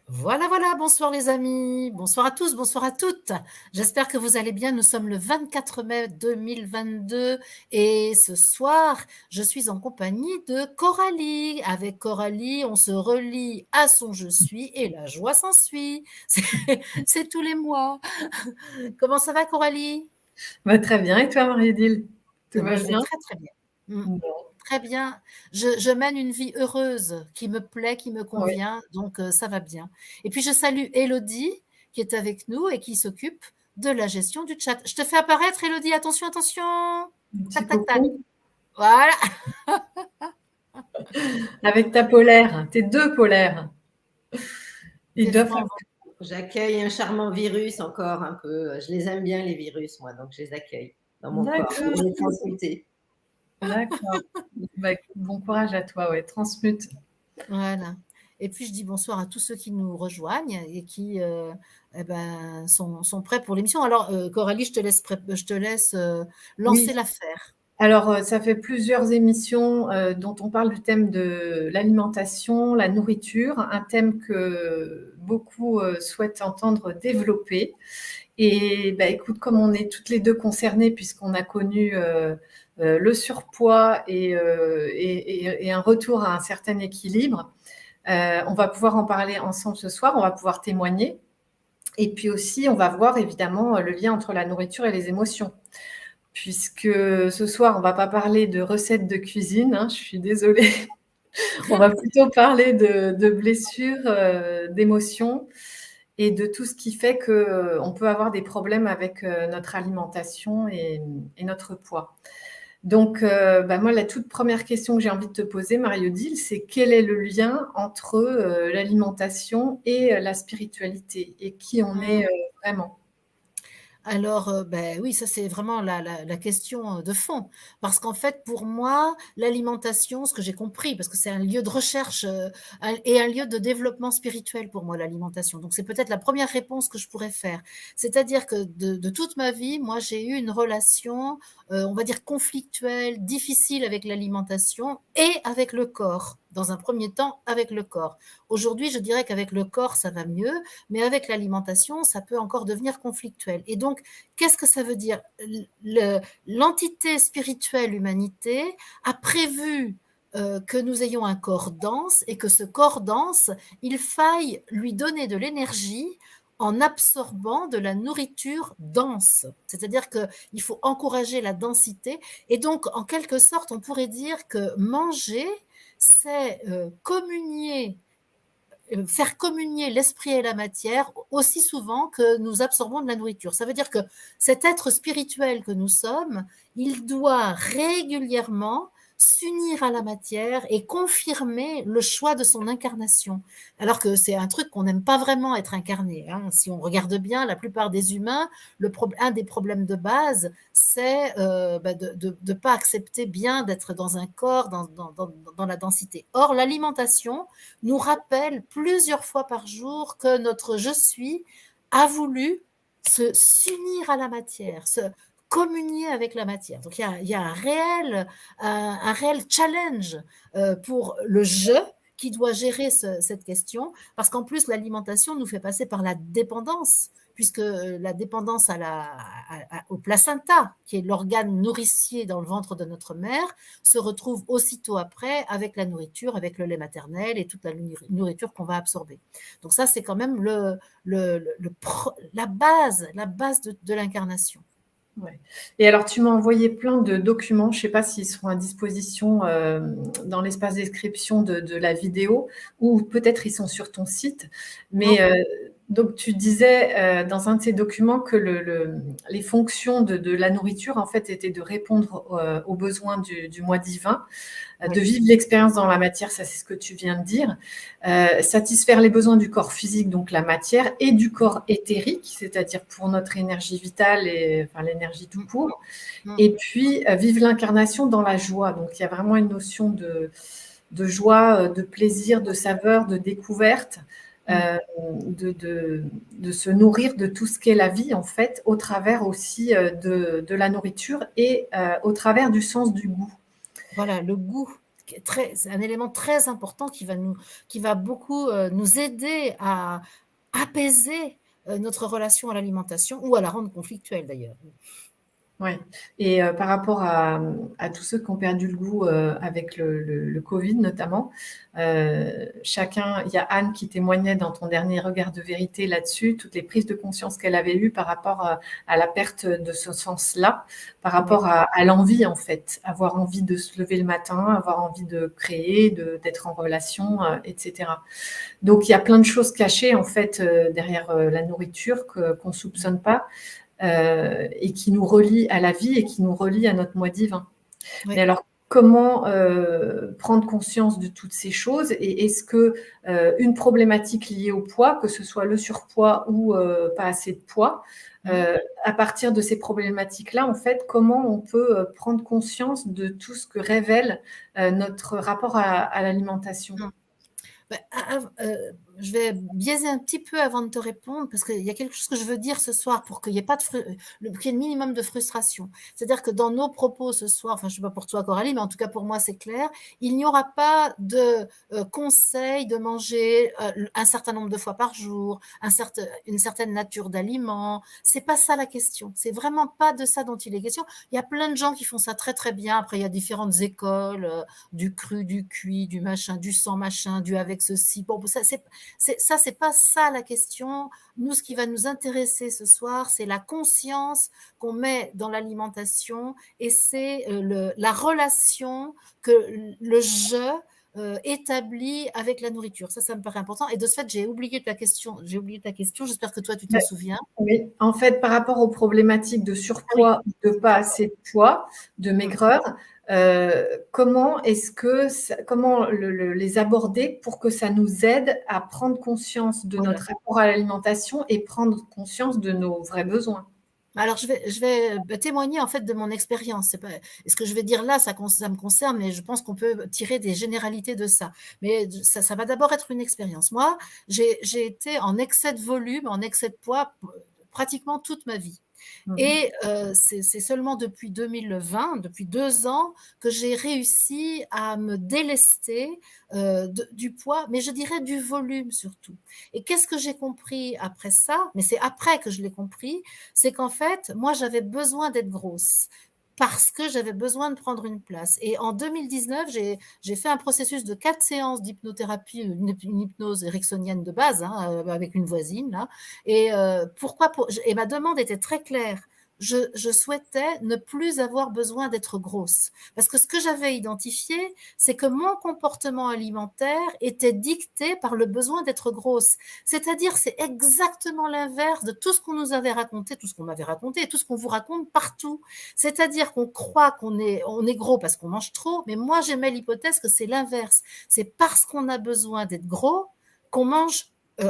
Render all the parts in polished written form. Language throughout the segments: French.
Voilà, voilà, bonsoir les amis, bonsoir à tous, bonsoir à toutes. J'espère que vous allez bien. Nous sommes le 24 mai 2022 et ce soir, je suis en compagnie de Coralie. Avec Coralie, on se relie à son je suis et la joie s'ensuit. C'est tous les mois. Comment ça va, Coralie? Bah, très bien. Et toi, Marie-Odile? Tout Moi, va je vais bien? très, très bien. Bon, Très bien. Je mène une vie heureuse qui me plaît, qui me oui, convient, donc ça va bien. Et puis je salue Élodie qui est avec nous et qui s'occupe de la gestion du chat. Je te fais apparaître, Élodie. Attention, attention. un petit Tac, tac, tac. coucou. Voilà. Avec ta polaire, tes deux polaires. Ils Qu'est-ce doivent qu'on faire. va... J'accueille un charmant virus encore un peu. Je les aime bien, les virus, moi, donc je les accueille dans mon corps. Je D'accord, les ai transmutés. d'accord. Bah, écoute, bon courage à toi, ouais. Transmute. Voilà. Et puis je dis bonsoir à tous ceux qui nous rejoignent et qui sont prêts pour l'émission. Alors, Coralie, je te laisse Oui. lancer l'affaire. Alors, ça fait plusieurs émissions dont on parle du thème de l'alimentation, la nourriture, un thème que beaucoup souhaitent entendre développer. Et bah, écoute, comme on est toutes les deux concernées, puisqu'on a connu le surpoids et un retour à un certain équilibre, on va pouvoir en parler ensemble ce soir, on va pouvoir témoigner. Et puis aussi, on va voir évidemment le lien entre la nourriture et les émotions. Puisque ce soir, on ne va pas parler de recettes de cuisine, hein, je suis désolée. On va plutôt parler de blessures, d'émotions et de tout ce qui fait qu'on peut avoir des problèmes avec notre alimentation et notre poids. Donc, bah, moi, la toute première question que j'ai envie de te poser, Marie-Odile, c'est quel est le lien entre l'alimentation et la spiritualité et qui on est vraiment? Alors, oui, ça c'est vraiment la question, de fond. Parce qu'en fait, pour moi, l'alimentation, ce que j'ai compris, parce que c'est un lieu de recherche, un lieu de développement spirituel pour moi, l'alimentation. Donc c'est peut-être la première réponse que je pourrais faire. C'est-à-dire que de toute ma vie, moi, j'ai eu une relation, on va dire conflictuelle, difficile avec l'alimentation et avec le corps. Dans un premier temps, avec le corps. Aujourd'hui, je dirais qu'avec le corps, ça va mieux, mais avec l'alimentation, ça peut encore devenir conflictuel. Et donc, qu'est-ce que ça veut dire? L'entité spirituelle humanité a prévu que nous ayons un corps dense et que ce corps dense, il faille lui donner de l'énergie en absorbant de la nourriture dense. C'est-à-dire qu'il faut encourager la densité. Et donc, en quelque sorte, on pourrait dire que manger, c'est communier faire communier l'esprit et la matière aussi souvent que nous absorbons de la nourriture. Ça veut dire que cet être spirituel que nous sommes, il doit régulièrement s'unir à la matière et confirmer le choix de son incarnation. Alors que c'est un truc qu'on n'aime pas vraiment être incarné. Hein. Si on regarde bien, la plupart des humains, un des problèmes de base, c'est de ne pas accepter bien d'être dans un corps, dans la densité. Or, l'alimentation, nous rappelle plusieurs fois par jour que notre je suis a voulu s'unir à la matière, se communier avec la matière. Donc il y a un réel challenge pour le je qui doit gérer cette question, parce qu'en plus l'alimentation nous fait passer par la dépendance, puisque la dépendance au placenta, qui est l'organe nourricier dans le ventre de notre mère, se retrouve aussitôt après avec la nourriture, avec le lait maternel et toute la nourriture qu'on va absorber. Donc ça, c'est quand même la base de l'incarnation. Ouais. Et alors, tu m'as envoyé plein de documents. Je ne sais pas s'ils seront à disposition dans l'espace description de la vidéo ou peut-être ils sont sur ton site. Mais donc, tu disais dans un de ces documents que les fonctions de la nourriture, en fait, étaient de répondre aux besoins du moi divin, de Oui. vivre l'expérience dans la matière, ça c'est ce que tu viens de dire, satisfaire les besoins du corps physique, donc la matière, et du corps éthérique, c'est-à-dire pour notre énergie vitale et enfin, l'énergie tout court, et puis vivre l'incarnation dans la joie. Donc il y a vraiment une notion de joie, de plaisir, de saveur, de découverte, de se nourrir de tout ce qu'est la vie, en fait, au travers aussi de la nourriture et au travers du sens du goût. Voilà, le goût. c'est un élément très important qui va beaucoup nous aider à apaiser notre relation à l'alimentation ou à la rendre conflictuelle d'ailleurs. Ouais, et par rapport à tous ceux qui ont perdu le goût, avec le covid notamment, chacun il y a Anne qui témoignait dans ton dernier regard de vérité là-dessus, toutes les prises de conscience qu'elle avait eues par rapport à la perte de ce sens-là, par Oui. rapport à l'envie en fait, avoir envie de se lever le matin, avoir envie de créer, d'être en relation, et cetera. Donc il y a plein de choses cachées en fait, derrière, la nourriture qu'on soupçonne pas. Et qui nous relie à la vie et qui nous relie à notre moi divin. Mais Oui. alors, comment prendre conscience de toutes ces choses et est-ce que une problématique liée au poids, que ce soit le surpoids ou pas assez de poids, à partir de ces problématiques-là, en fait, comment on peut prendre conscience de tout ce que révèle notre rapport à l'alimentation? Mmh. Bah, je vais biaiser un petit peu avant de te répondre parce qu'il y a quelque chose que je veux dire ce soir pour qu'il y ait pas de qu'il y ait le minimum de frustration. C'est-à-dire que dans nos propos ce soir, enfin, je sais pas pour toi Coralie, mais en tout cas pour moi c'est clair, il n'y aura pas de, conseil de manger, un certain nombre de fois par jour, une certaine nature d'aliments. C'est pas ça la question. C'est vraiment pas de ça dont il est question. Il y a plein de gens qui font ça très, très bien. Après il y a différentes écoles, du cru, du cuit, du machin, du sans machin, du avec ceci. Bon, ça, c'est pas ça la question. Nous, ce qui va nous intéresser ce soir, c'est la conscience qu'on met dans l'alimentation et c'est la relation que le je établit avec la nourriture. Ça me paraît important. Et de ce fait, j'ai oublié ta question. J'ai oublié ta question. J'espère que toi, tu t'en souviens. Oui, en fait, par rapport aux problématiques de Ah oui. surpoids, de pas assez de poids, de Mm. maigreur, comment est-ce que comment les aborder pour que ça nous aide à prendre conscience de Voilà. notre rapport à l'alimentation et prendre conscience de nos vrais besoins? Alors je vais témoigner en fait de mon expérience. C'est pas, et ce que je vais dire là, ça me concerne, mais je pense qu'on peut tirer des généralités de ça. Mais ça va d'abord être une expérience. Moi, j'ai été en excès de volume, en excès de poids pratiquement toute ma vie. Mmh. Et c'est seulement depuis 2020, depuis 2 ans, que j'ai réussi à me délester du poids, mais je dirais du volume surtout. Et qu'est-ce que j'ai compris après ça? Mais c'est après que je l'ai compris, c'est qu'en fait, moi, j'avais besoin d'être grosse parce que j'avais besoin de prendre une place. Et en 2019, j'ai fait un processus de 4 séances d'hypnothérapie, une hypnose ericksonienne de base, hein, avec une voisine là. Et pourquoi et ma demande était très claire. Je souhaitais ne plus avoir besoin d'être grosse. Parce que ce que j'avais identifié, c'est que mon comportement alimentaire était dicté par le besoin d'être grosse. C'est-à-dire, c'est exactement l'inverse de tout ce qu'on nous avait raconté, tout ce qu'on m'avait raconté et tout ce qu'on vous raconte partout. C'est-à-dire qu'on croit on est gros parce qu'on mange trop, mais moi j'aimais l'hypothèse que c'est l'inverse. C'est parce qu'on a besoin d'être gros qu'on mange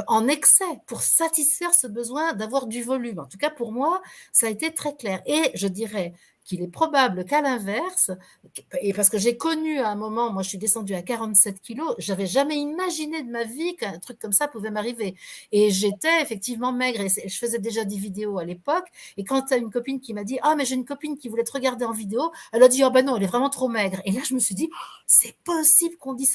en excès pour satisfaire ce besoin d'avoir du volume. En tout cas, pour moi, ça a été très clair. Et je dirais qu'il est probable qu'à l'inverse, et parce que j'ai connu à un moment, moi je suis descendue à 47 kilos, j'avais jamais imaginé de ma vie qu'un truc comme ça pouvait m'arriver. Et j'étais effectivement maigre et je faisais déjà des vidéos à l'époque. Et quand tu as une copine qui m'a dit, ah mais j'ai une copine qui voulait te regarder en vidéo, elle a dit, oh ben non, elle est vraiment trop maigre. Et là je me suis dit, oh, c'est possible qu'on dise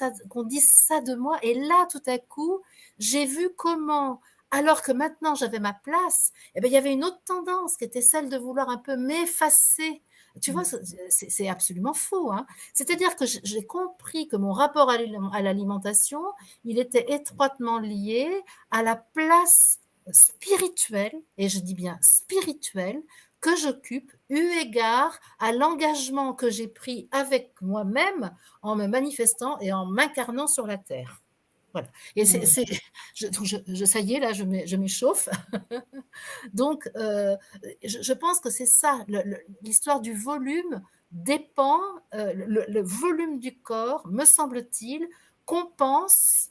ça de moi. Et là tout à coup, j'ai vu comment, alors que maintenant j'avais ma place, eh ben, il y avait une autre tendance qui était celle de vouloir un peu m'effacer. Tu vois, c'est absolument faux, hein. C'est-à-dire que j'ai compris que mon rapport à l'alimentation, il était étroitement lié à la place spirituelle, et je dis bien spirituelle, que j'occupe, eu égard à l'engagement que j'ai pris avec moi-même en me manifestant et en m'incarnant sur la terre. Voilà. Et Mmh. ça y est, là, je m'échauffe. Donc, je pense que c'est ça, l'histoire du volume dépend, le volume du corps, me semble-t-il, compense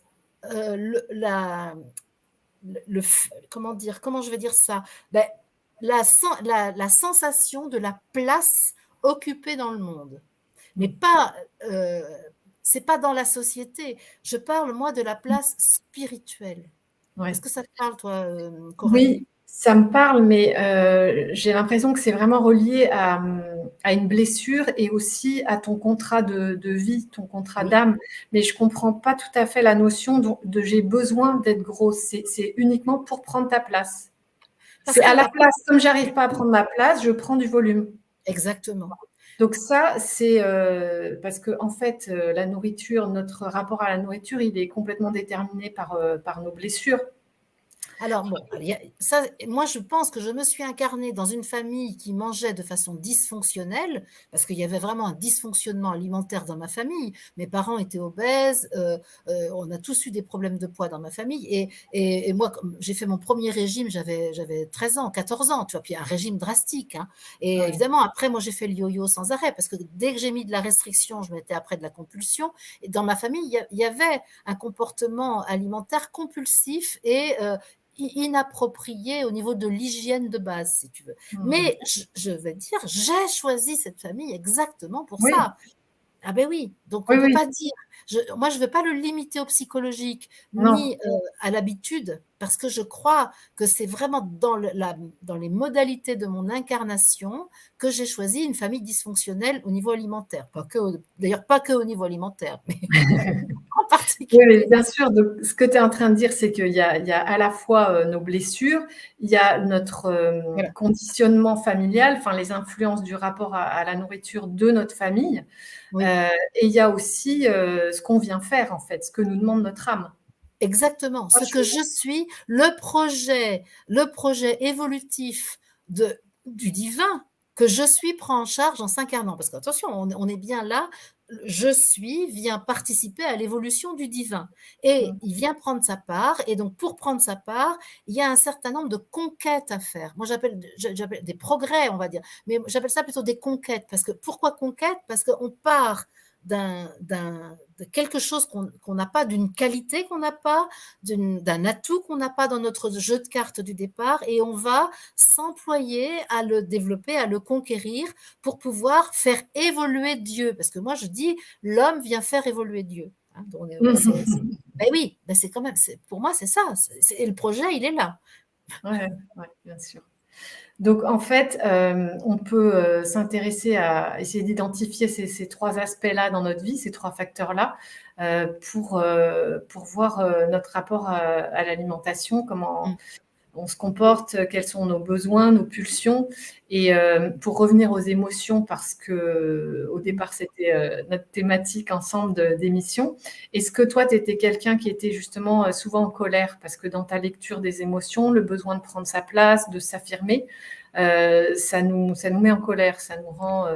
comment dire, comment je vais dire ça? Ben, la sensation de la place occupée dans le monde. Mais Mmh. pas, c'est pas dans la société. Je parle, moi, de la place spirituelle. Ouais. Est-ce que ça te parle, toi, Oui, Coralie? Ça me parle, mais j'ai l'impression que c'est vraiment relié à une blessure et aussi à ton contrat de vie, ton contrat Oui, d'âme. Mais je comprends pas tout à fait la notion de j'ai besoin d'être grosse. C'est uniquement pour prendre ta place. parce C'est que à la place, comme j'arrive pas à prendre ma place, je prends du volume. exactement. Donc ça, c'est parce que en fait, la nourriture, notre rapport à la nourriture, il est complètement déterminé par nos blessures. Alors bon, ça, moi je pense que je me suis incarnée dans une famille qui mangeait de façon dysfonctionnelle, parce qu'il y avait vraiment un dysfonctionnement alimentaire dans ma famille. Mes parents étaient obèses, on a tous eu des problèmes de poids dans ma famille. Et moi, j'ai fait mon premier régime, j'avais 13 ans, 14 ans, tu vois, puis un régime drastique. Hein. Et Ouais. évidemment, après, moi j'ai fait le yo-yo sans arrêt, parce que dès que j'ai mis de la restriction, je mettais après de la compulsion. Et dans ma famille, il y avait un comportement alimentaire compulsif et inapproprié au niveau de l'hygiène de base, si tu veux. Mmh. Mais je vais dire, j'ai choisi cette famille exactement pour Oui, ça. Ah ben oui, donc on oui, peut oui. pas dire, moi je ne veux pas le limiter au psychologique Non. ni à l'habitude, parce que je crois que c'est vraiment dans les modalités de mon incarnation que j'ai choisi une famille dysfonctionnelle au niveau alimentaire. D'ailleurs, pas que au niveau alimentaire, mais en Oui, mais particulier. bien sûr, donc ce que tu es en train de dire, c'est qu'il y a à la fois, nos blessures, il y a notre, Voilà. conditionnement familial, enfin les influences du rapport à la nourriture de notre famille, Oui. heu et il y a aussi, ce qu'on vient faire en fait, ce que nous demande notre âme. Exactement. Moi Ce je que je suis, le projet évolutif du divin que je suis prend en charge en s'incarnant. Parce qu'attention, on est bien là, je suis vient participer à l'évolution du divin. Et mmh, il vient prendre sa part. Et donc, pour prendre sa part, il y a un certain nombre de conquêtes à faire. Moi, j'appelle des progrès, on va dire. Mais j'appelle ça plutôt des conquêtes. Parce que, pourquoi conquête? Parce qu'on part de quelque chose qu'on n'a pas, d'une qualité qu'on n'a pas, d'un atout qu'on n'a pas dans notre jeu de cartes du départ, et on va s'employer à le développer, à le conquérir pour pouvoir faire évoluer Dieu. Parce que moi, je dis, l'homme vient faire évoluer Dieu. Hein, donc, mmh. ben oui, ben c'est quand même, pour moi, c'est ça. Et le projet, il est là. Ouais, ouais, bien sûr. Donc en fait, on peut, s'intéresser à essayer d'identifier ces 3 aspects-là dans notre vie, ces 3 facteurs-là, pour voir, notre rapport à l'alimentation, comment Mm. on se comporte, quels sont nos besoins, nos pulsions et pour revenir aux émotions parce qu'au départ c'était, notre thématique ensemble d'émission. Est-ce que toi tu étais quelqu'un qui était justement, souvent en colère? Parce que dans ta lecture des émotions, le besoin de prendre sa place, de s'affirmer, ça nous met en colère, ça nous rend,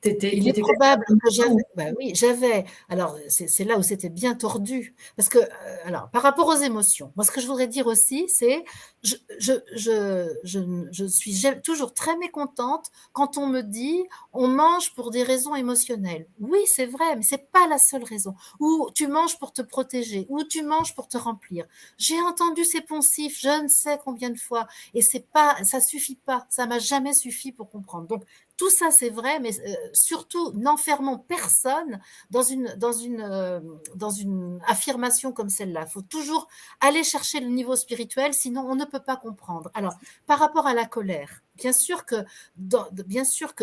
tu étais Il est quelqu'un probable comme que ça j'avais, ou bah oui, j'avais. Alors, c'est là où c'était bien tordu. Parce que, alors, par rapport aux émotions, moi, ce que je voudrais dire aussi, c'est, je suis toujours très mécontente quand on me dit, on mange pour des raisons émotionnelles. Oui, c'est vrai, mais c'est pas la seule raison. Ou tu manges pour te protéger, ou tu manges pour te remplir. J'ai entendu ces poncifs, je ne sais combien de fois, et c'est pas, ça suffit pas. Ça m'a jamais suffi pour comprendre. Donc, tout ça, c'est vrai, mais surtout, n'enfermons personne dans une affirmation comme celle-là. Il faut toujours aller chercher le niveau spirituel, sinon on ne peut pas comprendre. Alors, par rapport à la colère, bien sûr que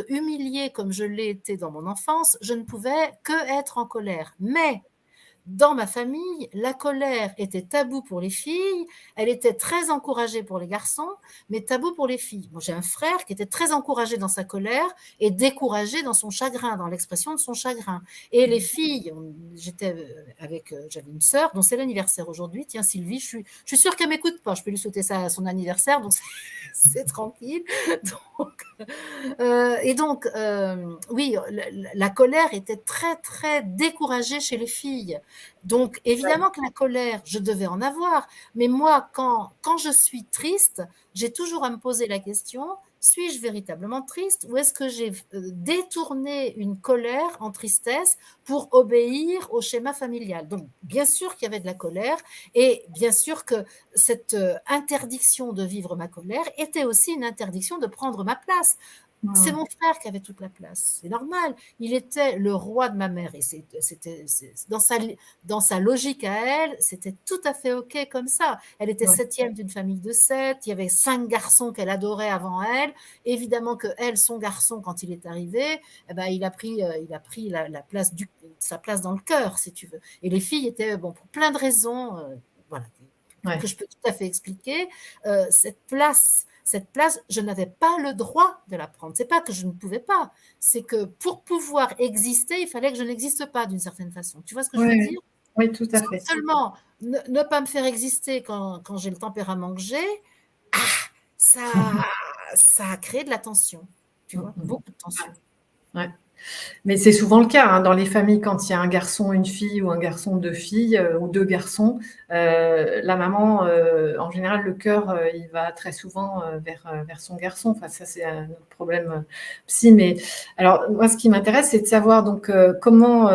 humiliée comme je l'ai été dans mon enfance, je ne pouvais que être en colère. Mais dans ma famille, la colère était tabou pour les filles, elle était très encouragée pour les garçons, mais tabou pour les filles. Moi, j'ai un frère qui était très encouragé dans sa colère et découragé dans son chagrin, dans l'expression de son chagrin. Et les filles, j'avais une sœur dont c'est l'anniversaire aujourd'hui. Tiens, Sylvie, je suis sûre qu'elle m'écoute pas. Je peux lui souhaiter ça à son anniversaire, donc c'est tranquille. Donc, et donc, oui, la colère était très, très découragée chez les filles. Donc, évidemment que la colère, je devais en avoir. Mais moi, quand je suis triste, j'ai toujours à me poser la question, suis-je véritablement triste ou est-ce que j'ai détourné une colère en tristesse pour obéir au schéma familial? Donc, bien sûr qu'il y avait de la colère et bien sûr que cette interdiction de vivre ma colère était aussi une interdiction de prendre ma place. C'est Mmh. mon frère qui avait toute la place. C'est normal. Il était le roi de ma mère et c'était dans sa logique à elle, c'était tout à fait OK comme ça. Elle était Ouais. septième d'une famille de 7. Il y avait 5 garçons qu'elle adorait avant elle. Évidemment que elle, son garçon, quand il est arrivé, eh ben, il a pris la place sa place dans le cœur, si tu veux. Et les filles étaient, bon, pour plein de raisons, voilà, que Ouais. je peux tout à fait expliquer, cette place, je n'avais pas le droit de la prendre. C'est pas que je ne pouvais pas, c'est que pour pouvoir exister, il fallait que je n'existe pas d'une certaine façon. Tu vois ce que je veux Ouais. dire? Oui, tout à fait. Seulement, ne pas me faire exister quand j'ai le tempérament que j'ai, ah, ça, ça a créé de la tension, tu Mmh vois, mh. beaucoup de tension. Ouais. Mais c'est souvent le cas, hein, dans les familles quand il y a un garçon, une fille ou un garçon, 2 filles, ou 2 garçons, la maman, en général, le cœur, il va très souvent, vers son garçon. Enfin ça, c'est un autre problème, psy. Mais alors moi, ce qui m'intéresse, c'est de savoir donc, comment,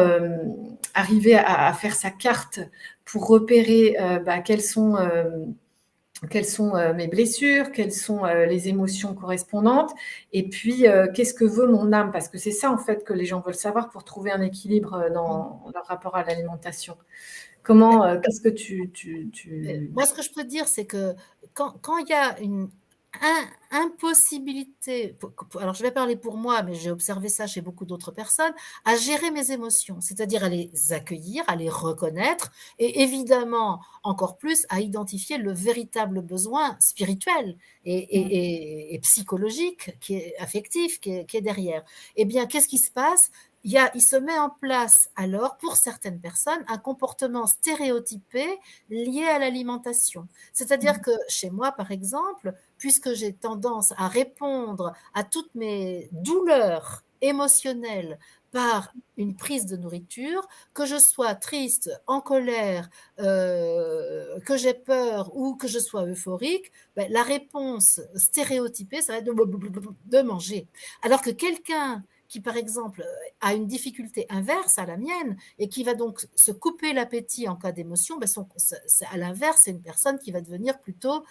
arriver à faire sa carte pour repérer, bah, quelles sont mes blessures, quelles sont les émotions correspondantes, et puis qu'est-ce que veut mon âme, parce que c'est ça en fait que les gens veulent savoir pour trouver un équilibre Mmh. dans leur rapport à l'alimentation. Comment, qu'est-ce que Moi, ce que je peux te dire, c'est que quand il y a une impossibilité, alors je vais parler pour moi, mais j'ai observé ça chez beaucoup d'autres personnes, à gérer mes émotions, c'est-à-dire à les accueillir, à les reconnaître et évidemment, encore plus, à identifier le véritable besoin spirituel mmh, et psychologique, qui est affectif, qui est derrière. Eh bien, qu'est-ce qui se passe? Il se met en place alors, pour certaines personnes, un comportement stéréotypé liées à l'alimentation. C'est-à-dire mmh, que chez moi, par exemple, puisque j'ai tendance à répondre à toutes mes douleurs émotionnelles par une prise de nourriture, que je sois triste, en colère, que j'ai peur ou que je sois euphorique, ben, la réponse stéréotypée, ça va être de manger. Alors que quelqu'un qui, par exemple, a une difficulté inverse à la mienne et qui va donc se couper l'appétit en cas d'émotion, ben à l'inverse, c'est une personne qui va devenir plutôt,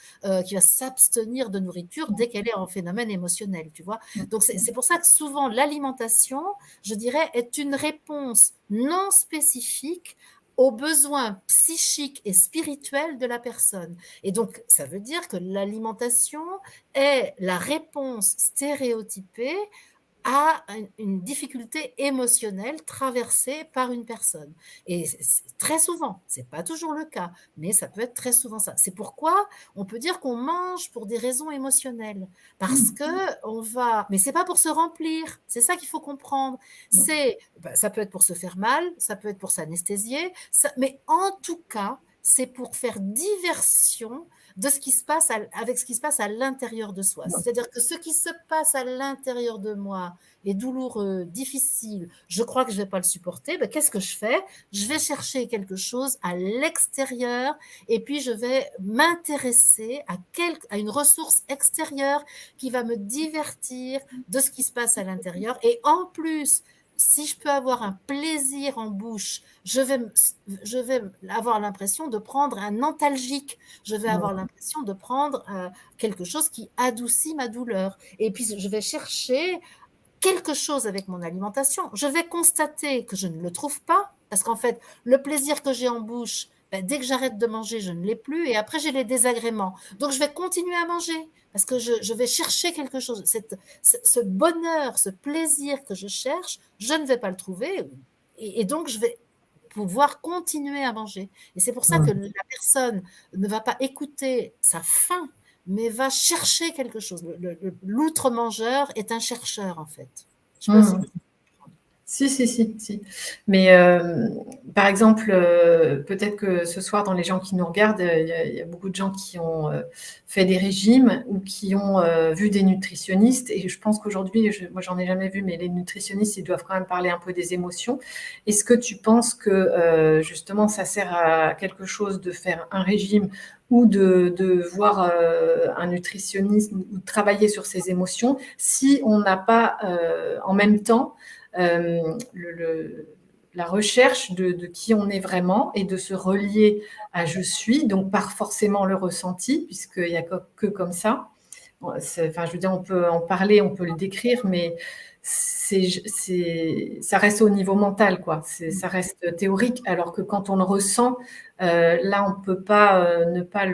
qui va s'abstenir de nourriture dès qu'elle est en phénomène émotionnel, tu vois. mmh, Donc c'est pour ça que souvent l'alimentation, je dirais, est une réponse non spécifique aux besoins psychiques et spirituels de la personne. Et donc, ça veut dire que l'alimentation est la réponse stéréotypée à une difficulté émotionnelle traversée par une personne. Et c'est très souvent, c'est pas toujours le cas, mais ça peut être très souvent ça. C'est pourquoi on peut dire qu'on mange pour des raisons émotionnelles, parce mmh, que on va, mais c'est pas pour se remplir. C'est ça qu'il faut comprendre. mmh, C'est, bah, ça peut être pour se faire mal, ça peut être pour s'anesthésier, mais en tout cas, c'est pour faire diversion de ce qui se passe avec ce qui se passe à l'intérieur de soi. mmh, C'est-à-dire que ce qui se passe à l'intérieur de moi est douloureux, difficile, je crois que je ne vais pas le supporter, ben, qu'est-ce que je fais? Je vais chercher quelque chose à l'extérieur et puis je vais m'intéresser à une ressource extérieure qui va me divertir de ce qui se passe à l'intérieur. Et en plus, si je peux avoir un plaisir en bouche, je vais avoir l'impression de prendre un antalgique, je vais avoir mmh, l'impression de prendre quelque chose qui adoucit ma douleur. Et puis, je vais chercher quelque chose avec mon alimentation. Je vais constater que je ne le trouve pas, parce qu'en fait, le plaisir que j'ai en bouche, ben, dès que j'arrête de manger, je ne l'ai plus, et après j'ai les désagréments. Donc je vais continuer à manger, parce que je vais chercher quelque chose. Ce bonheur, ce plaisir que je cherche, je ne vais pas le trouver, et donc je vais pouvoir continuer à manger. Et c'est pour ça que mmh. la personne ne va pas écouter sa faim, mais va chercher quelque chose. L'outre-mangeur est un chercheur, en fait. Je sais pas si Mmh. Si, si, si, si. Mais par exemple, peut-être que ce soir, dans les gens qui nous regardent, il y a beaucoup de gens qui ont fait des régimes ou qui ont vu des nutritionnistes. Et je pense qu'aujourd'hui, moi, j'en ai jamais vu, mais les nutritionnistes, ils doivent quand même parler un peu des émotions. Est-ce que tu penses que justement, ça sert à quelque chose de faire un régime ou de voir un nutritionniste ou de travailler sur ses émotions si on n'a pas en même temps la recherche de qui on est vraiment et de se relier à je suis, donc par forcément le ressenti, puisqu'il n'y a que comme ça. enfin, je veux dire, on peut en parler, on peut le décrire, mais ça reste au niveau mental, quoi. Ça reste théorique, alors que quand on le ressent, là, on peut pas ne pas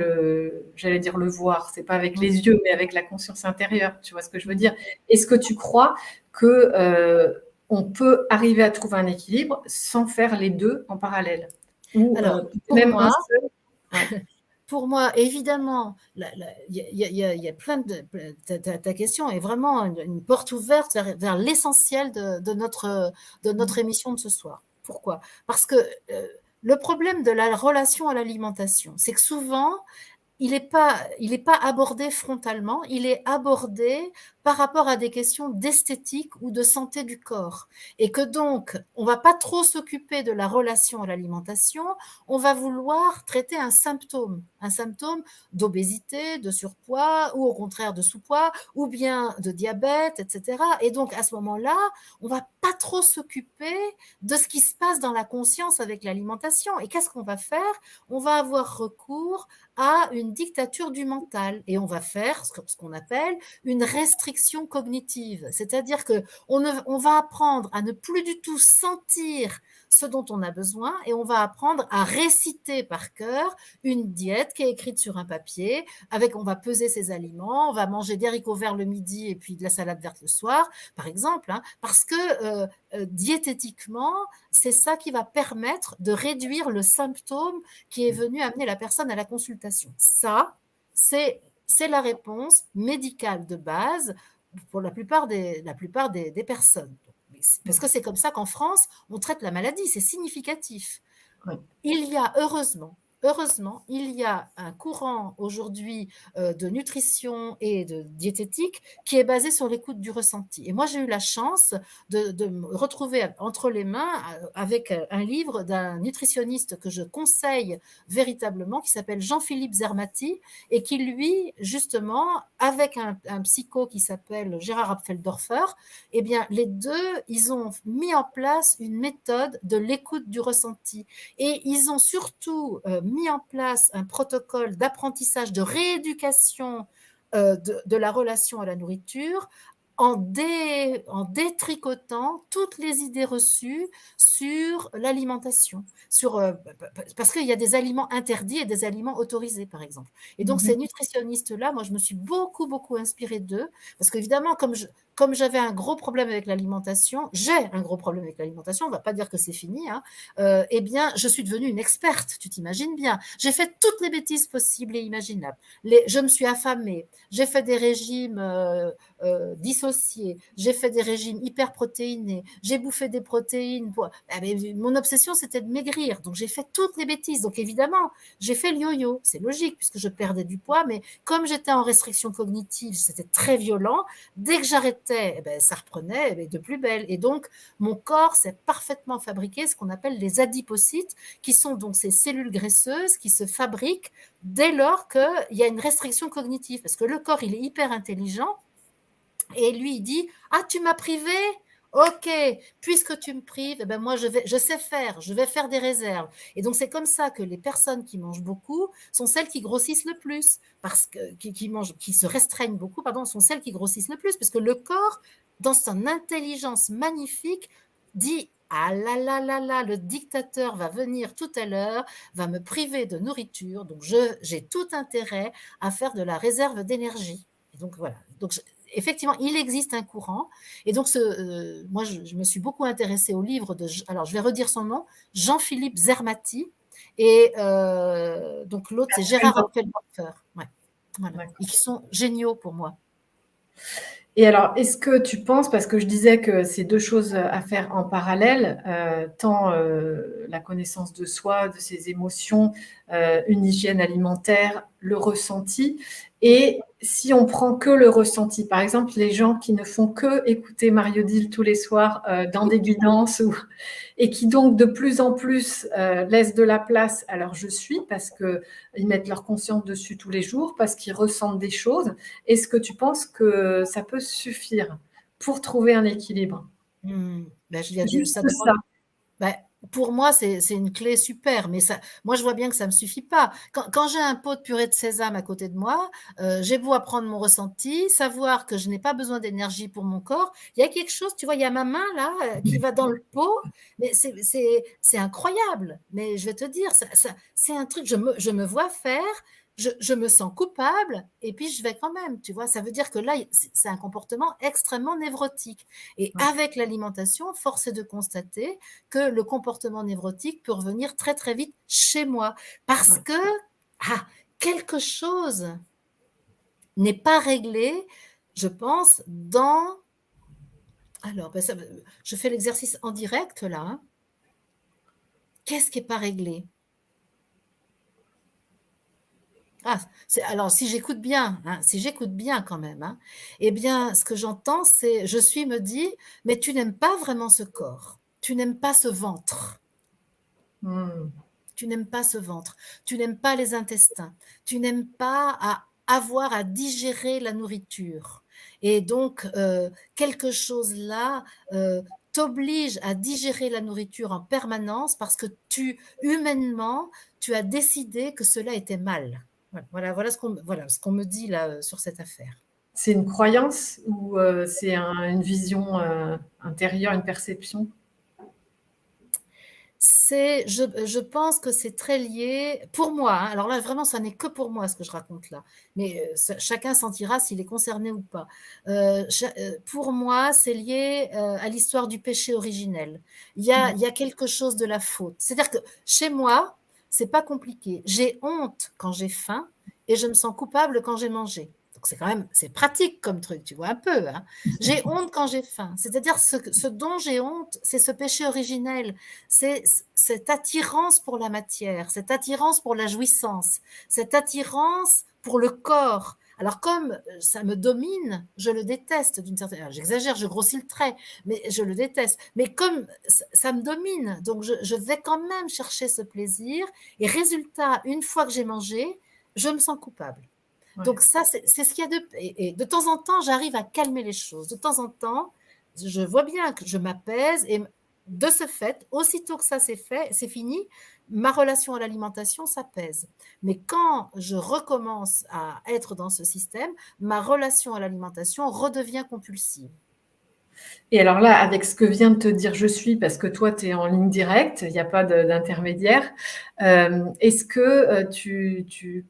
j'allais dire le voir. C'est pas avec les yeux, mais avec la conscience intérieure. Tu vois ce que je veux dire? Est-ce que tu crois que on peut arriver à trouver un équilibre sans faire les deux en parallèle, ou Alors, pour même un moi, seul? Ouais. Pour moi, évidemment, il y a plein de ta question est vraiment une porte ouverte vers l'essentiel de notre émission de ce soir. Pourquoi? Parce que le problème de la relation à l'alimentation, c'est que souvent, il est pas abordé frontalement, il est abordé par rapport à des questions d'esthétique ou de santé du corps. Et que donc, on va pas trop s'occuper de la relation à l'alimentation, on va vouloir traiter un symptôme d'obésité, de surpoids, ou au contraire de sous-poids, ou bien de diabète, etc. Et donc, à ce moment-là, on va pas trop s'occuper de ce qui se passe dans la conscience avec l'alimentation. Et qu'est-ce qu'on va faire? On va avoir recours à une dictature du mental et on va faire ce qu'on appelle une restriction cognitive. C'est-à-dire on va apprendre à ne plus du tout sentir ce dont on a besoin et on va apprendre à réciter par cœur une diète qui est écrite sur un papier avec, on va peser ses aliments, on va manger des haricots verts le midi et puis de la salade verte le soir, par exemple, hein, parce que diététiquement, c'est ça qui va permettre de réduire le symptôme qui est venu amener la personne à la consultation. Ça, c'est la réponse médicale de base pour la plupart des personnes. Parce que c'est comme ça qu'en France, on traite la maladie, c'est significatif. Oui. Il y a heureusement, il y a un courant aujourd'hui de nutrition et de diététique qui est basé sur l'écoute du ressenti. Et moi, j'ai eu la chance de me retrouver entre les mains avec un livre d'un nutritionniste que je conseille véritablement, qui s'appelle Jean-Philippe Zermati, et qui, lui, justement, avec un psycho qui s'appelle Gérard Apfeldorfer, eh bien, les deux, ils ont mis en place une méthode de l'écoute du ressenti. Et ils ont surtout mis en place un protocole d'apprentissage, de rééducation de la relation à la nourriture en détricotant toutes les idées reçues sur l'alimentation, parce qu'il y a des aliments interdits et des aliments autorisés, par exemple. Et donc, ces nutritionnistes-là, moi, je me suis beaucoup inspirée d'eux, parce qu'évidemment, comme j'avais un gros problème avec l'alimentation, j'ai un gros problème avec l'alimentation, on ne va pas dire que c'est fini, hein, eh bien, je suis devenue une experte, tu t'imagines bien. J'ai fait toutes les bêtises possibles et imaginables. Je me suis affamée, j'ai fait des régimes dissociés, j'ai fait des régimes hyperprotéinés, j'ai bouffé des protéines. Mon obsession, c'était de maigrir, donc j'ai fait toutes les bêtises. Donc évidemment, j'ai fait le yo-yo, c'est logique, puisque je perdais du poids, mais comme j'étais en restriction cognitive, c'était très violent. Dès que j'arrêtais, ça reprenait de plus belle. Et donc, mon corps s'est parfaitement fabriqué ce qu'on appelle les adipocytes, qui sont donc ces cellules graisseuses qui se fabriquent dès lors qu'il y a une restriction cognitive. Parce que le corps, il est hyper intelligent, et lui, il dit « Ah, tu m'as privé ? Ok, puisque tu me prives, moi je sais faire, je vais faire des réserves. » Et donc c'est comme ça que les personnes qui mangent beaucoup sont celles qui grossissent le plus, parce que qui se restreignent beaucoup, pardon, sont celles qui grossissent le plus, parce que le corps, dans son intelligence magnifique, dit ah là là là là, le dictateur va venir tout à l'heure, va me priver de nourriture, donc j'ai tout intérêt à faire de la réserve d'énergie. Et donc voilà. Donc effectivement, il existe un courant. Et donc, moi, je me suis beaucoup intéressée au livre alors je vais redire son nom, Jean-Philippe Zermati. Et donc, l'autre, c'est Gérard Apfeldorfer. Ouais, voilà. Et qui sont géniaux pour moi. Et alors, est-ce que tu penses, parce que je disais que c'est deux choses à faire en parallèle, tant la connaissance de soi, de ses émotions, une hygiène alimentaire, le ressenti, et si on prend que le ressenti, par exemple, les gens qui ne font que écouter Mario Dill tous les soirs dans des guidances, et qui donc de plus en plus laissent de la place à leur je suis, parce qu'ils mettent leur conscience dessus tous les jours, parce qu'ils ressentent des choses, est-ce que tu penses que ça peut suffire pour trouver un équilibre? Ben, Juste ça. Pour moi, c'est une clé super, mais ça, moi, je vois bien que ça me suffit pas. Quand j'ai un pot de purée de sésame à côté de moi, j'ai beau apprendre mon ressenti, savoir que je n'ai pas besoin d'énergie pour mon corps, il y a quelque chose, tu vois, il y a ma main là, qui va dans le pot, mais c'est incroyable. Mais je vais te dire, c'est un truc, je me vois faire, je me sens coupable et puis je vais quand même, tu vois. Ça veut dire que là, c'est un comportement extrêmement névrotique. Et Ouais, avec l'alimentation, force est de constater que le comportement névrotique peut revenir très très vite chez moi parce ouais. que ah, quelque chose n'est pas réglé, je pense, dans... Alors, ben ça, je fais l'exercice en direct là, hein. Qu'est-ce qui n'est pas réglé? Ah, alors si j'écoute bien, hein, si j'écoute bien quand même, hein, eh bien, ce que j'entends, c'est, je suis me dit, mais tu n'aimes pas vraiment ce corps, tu n'aimes pas ce ventre. Mmh. Tu n'aimes pas ce ventre, tu n'aimes pas les intestins, tu n'aimes pas avoir à digérer la nourriture. Et donc, quelque chose là t'oblige à digérer la nourriture en permanence parce que humainement, tu as décidé que cela était mal. Voilà ce qu'on me dit là sur cette affaire. C'est une croyance ou c'est une vision intérieure, une perception? Je pense que c'est très lié, pour moi, hein, alors là, vraiment, ça n'est que pour moi ce que je raconte là, mais chacun sentira s'il est concerné ou pas. Pour moi, c'est lié à l'histoire du péché originel. Il y a quelque chose de la faute. C'est-à-dire que chez moi, c'est pas compliqué. J'ai honte quand j'ai faim et je me sens coupable quand j'ai mangé. Donc c'est quand même, c'est pratique comme truc, tu vois un peu, hein. J'ai honte quand j'ai faim. C'est-à-dire ce dont j'ai honte, c'est ce péché originel, c'est cette attirance pour la matière, cette attirance pour la jouissance, cette attirance pour le corps. Alors comme ça me domine, je le déteste d'une certaine manière. J'exagère, je grossis le trait, mais je le déteste. Mais comme ça me domine, donc je vais quand même chercher ce plaisir. Et résultat, une fois que j'ai mangé, je me sens coupable. Ouais. Donc ça, c'est ce qu'il y a de... Et de temps en temps, j'arrive à calmer les choses. De temps en temps, je vois bien que je m'apaise et de ce fait, aussitôt que ça c'est fait, c'est fini, ma relation à l'alimentation s'apaise. Mais quand je recommence à être dans ce système, ma relation à l'alimentation redevient compulsive. Et alors là, avec ce que vient de te dire Je suis, parce que toi, tu es en ligne directe, il n'y a pas d'intermédiaire, est-ce que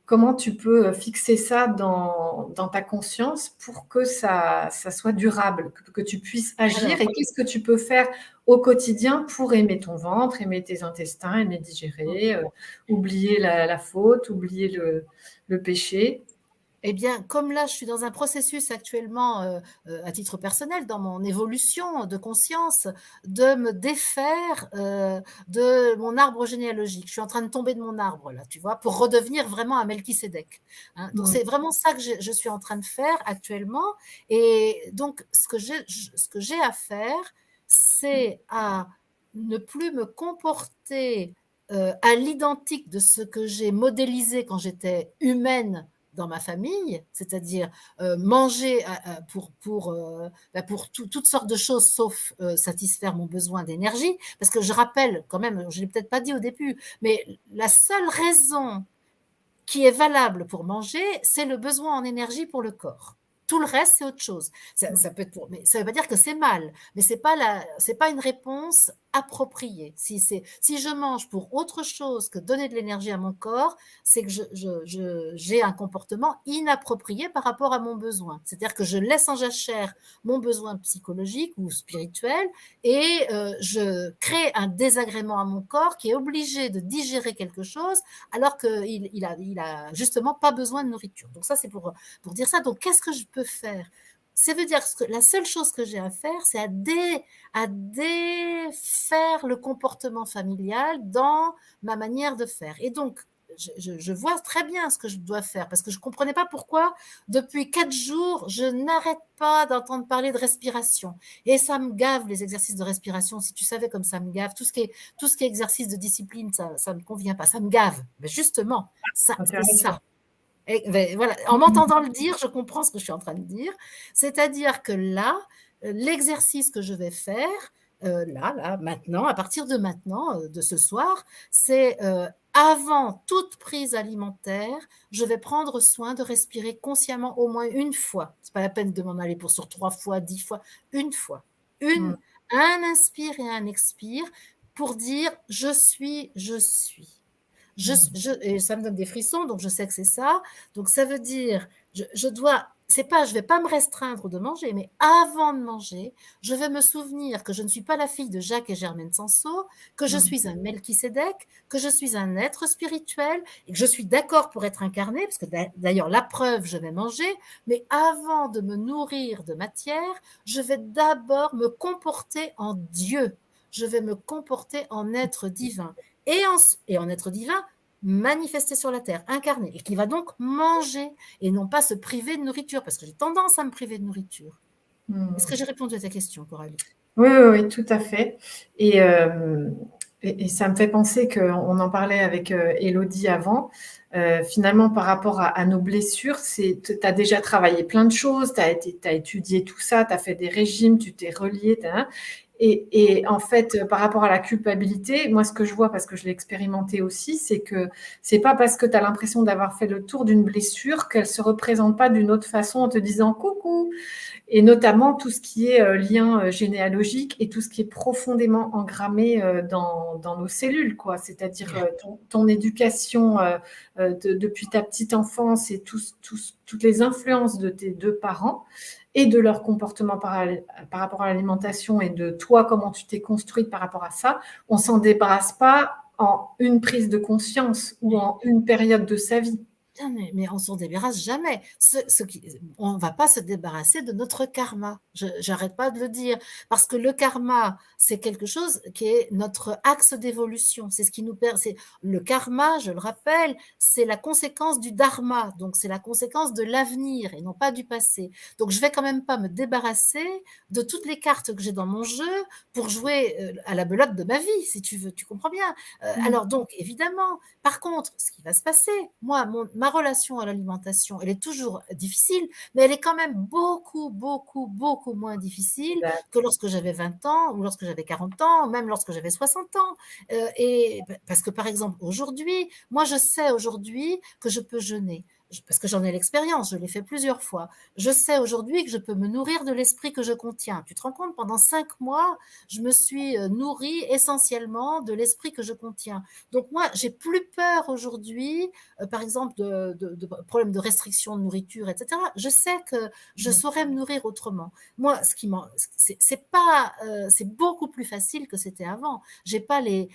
comment tu peux fixer ça dans ta conscience pour que ça soit durable, que tu puisses agir? Alors, Et qu'est-ce que tu peux faire au quotidien pour aimer ton ventre, aimer tes intestins, aimer digérer, oublier la faute, oublier le péché? eh bien, comme là, je suis dans un processus actuellement, à titre personnel, dans mon évolution de conscience, de me défaire, de mon arbre généalogique. Je suis en train de tomber de mon arbre là, tu vois? Pour redevenir vraiment un Melchisédek, hein. Donc Mmh. c'est vraiment ça que je suis en train de faire actuellement et donc ce que j'ai à faire, c'est à ne plus me comporter, à l'identique de ce que j'ai modélisé quand j'étais humaine dans ma famille, c'est-à-dire manger pour toutes sortes de choses sauf satisfaire mon besoin d'énergie. Parce que je rappelle quand même, je ne l'ai peut-être pas dit au début, mais la seule raison qui est valable pour manger, c'est le besoin en énergie pour le corps. Tout le reste, c'est autre chose. Ça peut être mais ça ne veut pas dire que c'est mal, mais c'est pas une réponse appropriée. Si je mange pour autre chose que donner de l'énergie à mon corps, c'est que j'ai un comportement inapproprié par rapport à mon besoin. C'est-à-dire que je laisse en jachère mon besoin psychologique ou spirituel et je crée un désagrément à mon corps qui est obligé de digérer quelque chose alors qu'il a justement pas besoin de nourriture. Donc ça, c'est pour dire ça. Donc qu'est-ce que je peux faire? Ça veut dire que la seule chose que j'ai à faire, c'est à défaire le comportement familial dans ma manière de faire. Et donc, je vois très bien ce que je dois faire parce que je ne comprenais pas pourquoi, depuis 4 jours, je n'arrête pas d'entendre parler de respiration. Et ça me gave, les exercices de respiration. Si tu savais comme ça me gave, tout ce qui est exercice de discipline, ça me convient pas, ça me gave. Mais justement, c'est Intéressant. ça. Et, ben, voilà. En m'entendant le dire, je comprends ce que je suis en train de dire. C'est-à-dire que là, l'exercice que je vais faire, là, maintenant, à partir de maintenant, de ce soir, c'est, avant toute prise alimentaire, je vais prendre soin de respirer consciemment au moins une fois. C'est pas la peine de m'en aller pour sur 3 fois, 10 fois, une fois. Mmh. Un inspire et un expire pour dire: «Je suis, je suis». Mmh. Et ça me donne des frissons, donc je sais que c'est ça. Donc ça veut dire, je dois c'est pas je vais pas me restreindre de manger, mais avant de manger, je vais me souvenir que je ne suis pas la fille de Jacques et Germaine Sanso, que je Mmh. suis un Melchisédek, que je suis un être spirituel et que je suis d'accord pour être incarné, parce que d'ailleurs la preuve, je vais manger, mais avant de me nourrir de matière, je vais d'abord me comporter en Dieu. Je vais me comporter en être divin et en être divin manifesté sur la terre, incarné, et qui va donc manger et non pas se priver de nourriture, parce que j'ai tendance à me priver de nourriture. Est-ce que Mmh. j'ai répondu à ta question, Coralie? Oui, oui, oui, tout à fait. Et, et ça me fait penser qu'on en parlait avec Élodie avant. Finalement, par rapport à nos blessures, tu as déjà travaillé plein de choses, tu as étudié tout ça, tu as fait des régimes, tu t'es relié. Et en fait, par rapport à la culpabilité, moi, ce que je vois, parce que je l'ai expérimenté aussi, c'est que c'est pas parce que tu as l'impression d'avoir fait le tour d'une blessure qu'elle se représente pas d'une autre façon en te disant coucou, et notamment tout ce qui est lien généalogique et tout ce qui est profondément engrammé dans nos cellules, quoi. C'est-à-dire ton éducation depuis ta petite enfance et toutes les influences de tes deux parents et de leur comportement par rapport à l'alimentation et de toi, comment tu t'es construite par rapport à ça, on s'en débarrasse pas en une prise de conscience ou en une période de sa vie. Jamais, mais on s'en débarrasse jamais. On va pas se débarrasser de notre karma. J'arrête pas de le dire, parce que le karma, c'est quelque chose qui est notre axe d'évolution. C'est ce qui nous per c'est le karma, je le rappelle, c'est la conséquence du dharma, donc c'est la conséquence de l'avenir et non pas du passé. Donc je vais quand même pas me débarrasser de toutes les cartes que j'ai dans mon jeu pour jouer, à la belote de ma vie, si tu veux, tu comprends bien? Mm. Alors donc évidemment, par contre, ce qui va se passer, moi, ma relation à l'alimentation, elle est toujours difficile, mais elle est quand même beaucoup, beaucoup, beaucoup moins difficile que lorsque j'avais 20 ans ou lorsque j'avais 40 ans, même lorsque j'avais 60 ans. Parce que, par exemple, aujourd'hui, moi, je sais aujourd'hui que je peux jeûner. Parce que j'en ai l'expérience, je l'ai fait plusieurs fois. Je sais aujourd'hui que je peux me nourrir de l'esprit que je contiens. Tu te rends compte, pendant 5 mois, je me suis nourrie essentiellement de l'esprit que je contiens. Donc moi, j'ai plus peur aujourd'hui, par exemple, de problèmes de restriction de nourriture, etc. Je sais que je saurais me nourrir autrement. Moi, c'est pas, c'est beaucoup plus facile que c'était avant. J'ai pas les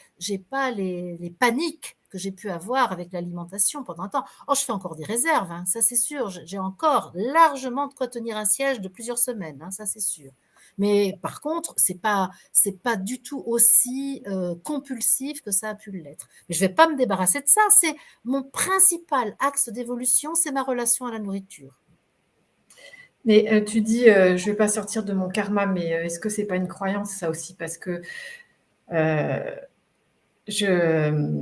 paniques que j'ai pu avoir avec l'alimentation pendant un temps. Oh, je fais encore des réserves, hein, ça c'est sûr. J'ai encore largement de quoi tenir un siège de plusieurs semaines, hein, ça c'est sûr. Mais par contre, c'est pas du tout aussi compulsif que ça a pu l'être. Mais je vais pas me débarrasser de ça. C'est mon principal axe d'évolution, c'est ma relation à la nourriture. Mais tu dis, je vais pas sortir de mon karma, mais est-ce que c'est pas une croyance ça aussi? Parce que je,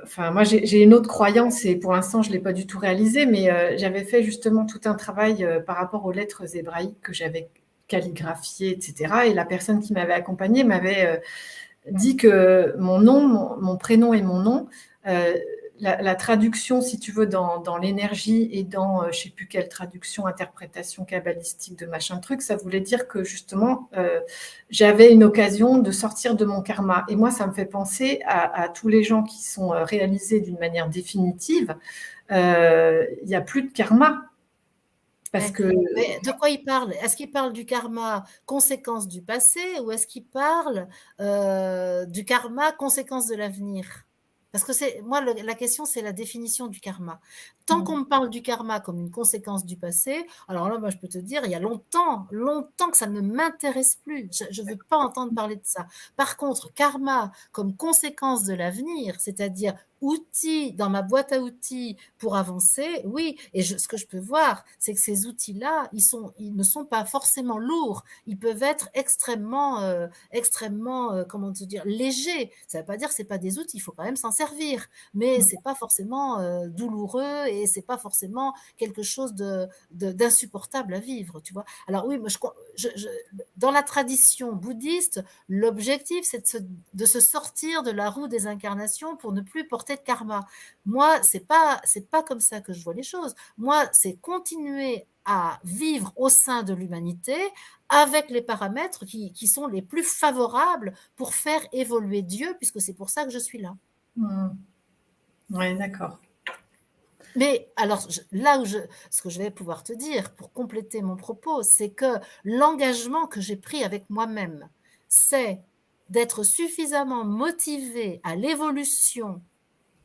enfin moi j'ai une autre croyance et pour l'instant je l'ai pas du tout réalisée, mais j'avais fait justement tout un travail par rapport aux lettres hébraïques que j'avais calligraphiées, etc. Et la personne qui m'avait accompagnée m'avait dit que mon nom, mon prénom et mon nom, euh, la traduction, si tu veux, dans l'énergie et dans, je sais plus quelle traduction, interprétation kabbalistique de machin truc, ça voulait dire que justement, j'avais une occasion de sortir de mon karma. Et moi, ça me fait penser à tous les gens qui sont réalisés d'une manière définitive. Il n'y a plus de karma. Parce Mais, que mais de quoi il parle? Est-ce qu'il parle du karma conséquence du passé ou est-ce qu'il parle du karma conséquence de l'avenir? Parce que c'est moi la question c'est la définition du karma. Tant qu'on me parle du karma comme une conséquence du passé, alors là moi je peux te dire il y a longtemps, longtemps que ça ne m'intéresse plus. Je veux pas entendre parler de ça. Par contre, karma comme conséquence de l'avenir, c'est-à-dire outils dans ma boîte à outils pour avancer, oui. Et ce que je peux voir, c'est que ces outils-là, ils ne sont pas forcément lourds. Ils peuvent être extrêmement, comment te dire, légers. Ça ne veut pas dire que c'est pas des outils, il faut quand même s'en servir. Mais c'est pas forcément douloureux et c'est pas forcément quelque chose d'insupportable à vivre, tu vois. Alors oui, moi, dans la tradition bouddhiste, l'objectif, c'est de se sortir de la roue des incarnations pour ne plus porter de karma. Moi, c'est pas comme ça que je vois les choses. Moi, c'est continuer à vivre au sein de l'humanité avec les paramètres qui sont les plus favorables pour faire évoluer Dieu, puisque c'est pour ça que je suis là. Oui, d'accord. Mais alors, ce que je vais pouvoir te dire pour compléter mon propos, c'est que l'engagement que j'ai pris avec moi-même, c'est d'être suffisamment motivée à l'évolution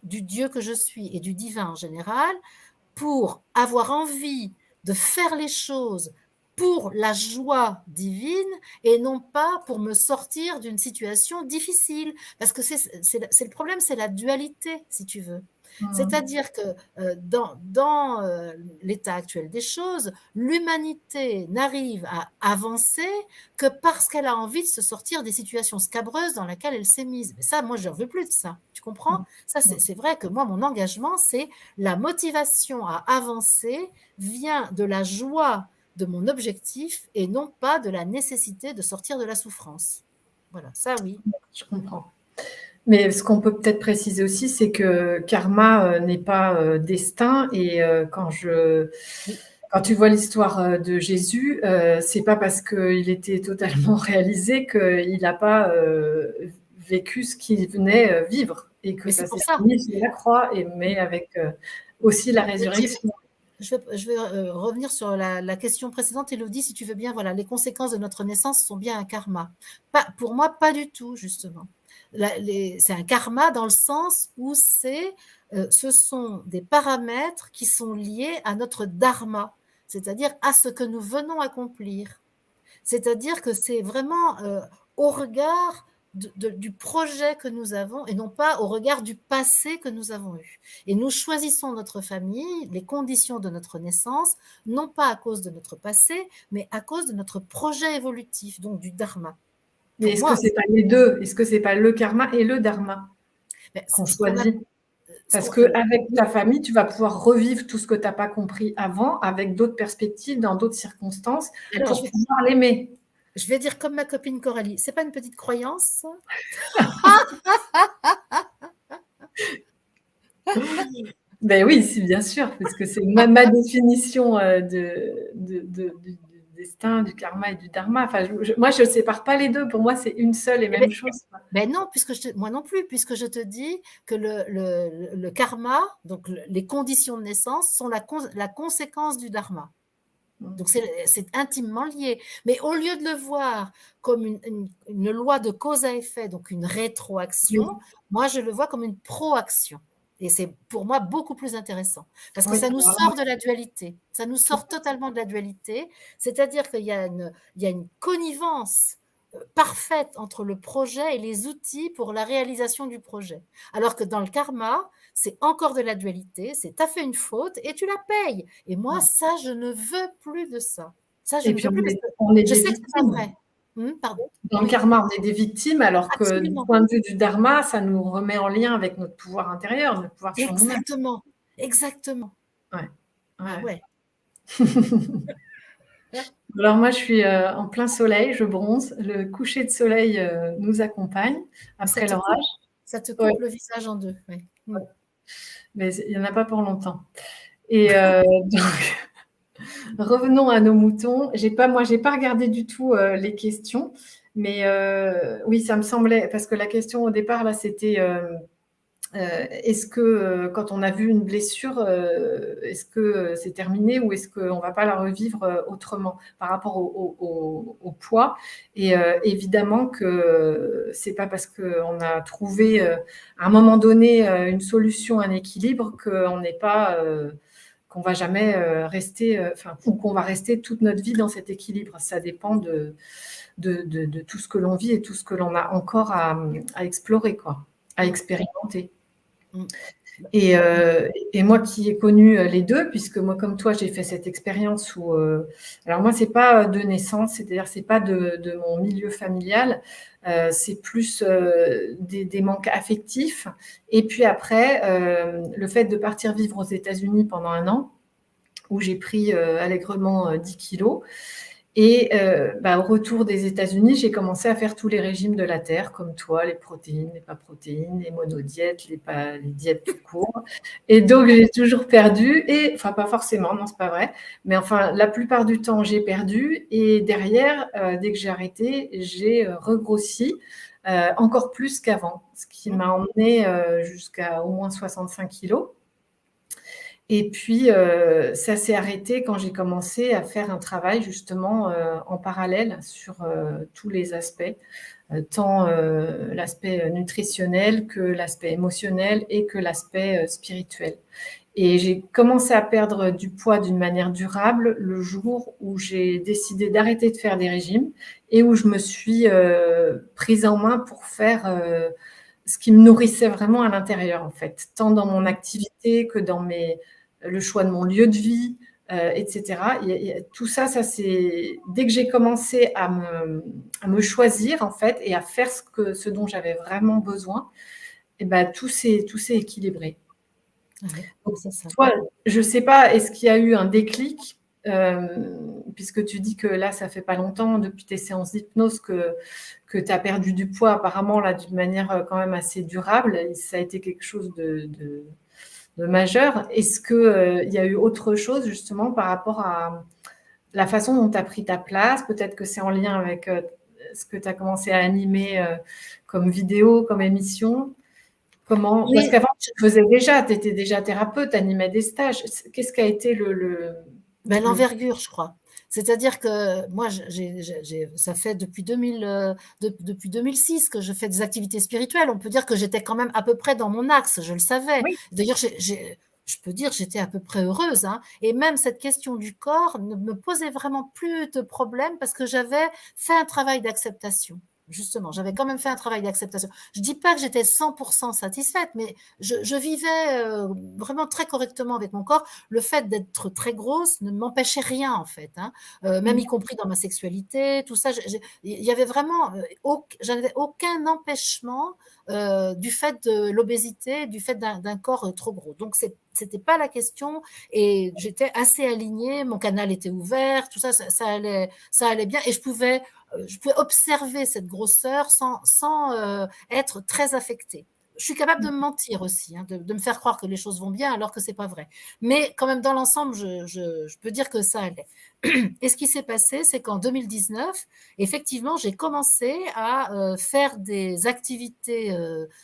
du Dieu que je suis et du divin en général pour avoir envie de faire les choses pour la joie divine et non pas pour me sortir d'une situation difficile. Parce que c'est le problème, c'est la dualité, si tu veux. C'est-à-dire que dans l'état actuel des choses, l'humanité n'arrive à avancer que parce qu'elle a envie de se sortir des situations scabreuses dans lesquelles elle s'est mise. Mais ça, moi, je n'en veux plus de ça. Tu comprends? Ça, c'est vrai que moi, mon engagement, c'est la motivation à avancer vient de la joie de mon objectif et non pas de la nécessité de sortir de la souffrance. Voilà, ça oui. Je comprends. Mais ce qu'on peut peut-être préciser aussi, c'est que karma n'est pas destin. Et quand tu vois l'histoire de Jésus, c'est pas parce qu'il était totalement réalisé qu'il n'a pas vécu ce qu'il venait vivre. Et que ça s'est fini sur la croix, mais avec aussi la résurrection. Je vais revenir sur la question précédente, Élodie, si tu veux bien. Voilà, les conséquences de notre naissance sont bien un karma. Pour moi, pas du tout, justement. C'est un karma dans le sens où ce sont des paramètres qui sont liés à notre dharma, c'est-à-dire à ce que nous venons accomplir. C'est-à-dire que c'est vraiment au regard du projet que nous avons et non pas au regard du passé que nous avons eu. Et nous choisissons notre famille, les conditions de notre naissance, non pas à cause de notre passé, mais à cause de notre projet évolutif, donc du dharma. Mais est-ce que c'est pas les deux? Est-ce que c'est pas le karma et le dharma qu'on choisit? Parce qu'avec ta famille, tu vas pouvoir revivre tout ce que tu n'as pas compris avant, avec d'autres perspectives, dans d'autres circonstances, pour pouvoir l'aimer. Je vais dire comme ma copine Coralie, c'est pas une petite croyance? Ben oui, si, bien sûr, parce que c'est ma définition du destin, du karma et du dharma. Enfin, moi, je ne sépare pas les deux. Pour moi, c'est une seule et même chose. Ben non, moi non plus, puisque je te dis que le karma, donc les conditions de naissance, sont la conséquence du dharma. Donc, c'est intimement lié. Mais au lieu de le voir comme une loi de cause à effet, donc une rétroaction, moi, je le vois comme une proaction. Et c'est pour moi beaucoup plus intéressant. Parce que ça nous sort de la dualité. Ça nous sort totalement de la dualité. C'est-à-dire qu'il y a une connivence parfaite entre le projet et les outils pour la réalisation du projet. Alors que dans le karma, c'est encore de la dualité, c'est t'as fait une faute et tu la payes. Et moi, ça, je ne veux plus de ça. Ça, je ne veux plus. Je sais que c'est pas vrai. Pardon. Dans le karma, on est des victimes, alors que Absolument. du point de vue du dharma, ça nous remet en lien avec notre pouvoir intérieur, notre pouvoir sur nous-mêmes. Exactement. Exactement. Ouais. Alors moi, je suis en plein soleil, je bronze. Le coucher de soleil nous accompagne après l'orage. Ça te coupe le visage en deux. Ouais. Mais il n'y en a pas pour longtemps. Et donc, revenons à nos moutons. Moi, j'ai pas regardé du tout les questions, mais oui, ça me semblait, parce que la question au départ, là, c'était est-ce que quand on a vu une blessure, est-ce que c'est terminé ou est-ce qu'on ne va pas la revivre autrement par rapport au poids? Et évidemment que c'est pas parce qu'on a trouvé à un moment donné une solution, un équilibre, qu'on n'est pas qu'on va jamais rester, ou qu'on va rester toute notre vie dans cet équilibre. Ça dépend de tout ce que l'on vit et tout ce que l'on a encore à explorer, quoi, à expérimenter. Mmh. Bah, Et moi qui ai connu les deux, puisque moi, comme toi, j'ai fait cette expérience où, alors moi, c'est pas de naissance, c'est-à-dire c'est pas de mon milieu familial, c'est plus des manques affectifs. Et puis après, le fait de partir vivre aux États-Unis pendant 1 an, où j'ai pris allègrement 10 kilos. Et au retour des États-Unis, j'ai commencé à faire tous les régimes de la terre, comme toi, les protéines, les pas protéines, les monodiètes, les diètes tout court. Et donc, j'ai toujours perdu, et enfin, pas forcément, non, c'est pas vrai, mais enfin, la plupart du temps, j'ai perdu. Et derrière, dès que j'ai arrêté, j'ai regrossi encore plus qu'avant, ce qui mmh. m'a emmené jusqu'à au moins 65 kilos. Et puis, ça s'est arrêté quand j'ai commencé à faire un travail justement, en parallèle sur, tous les aspects, tant, l'aspect nutritionnel que l'aspect émotionnel et que l'aspect, spirituel. Et j'ai commencé à perdre du poids d'une manière durable le jour où j'ai décidé d'arrêter de faire des régimes et où je me suis, prise en main pour faire, ce qui me nourrissait vraiment à l'intérieur, en fait, tant dans mon activité que dans le choix de mon lieu de vie, et cetera. Il y a tout ça, ça c'est dès que j'ai commencé à me choisir, en fait, et à faire ce dont j'avais vraiment besoin, et tout s'est équilibré. Ouais, Donc c'est ça. toi, je sais pas, est-ce qu'il y a eu un déclic? Puisque tu dis que là, ça fait pas longtemps, depuis tes séances d'hypnose, que tu as perdu du poids apparemment là d'une manière, quand même assez durable, et ça a été quelque chose de majeur. Est-ce que, il y a eu autre chose justement par rapport à la façon dont tu as pris ta place? Peut-être que c'est en lien avec, ce que tu as commencé à animer, comme vidéo, comme émission? Comment, parce Oui, qu'avant tu le faisais déjà, tu étais déjà thérapeute, tu animais des stages. Qu'est-ce qui a été ben, le l'envergure, je crois. C'est-à-dire que moi, ça fait depuis 2000, depuis 2006 que je fais des activités spirituelles. On peut dire que j'étais quand même à peu près dans mon axe, je le savais. oui, D'ailleurs, je peux dire que j'étais à peu près heureuse, hein. Et même cette question du corps ne me posait vraiment plus de problème parce que j'avais fait un travail d'acceptation. Justement, j'avais quand même fait un travail d'acceptation. Je dis pas que j'étais 100% satisfaite, mais je vivais vraiment très correctement avec mon corps. Le fait d'être très grosse ne m'empêchait rien en fait, hein. Même y compris dans ma sexualité, tout ça. Il y avait vraiment, j'avais aucun empêchement du fait de l'obésité, du fait d'un corps trop gros. Donc c'était pas la question, et j'étais assez alignée, mon canal était ouvert, tout ça, ça allait bien, et je pouvais observer cette grosseur sans être très affectée. Je suis capable de me mentir aussi, hein, de me faire croire que les choses vont bien alors que c'est pas vrai. Mais quand même, dans l'ensemble, je peux dire que ça allait. Et ce qui s'est passé, c'est qu'en 2019, effectivement, j'ai commencé à faire des activités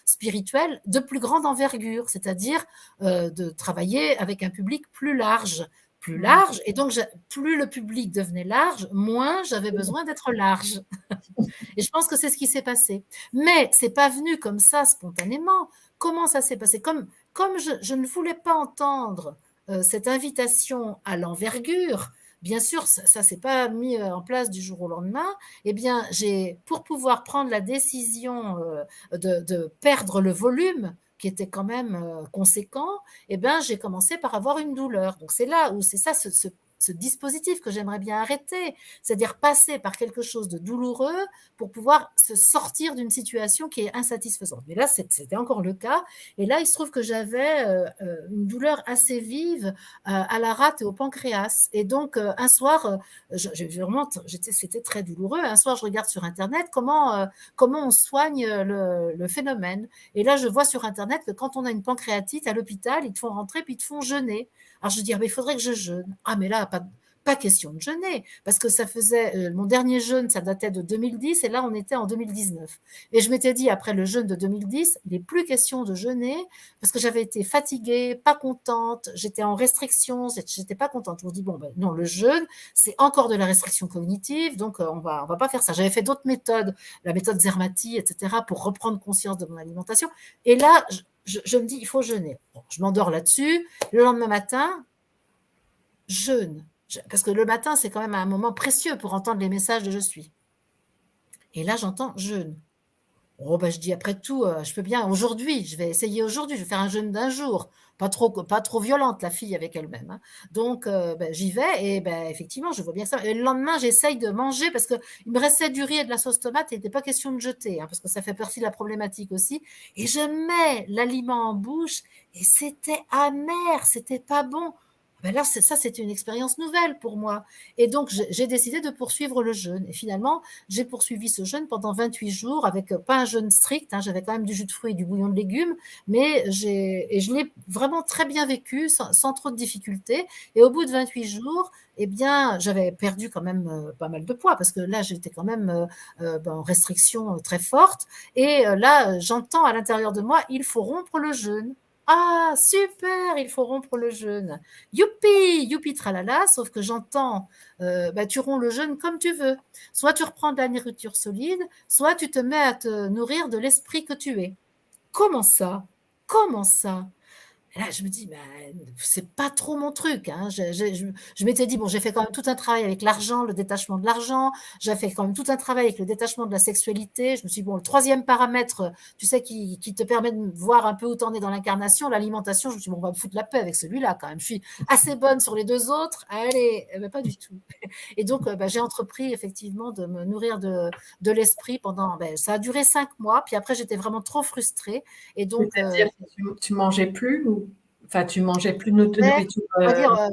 spirituelles de plus grande envergure, c'est-à-dire de travailler avec un public plus large, et donc plus le public devenait large, moins j'avais besoin d'être large. Et je pense que c'est ce qui s'est passé. Mais c'est pas venu comme ça spontanément. Comment ça s'est passé? Comme je ne voulais pas entendre cette invitation à l'envergure, bien sûr, ça s'est pas mis en place du jour au lendemain. Eh bien, pour pouvoir prendre la décision de perdre le volume, qui était quand même conséquent, eh ben, j'ai commencé par avoir une douleur. Donc c'est là où c'est ça, ce dispositif que j'aimerais bien arrêter, c'est-à-dire passer par quelque chose de douloureux pour pouvoir se sortir d'une situation qui est insatisfaisante. Mais là, c'était encore le cas. Et là, il se trouve que j'avais une douleur assez vive à la rate et au pancréas. Et donc, un soir, c'était très douloureux. Un soir, je regarde sur Internet comment on soigne le phénomène. Et là, je vois sur Internet que quand on a une pancréatite à l'hôpital, ils te font rentrer puis ils te font jeûner. Alors, je dis, ah, mais il faudrait que je jeûne. Ah, mais là, pas question de jeûner, parce que ça faisait mon dernier jeûne, ça datait de 2010, et là on était en 2019. Et je m'étais dit, après le jeûne de 2010, il n'est plus question de jeûner, parce que j'avais été fatiguée, pas contente, j'étais en restriction, j'étais pas contente. Je me dis, bon, ben, non, le jeûne, c'est encore de la restriction cognitive, donc on va pas faire ça. J'avais fait d'autres méthodes, la méthode Zermati, etc., pour reprendre conscience de mon alimentation. Et là, je me dis, il faut jeûner. Bon, je m'endors là-dessus. Le lendemain matin, jeûne. Parce que le matin, c'est quand même un moment précieux pour entendre les messages de je suis. Et là, j'entends jeûne. Oh bah, je dis après tout, je peux bien aujourd'hui, je vais essayer aujourd'hui, je vais faire un jeûne d'1 jour, pas trop violente la fille avec elle-même, hein. Donc bah, j'y vais et bah, effectivement, je vois bien ça et le lendemain, j'essaye de manger parce qu'il me restait du riz et de la sauce tomate et il était pas question de jeter, hein, parce que ça fait partie de la problématique aussi et je mets l'aliment en bouche et c'était amer, c'était pas bon. Bah, là, c'était une expérience nouvelle pour moi et donc j'ai décidé de poursuivre le jeûne et finalement, j'ai poursuivi ce jeûne pendant 28 jours avec pas un jeûne strict, hein, j'avais quand même du jus de fruits et du bouillon de légumes, mais je l'ai vraiment très bien vécu sans trop de difficultés. Et au bout de 28 jours, eh bien, j'avais perdu quand même pas mal de poids parce que là, j'étais quand même en restriction très forte. Et là, j'entends à l'intérieur de moi, il faut rompre le jeûne. Ah, super, il faut rompre le jeûne. Youpi, youpi tralala, sauf que j'entends, bah, tu romps le jeûne comme tu veux. Soit tu reprends de la nourriture solide, soit tu te mets à te nourrir de l'esprit que tu es. Comment ça? Comment ça? Et là, je me dis, bah, c'est pas trop mon truc, hein. Je m'étais dit, bon, j'ai fait quand même tout un travail avec l'argent, le détachement de l'argent. J'ai fait quand même tout un travail avec le détachement de la sexualité. Je me suis dit, bon, le troisième paramètre, tu sais, qui te permet de voir un peu où t'en es dans l'incarnation, l'alimentation, je me suis dit, bon, on va me foutre la paix avec celui-là quand même. Je suis assez bonne sur les deux autres. Allez, eh ben, pas du tout. Et donc, bah, j'ai entrepris effectivement de me nourrir de l'esprit pendant, ben, ça a duré 5 mois. Puis après, j'étais vraiment trop frustrée. Et donc, C'est-à-dire que tu mangeais plus ou enfin, tu mangeais plus de on nourriture, va dire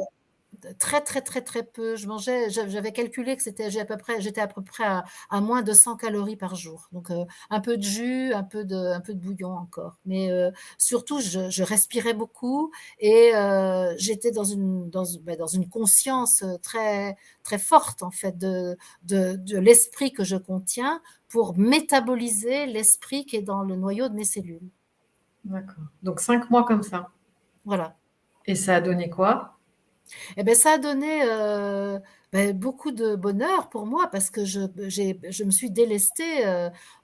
très, très, très, très peu. J'avais calculé que j'étais à peu près à moins de 100 calories par jour. Donc, un peu de jus, un peu de bouillon encore. Mais surtout, je respirais beaucoup et j'étais dans une conscience très, très forte, en fait, de l'esprit que je contiens pour métaboliser l'esprit qui est dans le noyau de mes cellules. d'accord. Donc 5 mois comme ça Voilà. et ça a donné quoi? Et ben ça a donné, beh, beaucoup de bonheur pour moi parce que je me suis délestée,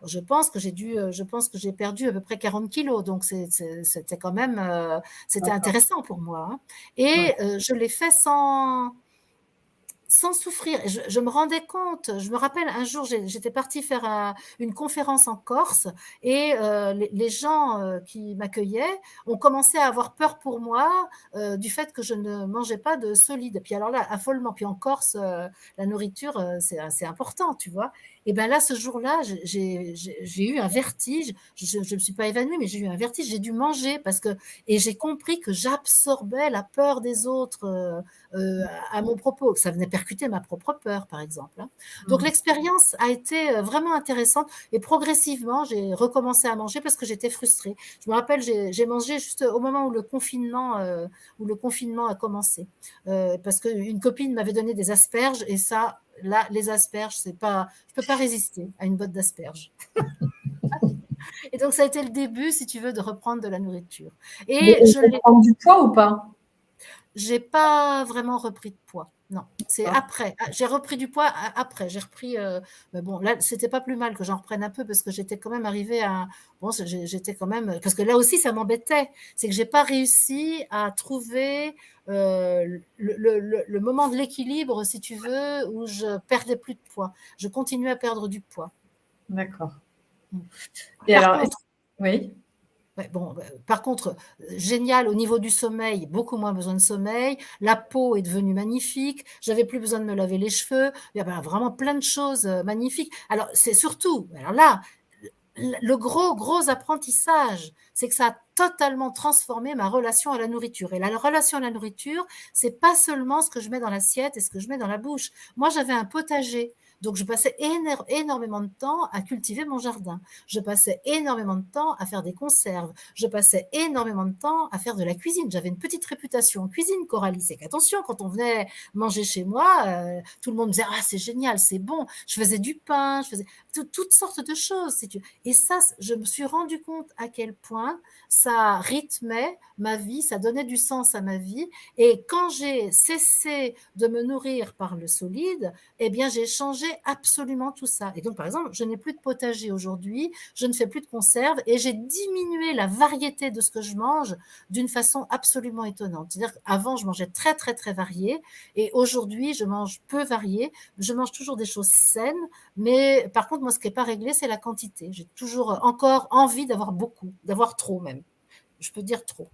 je pense que j'ai perdu à peu près 40 kilos donc c'était quand même, c'était D'accord, intéressant pour moi, hein ouais. et je l'ai fait sans souffrir. Et je me rendais compte, je me rappelle un jour, j'étais partie faire une conférence en Corse et les gens qui m'accueillaient ont commencé à avoir peur pour moi du fait que je ne mangeais pas de solide. Puis alors là, affolement. Puis en Corse, la nourriture, c'est important, tu vois. Et bien là, ce jour-là, j'ai eu un vertige. Je ne me suis pas évanouie, mais j'ai eu un vertige. J'ai dû manger et j'ai compris que j'absorbais la peur des autres. À mon propos, que ça venait percuter ma propre peur, par exemple, hein. Donc Mmh. l'expérience a été vraiment intéressante et progressivement, j'ai recommencé à manger parce que j'étais frustrée. Je me rappelle, j'ai mangé juste au moment où le confinement a commencé, parce qu'une copine m'avait donné des asperges et ça, là, les asperges, c'est pas, je peux pas résister à une botte d'asperges. Et donc ça a été le début, si tu veux, de reprendre de la nourriture. Mais Et je pour l'ai prendre du poids ou pas? J'ai pas vraiment repris de poids, non. C'est D'accord, après. Ah, j'ai repris du poids après. J'ai repris, mais bon, là, c'était pas plus mal que j'en reprenne un peu parce que j'étais quand même arrivée à bon, j'étais quand même parce que là aussi, ça m'embêtait. C'est que j'ai pas réussi à trouver, le moment de l'équilibre, si tu veux, où je perdais plus de poids. Je continuais à perdre du poids. d'accord. Mmh. Et Par alors contre oui? Ouais, bon, par contre, génial au niveau du sommeil, beaucoup moins besoin de sommeil. La peau est devenue magnifique. J'avais plus besoin de me laver les cheveux. Il y avait vraiment plein de choses magnifiques. Alors, c'est surtout, alors là, le gros apprentissage, c'est que ça a totalement transformé ma relation à la nourriture. Et la relation à la nourriture, c'est pas seulement ce que je mets dans l'assiette et ce que je mets dans la bouche. Moi, j'avais un potager. Donc, je passais énormément de temps à cultiver mon jardin. Je passais énormément de temps à faire des conserves. Je passais énormément de temps à faire de la cuisine. J'avais une petite réputation en cuisine, Coralie. C'est qu'attention, quand on venait manger chez moi, tout le monde me disait, ah, c'est génial, c'est bon. Je faisais du pain, je faisais toutes sortes de choses, si tu et ça, je me suis rendu compte à quel point ça rythmait ma vie, ça donnait du sens à ma vie. Et quand j'ai cessé de me nourrir par le solide, eh bien, j'ai changé absolument tout ça. Et donc, par exemple, je n'ai plus de potager aujourd'hui, je ne fais plus de conserve et j'ai diminué la variété de ce que je mange d'une façon absolument étonnante. C'est-à-dire qu'avant, je mangeais très, très, très varié et aujourd'hui, je mange peu varié. Je mange toujours des choses saines, mais par contre, moi, ce qui n'est pas réglé, c'est la quantité. J'ai toujours encore envie d'avoir beaucoup, d'avoir trop même. Je peux dire trop.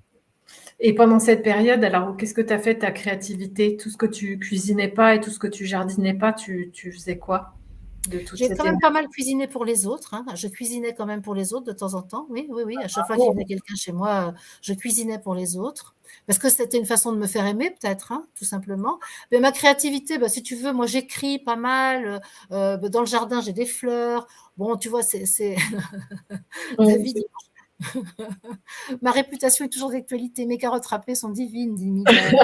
Et pendant cette période, alors qu'est-ce que tu as fait ta créativité? Tout ce que tu cuisinais pas et tout ce que tu jardinais pas, tu faisais quoi de toute J'ai cette quand même énergie? pas mal cuisiné pour les autres, hein. Je cuisinais quand même pour les autres de temps en temps. Oui, oui, oui. À chaque fois qu'il venait Oh, quelqu'un chez moi, je cuisinais pour les autres. Parce que c'était une façon de me faire aimer, peut-être, hein, tout simplement. Mais ma créativité, bah, si tu veux, moi j'écris pas mal. Bah, dans le jardin, j'ai des fleurs. Bon, tu vois, David, ma réputation est toujours d'actualité. Mes carottes râpées sont divines, dit Miguel.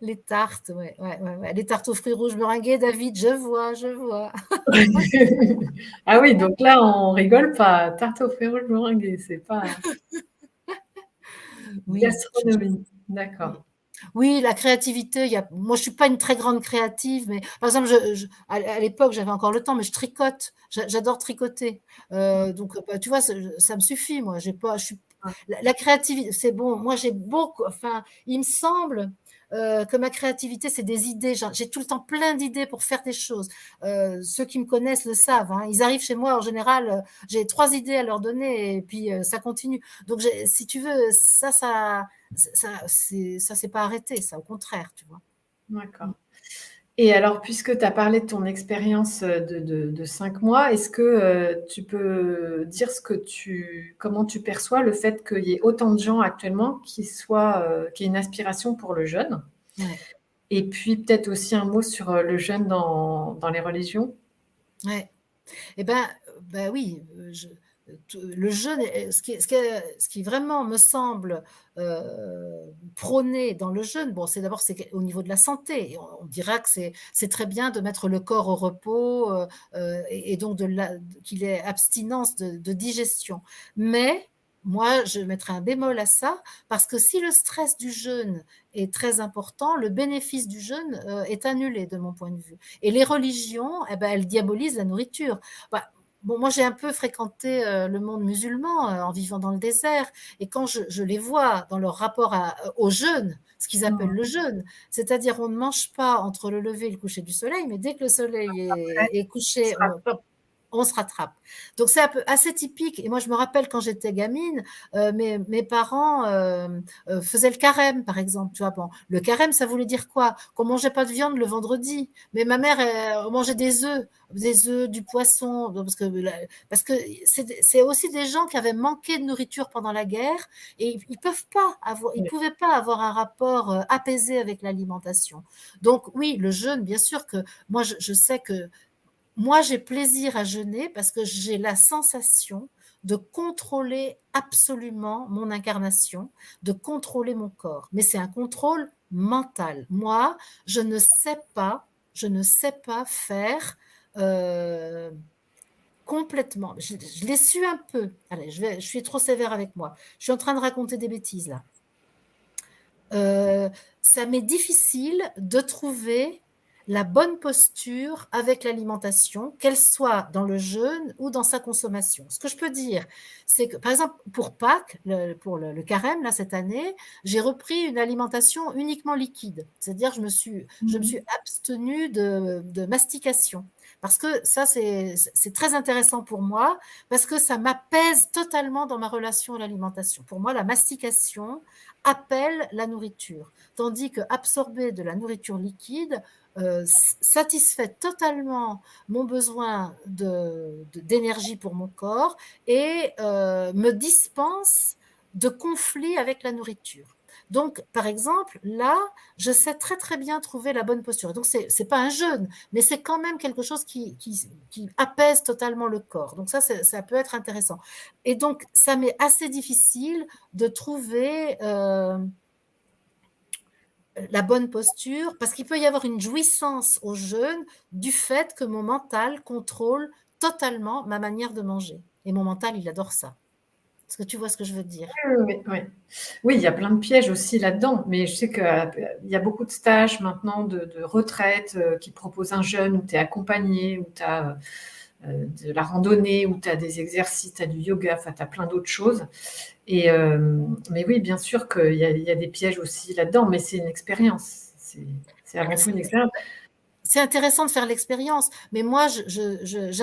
Les tartes, ouais, ouais, ouais, ouais. Les tartes aux fruits rouges meringués, David, je vois, je vois. Ah oui, donc là, on rigole pas. Tarte aux fruits rouges meringuées, c'est pas Oui, gastronomie. mmh. D'accord. Oui, la créativité, moi je suis pas une très grande créative, mais par exemple, à l'époque, j'avais encore le temps, mais je tricote. J'adore tricoter. Donc, bah, tu vois, ça me suffit, moi. J'ai pas, je suis, la créativité, c'est bon. Moi, j'ai beaucoup, enfin, il me semble que ma créativité, c'est des idées. J'ai tout le temps plein d'idées pour faire des choses. Ceux qui me connaissent le savent, hein. Ils arrivent chez moi, en général, j'ai 3 idées à leur donner et puis ça continue. Donc, si tu veux, ça s'est pas arrêté, ça, au contraire, tu vois. D'accord. Mm. Et alors, puisque tu as parlé de ton expérience de 5 mois, est-ce que tu peux dire comment tu perçois le fait qu'il y ait autant de gens actuellement qui aient une aspiration pour le jeûne? Ouais, Et puis peut-être aussi un mot sur le jeûne dans les religions? ouais. Eh ben, bah oui, le jeûne, ce qui vraiment me semble prôné dans le jeûne, bon, c'est d'abord c'est au niveau de la santé. Et on dira que c'est très bien de mettre le corps au repos et donc qu'il ait abstinence de digestion. Mais moi, je mettrais un bémol à ça parce que si le stress du jeûne est très important, le bénéfice du jeûne est annulé de mon point de vue. Et les religions, eh ben, elles diabolisent la nourriture. Bah, bon, moi, j'ai un peu fréquenté le monde musulman en vivant dans le désert. Et quand je les vois dans leur rapport au jeûne, ce qu'ils appellent Mmh. le jeûne, c'est-à-dire on ne mange pas entre le lever et le coucher du soleil, mais dès que le soleil Après, est ce couché, sera on se rattrape. Donc c'est un peu assez typique. Et moi, je me rappelle quand j'étais gamine, mes parents faisaient le carême, par exemple. Tu vois, bon, le carême, ça voulait dire quoi? Qu'on mangeait pas de viande le vendredi. Mais ma mère, elle mangeait des œufs, du poisson, parce que c'est aussi des gens qui avaient manqué de nourriture pendant la guerre et ils pouvaient pas avoir un rapport apaisé avec l'alimentation. Donc oui, le jeûne, bien sûr que moi, je sais que moi, j'ai plaisir à jeûner parce que j'ai la sensation de contrôler absolument mon incarnation, de contrôler mon corps. Mais c'est un contrôle mental. Moi, je ne sais pas faire euh, complètement. Je l'ai su un peu. Allez, je suis trop sévère avec moi. Je suis en train de raconter des bêtises là. Euh, Ça m'est difficile de trouver la bonne posture avec l'alimentation, qu'elle soit dans le jeûne ou dans sa consommation. Ce que je peux dire, c'est que, par exemple, pour Pâques, pour le carême, là, cette année, j'ai repris une alimentation uniquement liquide. C'est-à-dire, je me Mmh. suis abstenue de mastication. Parce que ça, c'est très intéressant pour moi, parce que ça m'apaise totalement dans ma relation à l'alimentation. Pour moi, la mastication, appelle la nourriture, tandis que absorber de la nourriture liquide satisfait totalement mon besoin d'énergie pour mon corps et me dispense de conflit avec la nourriture. Donc, par exemple, là, je sais très très bien trouver la bonne posture. Donc, c'est pas un jeûne, mais c'est quand même quelque chose qui apaise totalement le corps. Donc, ça peut être intéressant. Et donc, ça m'est assez difficile de trouver la bonne posture, parce qu'il peut y avoir une jouissance au jeûne du fait que mon mental contrôle totalement ma manière de manger. Et mon mental, il adore ça. Est-ce que tu vois ce que je veux dire? Oui, oui, oui. Oui, il y a plein de pièges aussi là-dedans, mais je sais qu'il y a beaucoup de stages maintenant de retraite qui proposent un jeune où tu es accompagné, où tu as de la randonnée, où tu as des exercices, tu as du yoga, enfin, tu as plein d'autres choses. Mais oui, bien sûr qu'il y a des pièges aussi là-dedans, mais c'est une expérience. C'est avant tout une expérience. C'est intéressant de faire l'expérience, mais moi, je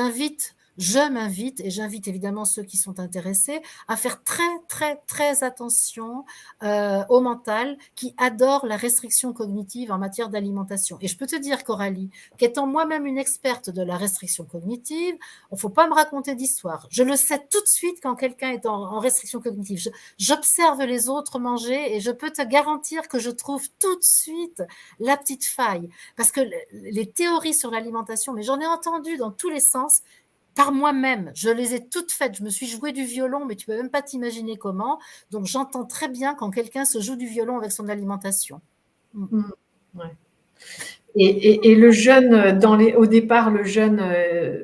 m'invite et j'invite évidemment ceux qui sont intéressés à faire très, très, très attention au mental qui adore la restriction cognitive en matière d'alimentation. Et je peux te dire, Coralie, qu'étant moi-même une experte de la restriction cognitive, il ne faut pas me raconter d'histoire. Je le sais tout de suite quand quelqu'un est en restriction cognitive. J'observe les autres manger et je peux te garantir que je trouve tout de suite la petite faille. Parce que les théories sur l'alimentation, mais j'en ai entendu dans tous les sens, par moi-même. Je les ai toutes faites. Je me suis joué du violon, mais tu peux même pas t'imaginer comment. Donc j'entends très bien quand quelqu'un se joue du violon avec son alimentation. Mmh, ouais. Et le jeûne, au départ, le jeûne,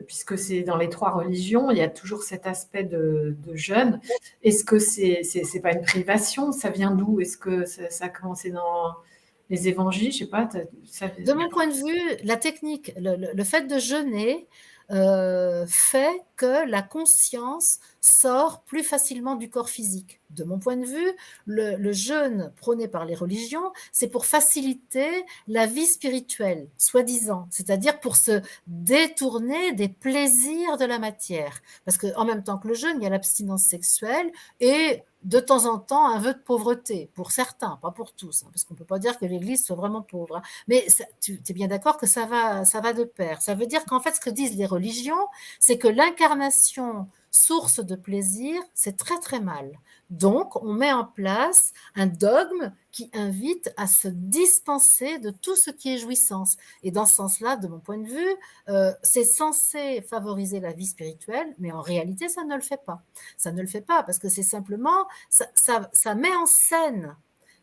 puisque c'est dans les 3 religions, il y a toujours cet aspect de jeûne. Est-ce que c'est pas une privation? Ça vient d'où? Est-ce que ça a commencé dans les évangiles? Je sais pas, De mon point de vue, la technique, le fait de jeûner fait que la conscience sort plus facilement du corps physique. De mon point de vue, le jeûne prôné par les religions, c'est pour faciliter la vie spirituelle, soi-disant, c'est-à-dire pour se détourner des plaisirs de la matière. Parce qu'en même temps que le jeûne, il y a l'abstinence sexuelle et de temps en temps un vœu de pauvreté, pour certains, pas pour tous, hein, parce qu'on ne peut pas dire que l'Église soit vraiment pauvre. Hein. Mais ça, tu es bien d'accord que ça va de pair. Ça veut dire qu'en fait, ce que disent les religions, c'est que l'incarnation source de plaisir, c'est très très mal. Donc, on met en place un dogme qui invite à se dispenser de tout ce qui est jouissance. Et dans ce sens-là, de mon point de vue, c'est censé favoriser la vie spirituelle, mais en réalité, ça ne le fait pas. Ça ne le fait pas parce que c'est simplement, ça met en scène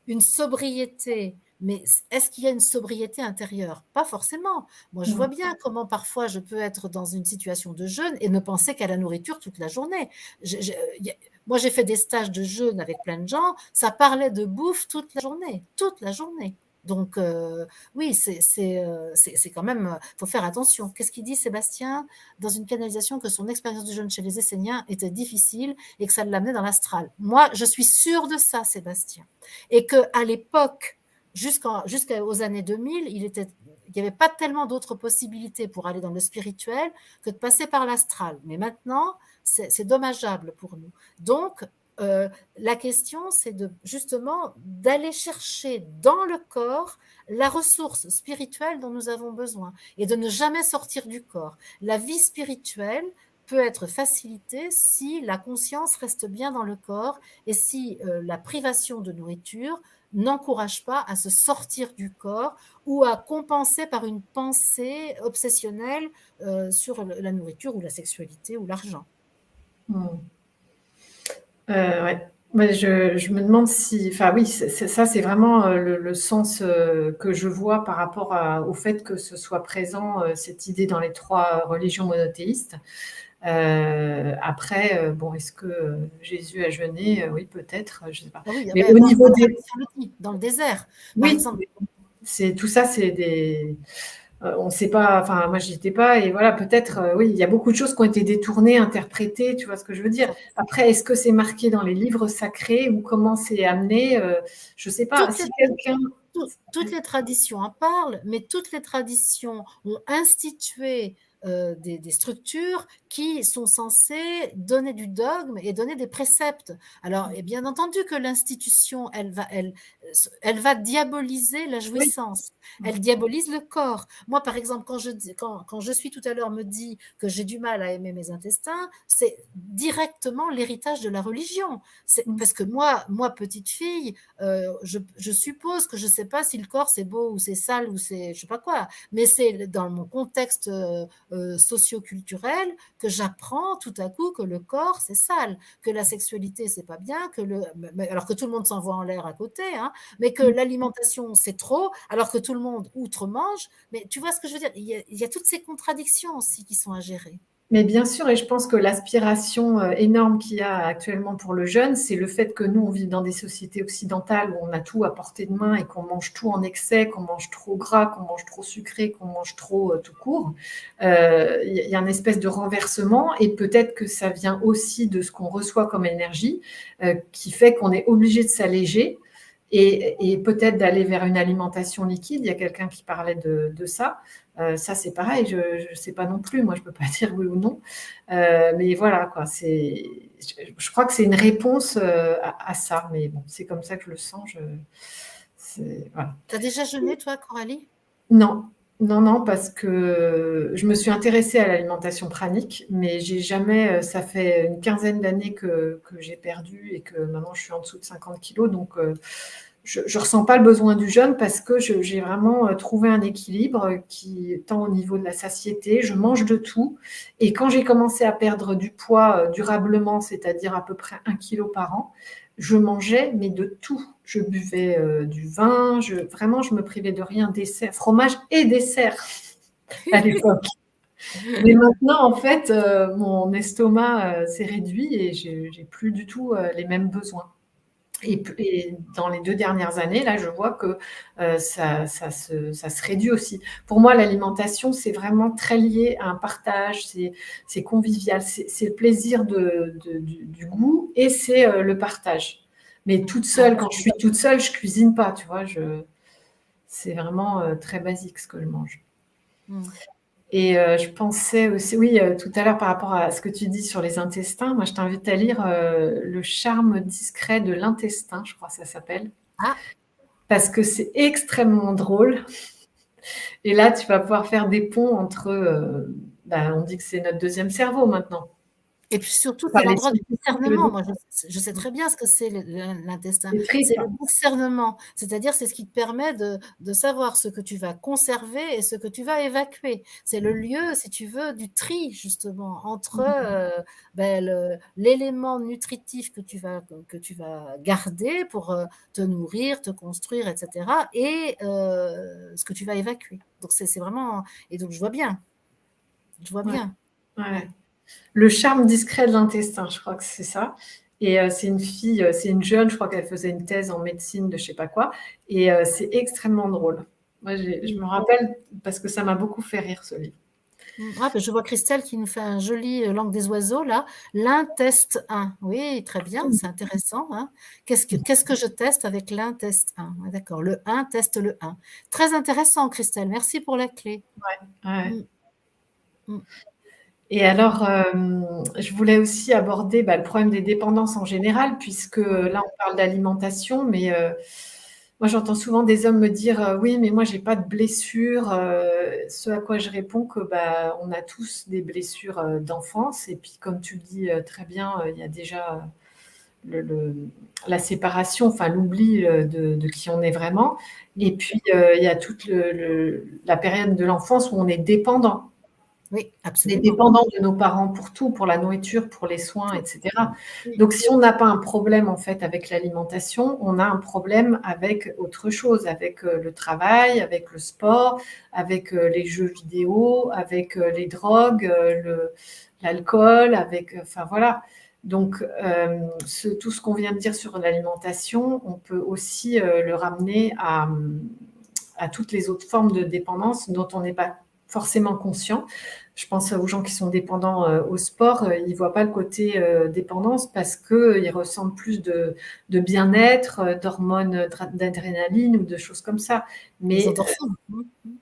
une sobriété. Mais est-ce qu'il y a une sobriété intérieure? Pas forcément. Moi, je vois bien comment parfois je peux être dans une situation de jeûne et ne penser qu'à la nourriture toute la journée. Moi, j'ai fait des stages de jeûne avec plein de gens, ça parlait de bouffe toute la journée, toute la journée. Donc, oui, c'est quand même, il faut faire attention. Qu'est-ce qu'il dit, Sébastien, dans une canalisation, que son expérience de jeûne chez les Esséniens était difficile et que ça l'amenait dans l'astral. Moi, je suis sûre de ça, Sébastien. Et qu'à l'époque, jusqu'aux années 2000, il n'y avait pas tellement d'autres possibilités pour aller dans le spirituel que de passer par l'astral. Mais maintenant, c'est dommageable pour nous. Donc, la question, c'est justement d'aller chercher dans le corps la ressource spirituelle dont nous avons besoin et de ne jamais sortir du corps. La vie spirituelle peut être facilitée si la conscience reste bien dans le corps et si la privation de nourriture n'encourage pas à se sortir du corps ou à compenser par une pensée obsessionnelle sur la nourriture ou la sexualité ou l'argent. Ouais. Ouais, je me demande si, enfin oui, ça, c'est vraiment le sens que je vois par rapport au fait que ce soit présent, cette idée dans les 3 religions monothéistes. Après, bon, est-ce que Jésus a jeûné? Oui, peut-être, je ne sais pas. Ah oui, Mais au niveau des... dans le désert, par Oui, exemple. tout ça, c'est des... on ne sait pas, enfin moi j'y étais pas et voilà, peut-être oui, il y a beaucoup de choses qui ont été détournées, interprétées, tu vois ce que je veux dire. Après, est-ce que c'est marqué dans les livres sacrés ou comment c'est amené? Je sais pas. Si quelqu'un... Toutes les traditions en parlent, mais toutes les traditions ont institué des structures qui sont censées donner du dogme et donner des préceptes. Alors, et bien entendu que l'institution, elle va diaboliser la Oui. jouissance. Elle diabolise le corps. Moi, par exemple, quand je suis tout à l'heure me dit que j'ai du mal à aimer mes intestins, c'est directement l'héritage de la religion. Parce que moi, petite fille, je suppose que je ne sais pas si le corps c'est beau ou c'est sale ou c'est je sais pas quoi, mais c'est dans mon contexte socio-culturel que j'apprends tout à coup que le corps c'est sale, que la sexualité c'est pas bien, alors que tout le monde s'envoie en l'air à côté, hein, mais que l'alimentation c'est trop, alors que tout le monde outre-mange. Mais tu vois ce que je veux dire, il y a toutes ces contradictions aussi qui sont à gérer. Mais bien sûr, et je pense que l'aspiration énorme qu'il y a actuellement pour le jeune, c'est le fait que nous, on vit dans des sociétés occidentales où on a tout à portée de main et qu'on mange tout en excès, qu'on mange trop gras, qu'on mange trop sucré, qu'on mange trop tout court. Il y a une espèce de renversement, et peut-être que ça vient aussi de ce qu'on reçoit comme énergie, qui fait qu'on est obligé de s'alléger et peut-être d'aller vers une alimentation liquide. Il y a quelqu'un qui parlait de ça. Ça, c'est pareil, je ne sais pas non plus, moi, je ne peux pas dire oui ou non. Mais voilà, quoi, je crois que c'est une réponse à ça, mais bon, c'est comme ça que je le sens. Voilà. Tu as déjà jeûné, toi, Coralie? Non, non, non, parce que je me suis intéressée à l'alimentation pranique, mais j'ai jamais, ça fait une quinzaine d'années que j'ai perdu et que maintenant je suis en dessous de 50 kilos, donc je ne ressens pas le besoin du jeûne parce que j'ai vraiment trouvé un équilibre qui, tant au niveau de la satiété, je mange de tout. Et quand j'ai commencé à perdre du poids durablement, c'est-à-dire à peu près 1 kilo par an, je mangeais, mais de tout. Je buvais du vin, vraiment, je me privais de rien, dessert, fromage et dessert à l'époque. Mais maintenant, en fait, mon estomac s'est réduit et j'ai plus du tout les mêmes besoins. Et dans les 2 dernières années, là, je vois que ça se réduit aussi. Pour moi, l'alimentation, c'est vraiment très lié à un partage, c'est convivial, c'est le plaisir du goût et c'est le partage. Mais toute seule, quand je suis toute seule, je cuisine pas, tu vois. C'est vraiment très basique ce que je mange. Et je pensais aussi, oui, tout à l'heure par rapport à ce que tu dis sur les intestins, moi je t'invite à lire Le charme discret de l'intestin, je crois que ça s'appelle. Ah. Parce que c'est extrêmement drôle. Et là, tu vas pouvoir faire des ponts entre, on dit que c'est notre deuxième cerveau maintenant. Et puis surtout, c'est Par les l'endroit du discernement. le Moi, je sais très bien ce que c'est l'intestin. les tripes. C'est le discernement. C'est-à-dire, c'est ce qui te permet de savoir ce que tu vas conserver et ce que tu vas évacuer. C'est le lieu, si tu veux, du tri, justement, entre l'élément nutritif que tu vas garder pour te nourrir, te construire, etc. et ce que tu vas évacuer. Donc, c'est vraiment... Et donc, je vois bien. Je vois bien. Ouais. Le charme discret de l'intestin, je crois que c'est ça. Et c'est une fille, c'est une jeune, je crois qu'elle faisait une thèse en médecine de je sais pas quoi. Et c'est extrêmement drôle. Moi, je me rappelle parce que ça m'a beaucoup fait rire, ce livre. Ah, ben, je vois Christelle qui nous fait un joli langue des oiseaux là. L'intestin. Oui, très bien, c'est intéressant. Hein. Qu'est-ce que je teste avec l'intestin? D'accord, le 1 teste le 1. Très intéressant, Christelle. Merci pour la clé. Ouais. Mm. Mm. Et alors, je voulais aussi aborder le problème des dépendances en général, puisque là, on parle d'alimentation, mais moi, j'entends souvent des hommes me dire oui, mais moi, j'ai pas de blessures. Ce à quoi je réponds que on a tous des blessures d'enfance. Et puis, comme tu le dis très bien, il y a déjà la séparation, enfin l'oubli de qui on est vraiment. Et puis, il y a toute la période de l'enfance où on est dépendant. Oui, On est absolument. dépendant de nos parents pour tout, pour la nourriture, pour les soins, etc. Donc, si on n'a pas un problème en fait avec l'alimentation, on a un problème avec autre chose, avec le travail, avec le sport, avec les jeux vidéo, avec les drogues, l'alcool, enfin voilà. Donc, tout ce qu'on vient de dire sur l'alimentation, on peut aussi le ramener à toutes les autres formes de dépendance dont on n'est pas forcément conscient. Je pense aux gens qui sont dépendants au sport, ils ne voient pas le côté dépendance parce qu'ils ressentent plus de bien-être, d'hormones d'adrénaline ou de choses comme ça. Mais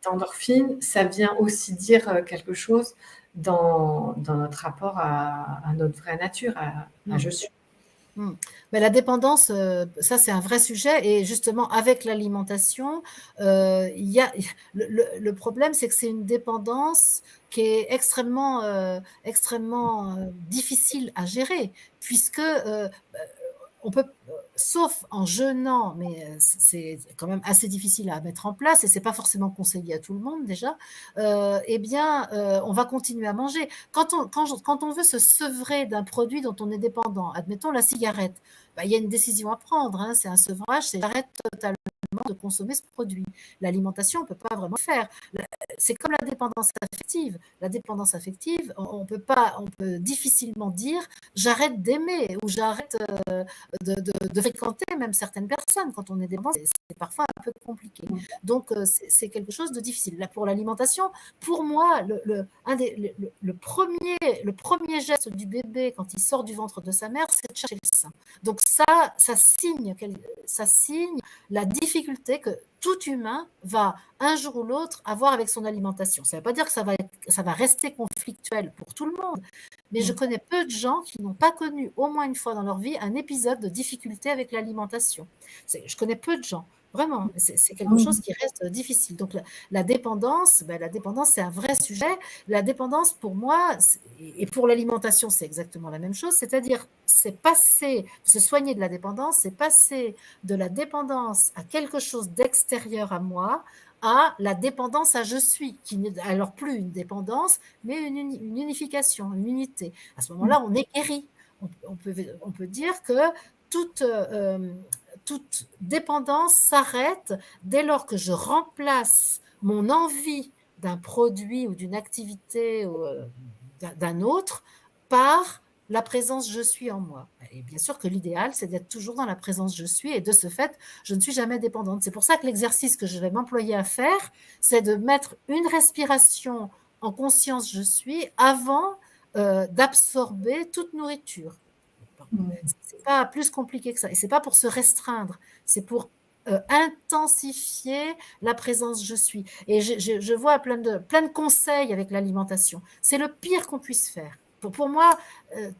d'endorphines, ça vient aussi dire quelque chose dans notre rapport à notre vraie nature, à je suis. Mais la dépendance, ça c'est un vrai sujet et justement avec l'alimentation, il y a le problème c'est que c'est une dépendance qui est extrêmement difficile à gérer puisque, on peut, sauf en jeûnant, mais c'est quand même assez difficile à mettre en place et c'est pas forcément conseillé à tout le monde déjà, eh bien, on va continuer à manger. Quand on veut se sevrer d'un produit dont on est dépendant, admettons la cigarette, il y a une décision à prendre, hein, c'est un sevrage, c'est j'arrête totalement de consommer ce produit. L'alimentation, on ne peut pas vraiment faire. C'est comme la dépendance affective. La dépendance affective, on peut difficilement dire j'arrête d'aimer ou j'arrête de fréquenter même certaines personnes. Quand on est dépendant, c'est parfois un peu compliqué. Donc, c'est quelque chose de difficile. Là, pour l'alimentation, pour moi, le premier geste du bébé quand il sort du ventre de sa mère, c'est de chercher le sein. Donc ça signe la difficulté que tout humain va un jour ou l'autre avoir avec son alimentation. Ça ne veut pas dire que ça va rester conflictuel pour tout le monde, mais je connais peu de gens qui n'ont pas connu au moins une fois dans leur vie un épisode de difficulté avec l'alimentation. Je connais peu de gens. Vraiment, c'est quelque chose qui reste difficile. Donc, la dépendance, c'est un vrai sujet. La dépendance, pour moi, et pour l'alimentation, c'est exactement la même chose. C'est-à-dire, se soigner de la dépendance, c'est passer de la dépendance à quelque chose d'extérieur à moi, à la dépendance à je suis, qui n'est alors plus une dépendance, mais une unification, une unité. À ce moment-là, on est guéri. On peut dire que toute dépendance s'arrête dès lors que je remplace mon envie d'un produit ou d'une activité ou d'un autre par la présence je suis en moi. Et bien sûr que l'idéal, c'est d'être toujours dans la présence je suis, et de ce fait, je ne suis jamais dépendante. C'est pour ça que l'exercice que je vais m'employer à faire, c'est de mettre une respiration en conscience je suis avant d'absorber toute nourriture. C'est pas plus compliqué que ça. Et c'est pas pour se restreindre, c'est pour intensifier la présence je suis. Et je vois plein de conseils avec l'alimentation. C'est le pire qu'on puisse faire. Pour moi,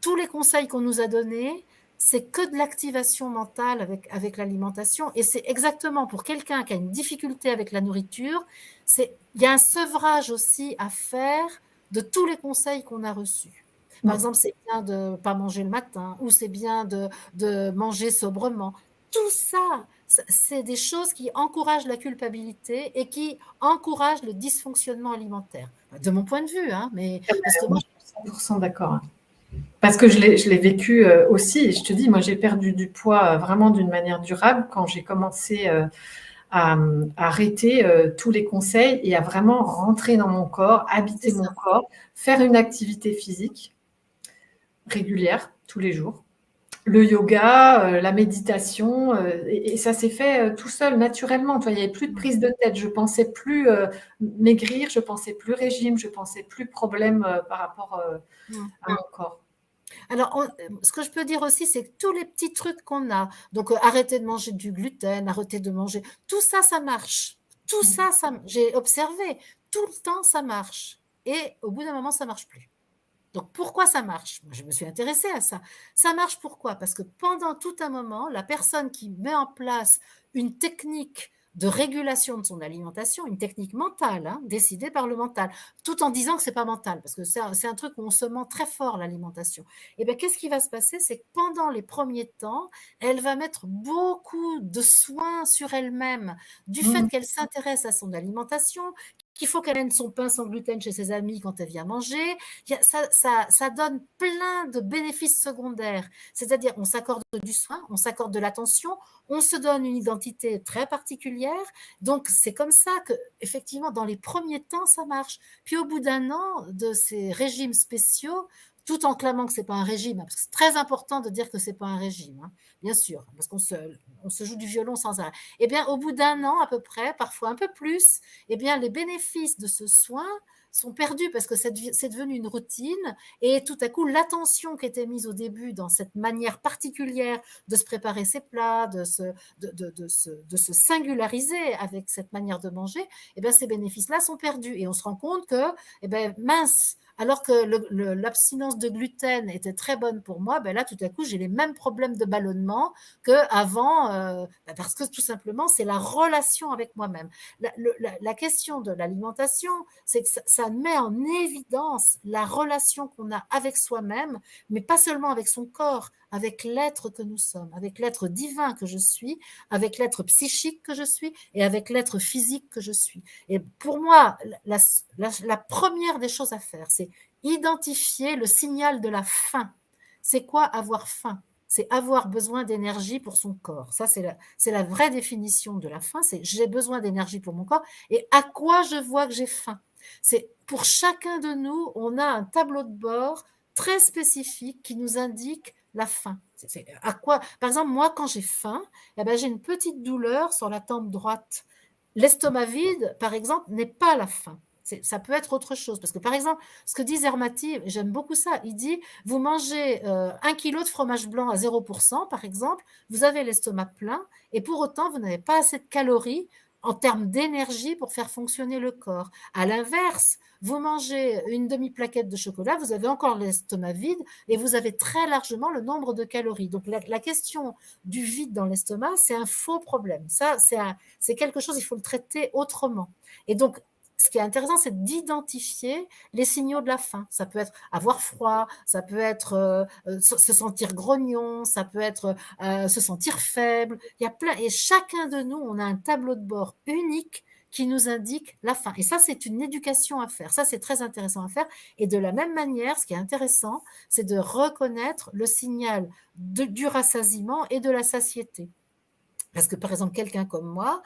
tous les conseils qu'on nous a donnés, c'est que de l'activation mentale avec l'alimentation. Et c'est exactement pour quelqu'un qui a une difficulté avec la nourriture, il y a un sevrage aussi à faire de tous les conseils qu'on a reçus. Par exemple, c'est bien de ne pas manger le matin, ou c'est bien de manger sobrement. Tout ça, c'est des choses qui encouragent la culpabilité et qui encouragent le dysfonctionnement alimentaire. De mon point de vue, hein, mais parce que moi, je suis 100% d'accord. Parce que je l'ai vécu aussi. Et je te dis, moi, j'ai perdu du poids vraiment d'une manière durable quand j'ai commencé à arrêter tous les conseils et à vraiment rentrer dans mon corps, habiter mon corps, faire une activité physique régulière tous les jours. Le yoga, la méditation, et ça s'est fait tout seul, naturellement. Il n'y avait plus de prise de tête. Je ne pensais plus maigrir, je ne pensais plus régime, je ne pensais plus problème par rapport à mon corps. Alors, ce que je peux dire aussi, c'est que tous les petits trucs qu'on a, donc arrêter de manger du gluten, arrêter de manger, tout ça, ça marche. Tout ça, j'ai observé, tout le temps, ça marche. Et au bout d'un moment, ça ne marche plus. Donc, pourquoi ça marche? Je me suis intéressée à ça. Ça marche pourquoi? Parce que pendant tout un moment, la personne qui met en place une technique de régulation de son alimentation, une technique mentale, hein, décidée par le mental, tout en disant que c'est pas mental, parce que c'est un truc où on se ment très fort, l'alimentation. Et bien, qu'est-ce qui va se passer? C'est que pendant les premiers temps, elle va mettre beaucoup de soins sur elle-même, du fait qu'elle s'intéresse à son alimentation, qu'il faut qu'elle mène son pain sans gluten chez ses amis quand elle vient manger. Ça donne plein de bénéfices secondaires. C'est-à-dire, on s'accorde du soin, on s'accorde de l'attention, on se donne une identité très particulière. Donc, c'est comme ça que, effectivement, dans les premiers temps, ça marche. Puis, au bout d'un an de ces régimes spéciaux, tout en clamant que ce n'est pas un régime, parce que c'est très important de dire que ce n'est pas un régime, hein, bien sûr, parce qu'on se joue du violon sans arrêt. Eh bien, au bout d'un an à peu près, parfois un peu plus, eh bien, les bénéfices de ce soin sont perdus parce que c'est devenu une routine, et tout à coup, l'attention qui était mise au début dans cette manière particulière de se préparer ses plats, de se singulariser avec cette manière de manger, eh bien, ces bénéfices-là sont perdus. Et on se rend compte que, eh bien, mince, alors que l'abstinence de gluten était très bonne pour moi, ben là, tout à coup, j'ai les mêmes problèmes de ballonnement qu'avant, parce que tout simplement, c'est la relation avec moi-même. La question de l'alimentation, c'est que ça met en évidence la relation qu'on a avec soi-même, mais pas seulement avec son corps, avec l'être que nous sommes, avec l'être divin que je suis, avec l'être psychique que je suis et avec l'être physique que je suis. Et pour moi, la première des choses à faire, c'est identifier le signal de la faim. C'est quoi avoir faim? c'est avoir besoin d'énergie pour son corps. Ça, c'est la vraie définition de la faim, c'est j'ai besoin d'énergie pour mon corps et à quoi je vois que j'ai faim. C'est pour chacun de nous, on a un tableau de bord très spécifique qui nous indique la faim. C'est à quoi, par exemple, moi, quand j'ai faim, eh ben, j'ai une petite douleur sur la tempe droite. L'estomac vide, par exemple, n'est pas la faim. Ça peut être autre chose. Parce que, par exemple, ce que dit Zermati, j'aime beaucoup ça, il dit, vous mangez 1 kilo de fromage blanc à 0%, par exemple, vous avez l'estomac plein, et pour autant, vous n'avez pas assez de calories en termes d'énergie pour faire fonctionner le corps. À l'inverse, vous mangez une demi-plaquette de chocolat, vous avez encore l'estomac vide, et vous avez très largement le nombre de calories. Donc, la question du vide dans l'estomac, c'est un faux problème. Ça, c'est quelque chose, il faut le traiter autrement. Et donc, ce qui est intéressant, c'est d'identifier les signaux de la faim. Ça peut être avoir froid, ça peut être se sentir grognon, ça peut être se sentir faible. Il y a plein, et chacun de nous, on a un tableau de bord unique qui nous indique la faim. Et ça, c'est une éducation à faire. Ça, c'est très intéressant à faire. Et de la même manière, ce qui est intéressant, c'est de reconnaître le signal du rassasiement et de la satiété. Parce que, par exemple, quelqu'un comme moi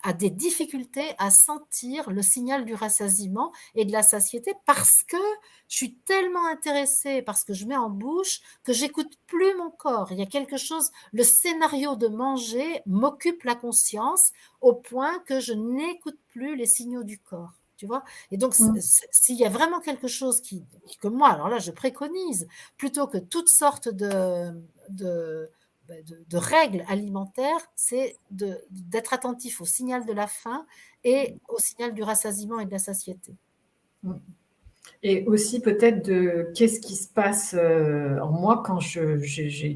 a des difficultés à sentir le signal du rassasiement et de la satiété parce que je suis tellement intéressée par ce que je mets en bouche que j'écoute plus mon corps. Il y a quelque chose, le scénario de manger m'occupe la conscience au point que je n'écoute plus les signaux du corps. Tu vois. Et donc, s'il y a vraiment quelque chose que moi, alors là, je préconise, plutôt que toutes sortes de règles alimentaires, c'est d'être attentif au signal de la faim et au signal du rassasiement et de la satiété. Et aussi peut-être de qu'est-ce qui se passe en moi quand j'ai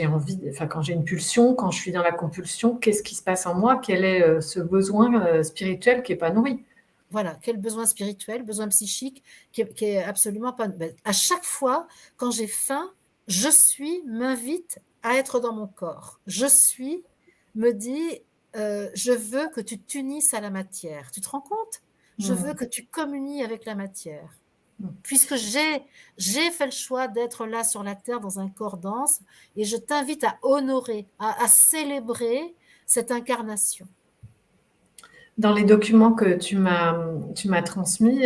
envie, enfin quand j'ai une pulsion, quand je suis dans la compulsion, qu'est-ce qui se passe en moi? Quel est ce besoin spirituel qui n'est pas nourri? Voilà, quel besoin spirituel, besoin psychique qui est absolument pas. À chaque fois, quand j'ai faim, m'invite à être dans mon corps. Me dit, je veux que tu t'unisses à la matière. Tu te rends compte? Je veux que tu communies avec la matière. Puisque j'ai fait le choix d'être là sur la terre dans un corps dense, et je t'invite à honorer, à célébrer cette incarnation. Dans les documents que tu m'as transmis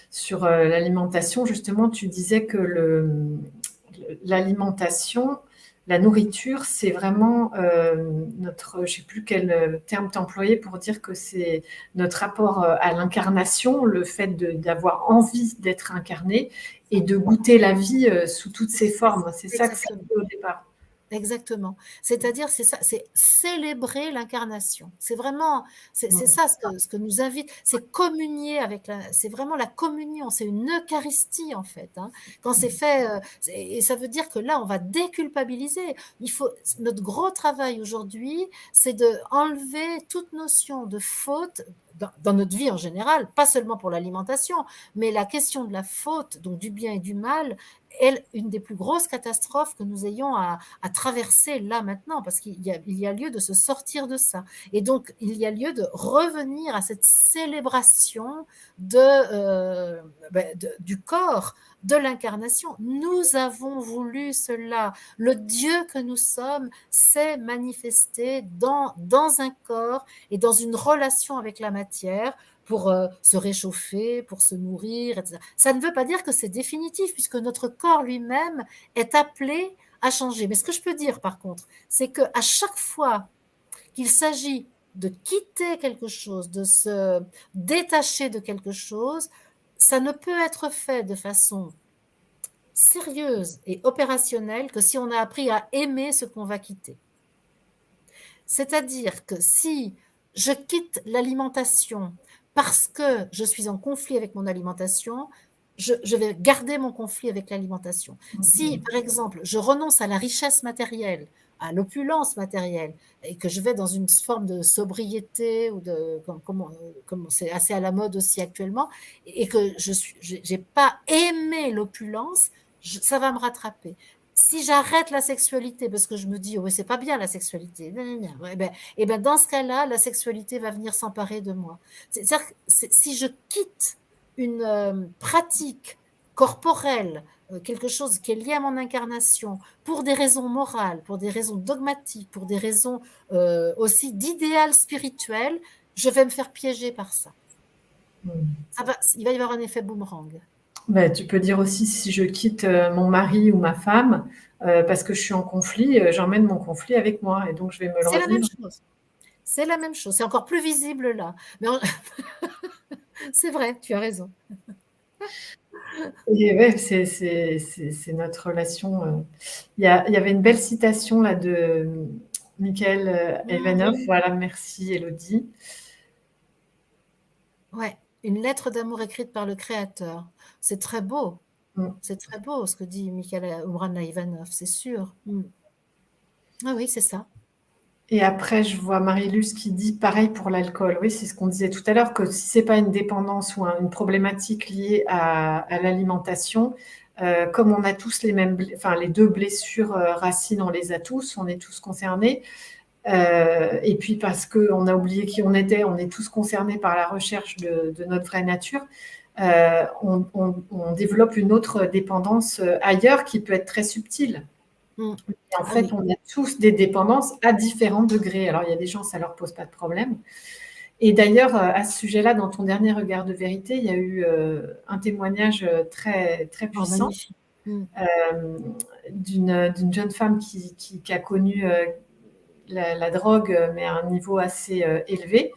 sur l'alimentation, justement, tu disais que l'alimentation, la nourriture, c'est vraiment notre, je ne sais plus quel terme t'employer pour dire que c'est notre rapport à l'incarnation, le fait d'avoir envie d'être incarné et de goûter la vie sous toutes ses formes. C'est ça que ça fait au départ. Exactement. C'est-à-dire, c'est ça, c'est célébrer l'incarnation. C'est vraiment, c'est ça ce que nous invite, c'est communier avec c'est vraiment la communion, c'est une Eucharistie en fait. Hein. Quand c'est fait, et ça veut dire que là, on va déculpabiliser. Notre gros travail aujourd'hui, c'est de enlever toute notion de faute dans notre vie en général, pas seulement pour l'alimentation, mais la question de la faute, donc du bien et du mal, est une des plus grosses catastrophes que nous ayons à traverser là maintenant, parce qu'il y a lieu de se sortir de ça. Et donc, il y a lieu de revenir à cette célébration du corps, de l'incarnation. Nous avons voulu cela. Le Dieu que nous sommes s'est manifesté dans un corps et dans une relation avec la matière pour se réchauffer, pour se nourrir, etc. Ça ne veut pas dire que c'est définitif, puisque notre corps lui-même est appelé à changer. Mais ce que je peux dire, par contre, c'est qu'à chaque fois qu'il s'agit de quitter quelque chose, de se détacher de quelque chose, ça ne peut être fait de façon sérieuse et opérationnelle que si on a appris à aimer ce qu'on va quitter. C'est-à-dire que si je quitte l'alimentation parce que je suis en conflit avec mon alimentation, je vais garder mon conflit avec l'alimentation. Si, par exemple, je renonce à la richesse matérielle, à l'opulence matérielle, et que je vais dans une forme de sobriété, ou comme c'est assez à la mode aussi actuellement, et que je n'ai pas aimé l'opulence, ça va me rattraper. Si j'arrête la sexualité parce que je me dis, oh, c'est pas bien la sexualité, et ben dans ce cas-là, la sexualité va venir s'emparer de moi. C'est-à-dire que si je quitte une pratique corporelle quelque chose qui est lié à mon incarnation, pour des raisons morales, pour des raisons dogmatiques, pour des raisons, aussi d'idéal spirituel, je vais me faire piéger par ça. Il va y avoir un effet boomerang. Bah, tu peux dire aussi si je quitte mon mari ou ma femme parce que je suis en conflit, j'emmène mon conflit avec moi et donc je vais me le C'est la même revivre. chose. C'est la même chose. C'est encore plus visible là. Mais c'est vrai, tu as raison. Et ouais, c'est notre relation. Il y avait une belle citation là de Michael Ivanov. Voilà, merci Elodie. Ouais, une lettre d'amour écrite par le créateur. C'est très beau. Mm. C'est très beau ce que dit Mikhail Ivanov, c'est sûr. Ah oui, c'est ça. Et après, je vois Marie-Luce qui dit pareil pour l'alcool. Oui, c'est ce qu'on disait tout à l'heure, que si c'est pas une dépendance ou une problématique liée à l'alimentation, comme on a tous les mêmes, enfin les deux blessures racines, on les a tous, on est tous concernés. Et puis parce qu'on a oublié qui on était, on est tous concernés par la recherche de notre vraie nature. On développe une autre dépendance ailleurs qui peut être très subtile. Et en fait, oui. on a tous des dépendances à différents degrés. Alors, il y a des gens, ça ne leur pose pas de problème. Et d'ailleurs, à ce sujet-là, dans ton dernier regard de vérité, il y a eu un témoignage très, très Oh, puissant magnifique. d'une jeune femme qui a connu la drogue, mais à un niveau assez élevé.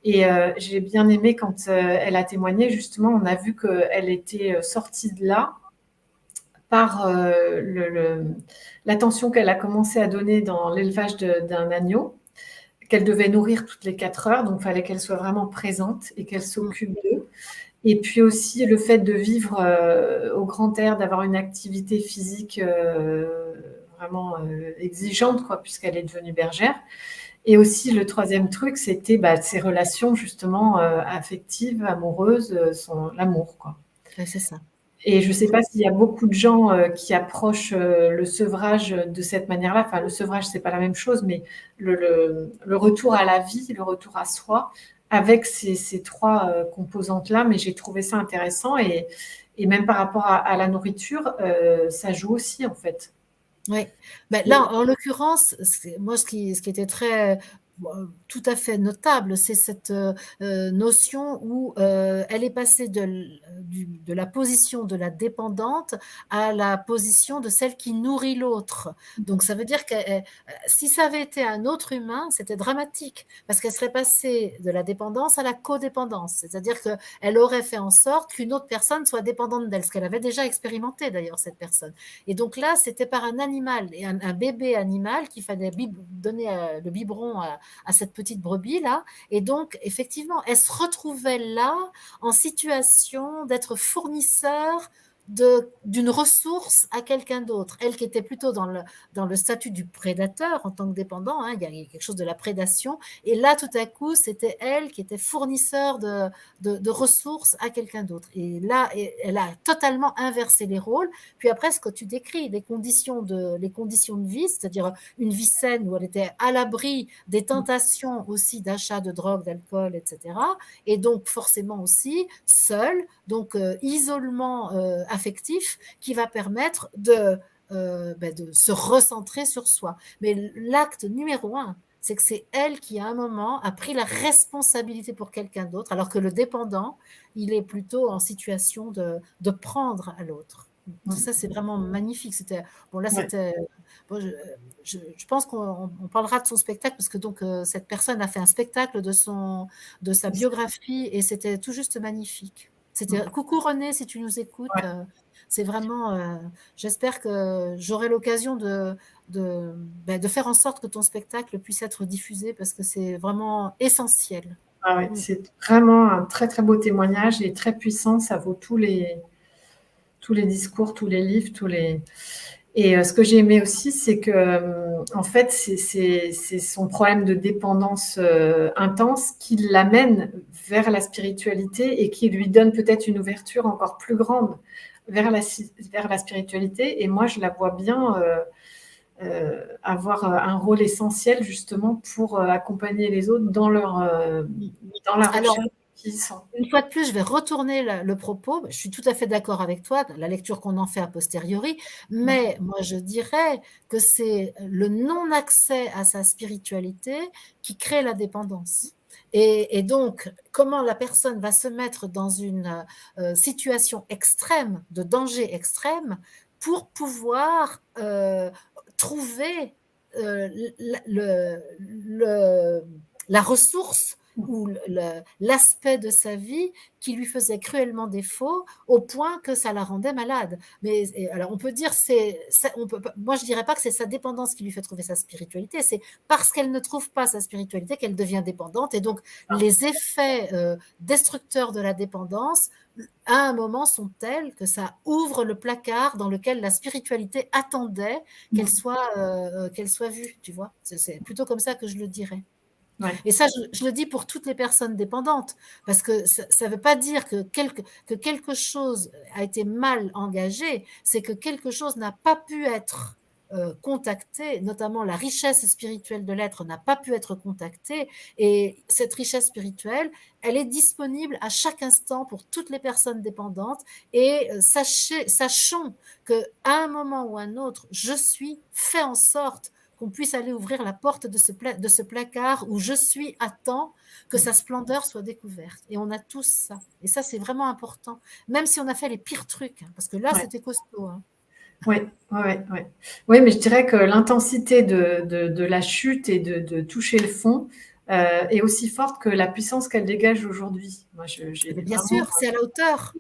Et j'ai bien aimé quand elle a témoigné, justement, on a vu qu'elle était sortie de là par l'attention qu'elle a commencé à donner dans l'élevage d'un agneau, qu'elle devait nourrir toutes les 4 heures, donc il fallait qu'elle soit vraiment présente et qu'elle s'occupe d'eux. Et puis aussi le fait de vivre au grand air, d'avoir une activité physique vraiment exigeante, quoi, puisqu'elle est devenue bergère. Et aussi le troisième truc, c'était ses relations justement affectives, amoureuses, l'amour, quoi. Ouais, c'est ça. Et je ne sais pas s'il y a beaucoup de gens qui approchent le sevrage de cette manière-là. Enfin, le sevrage, c'est pas la même chose, mais le retour à la vie, le retour à soi, avec ces trois composantes-là. Mais j'ai trouvé ça intéressant et même par rapport à la nourriture, ça joue aussi en fait. Oui. Ben là, en l'occurrence, moi, ce qui était très, tout à fait notable, c'est cette notion où elle est passée de la position de la dépendante à la position de celle qui nourrit l'autre. Donc, ça veut dire que si ça avait été un autre humain, c'était dramatique, parce qu'elle serait passée de la dépendance à la codépendance. C'est-à-dire qu'elle aurait fait en sorte qu'une autre personne soit dépendante d'elle, ce qu'elle avait déjà expérimenté d'ailleurs, cette personne. Et donc là, c'était par un animal, et un bébé animal qu'il fallait donner le biberon à cette petite brebis-là. Et donc, effectivement, elle se retrouvait là en situation d'être fournisseur d'une ressource à quelqu'un d'autre. Elle qui était plutôt dans le statut du prédateur en tant que dépendant, hein, il y a quelque chose de la prédation. Et là, tout à coup, c'était elle qui était fournisseur de ressources à quelqu'un d'autre. Et là, elle a totalement inversé les rôles. Puis après, ce que tu décris, les conditions de vie, c'est-à-dire une vie saine où elle était à l'abri des tentations aussi d'achat de drogue, d'alcool, etc. Et donc forcément aussi seule, donc isolement affectif qui va permettre de se recentrer sur soi. Mais l'acte numéro 1, c'est que c'est elle qui, à un moment, a pris la responsabilité pour quelqu'un d'autre, alors que le dépendant, il est plutôt en situation de prendre à l'autre. Ça, c'est vraiment magnifique. Bon, là, Ouais. bon, je pense qu'on parlera de son spectacle parce que donc cette personne a fait un spectacle de sa biographie et c'était tout juste magnifique. Coucou René, si tu nous écoutes. Ouais. C'est vraiment. J'espère que j'aurai l'occasion de faire en sorte que ton spectacle puisse être diffusé parce que c'est vraiment essentiel. Ah ouais, c'est vraiment un très très beau témoignage et très puissant. Ça vaut tous les discours, tous les livres, Et ce que j'ai aimé aussi, c'est que en fait, c'est son problème de dépendance intense qui l'amène vers la spiritualité et qui lui donne peut-être une ouverture encore plus grande vers la spiritualité. Et moi, je la vois bien avoir un rôle essentiel justement pour accompagner les autres dans la Alors, recherche. qui sont. Une fois de plus, je vais retourner le propos. Je suis tout à fait d'accord avec toi, la lecture qu'on en fait a posteriori, mais moi je dirais que c'est le non-accès à sa spiritualité qui crée la dépendance. Et donc, comment la personne va se mettre dans une situation extrême, de danger extrême, pour pouvoir trouver la ressource ou l'aspect de sa vie qui lui faisait cruellement défaut au point que ça la rendait malade. Mais alors on peut dire moi je dirais pas que c'est sa dépendance qui lui fait trouver sa spiritualité, c'est parce qu'elle ne trouve pas sa spiritualité qu'elle devient dépendante, et donc les effets destructeurs de la dépendance à un moment sont tels que ça ouvre le placard dans lequel la spiritualité attendait qu'elle soit vue, tu vois. C'est plutôt comme ça que je le dirais. Ouais. Et ça, je le dis pour toutes les personnes dépendantes, parce que ça ne veut pas dire que quelque chose a été mal engagé, c'est que quelque chose n'a pas pu être contacté, notamment la richesse spirituelle de l'être n'a pas pu être contactée, et cette richesse spirituelle, elle est disponible à chaque instant pour toutes les personnes dépendantes, et sachons qu'à un moment ou un autre, je suis fait en sorte qu'on puisse aller ouvrir la porte de ce placard où je suis à temps que sa splendeur soit découverte. Et on a tous ça. Et ça, c'est vraiment important. Même si on a fait les pires trucs, hein, parce que là, c'était costaud. Hein. Oui, mais je dirais que l'intensité de la chute et de toucher le fond est aussi forte que la puissance qu'elle dégage aujourd'hui. Moi, bien sûr, c'est à la hauteur.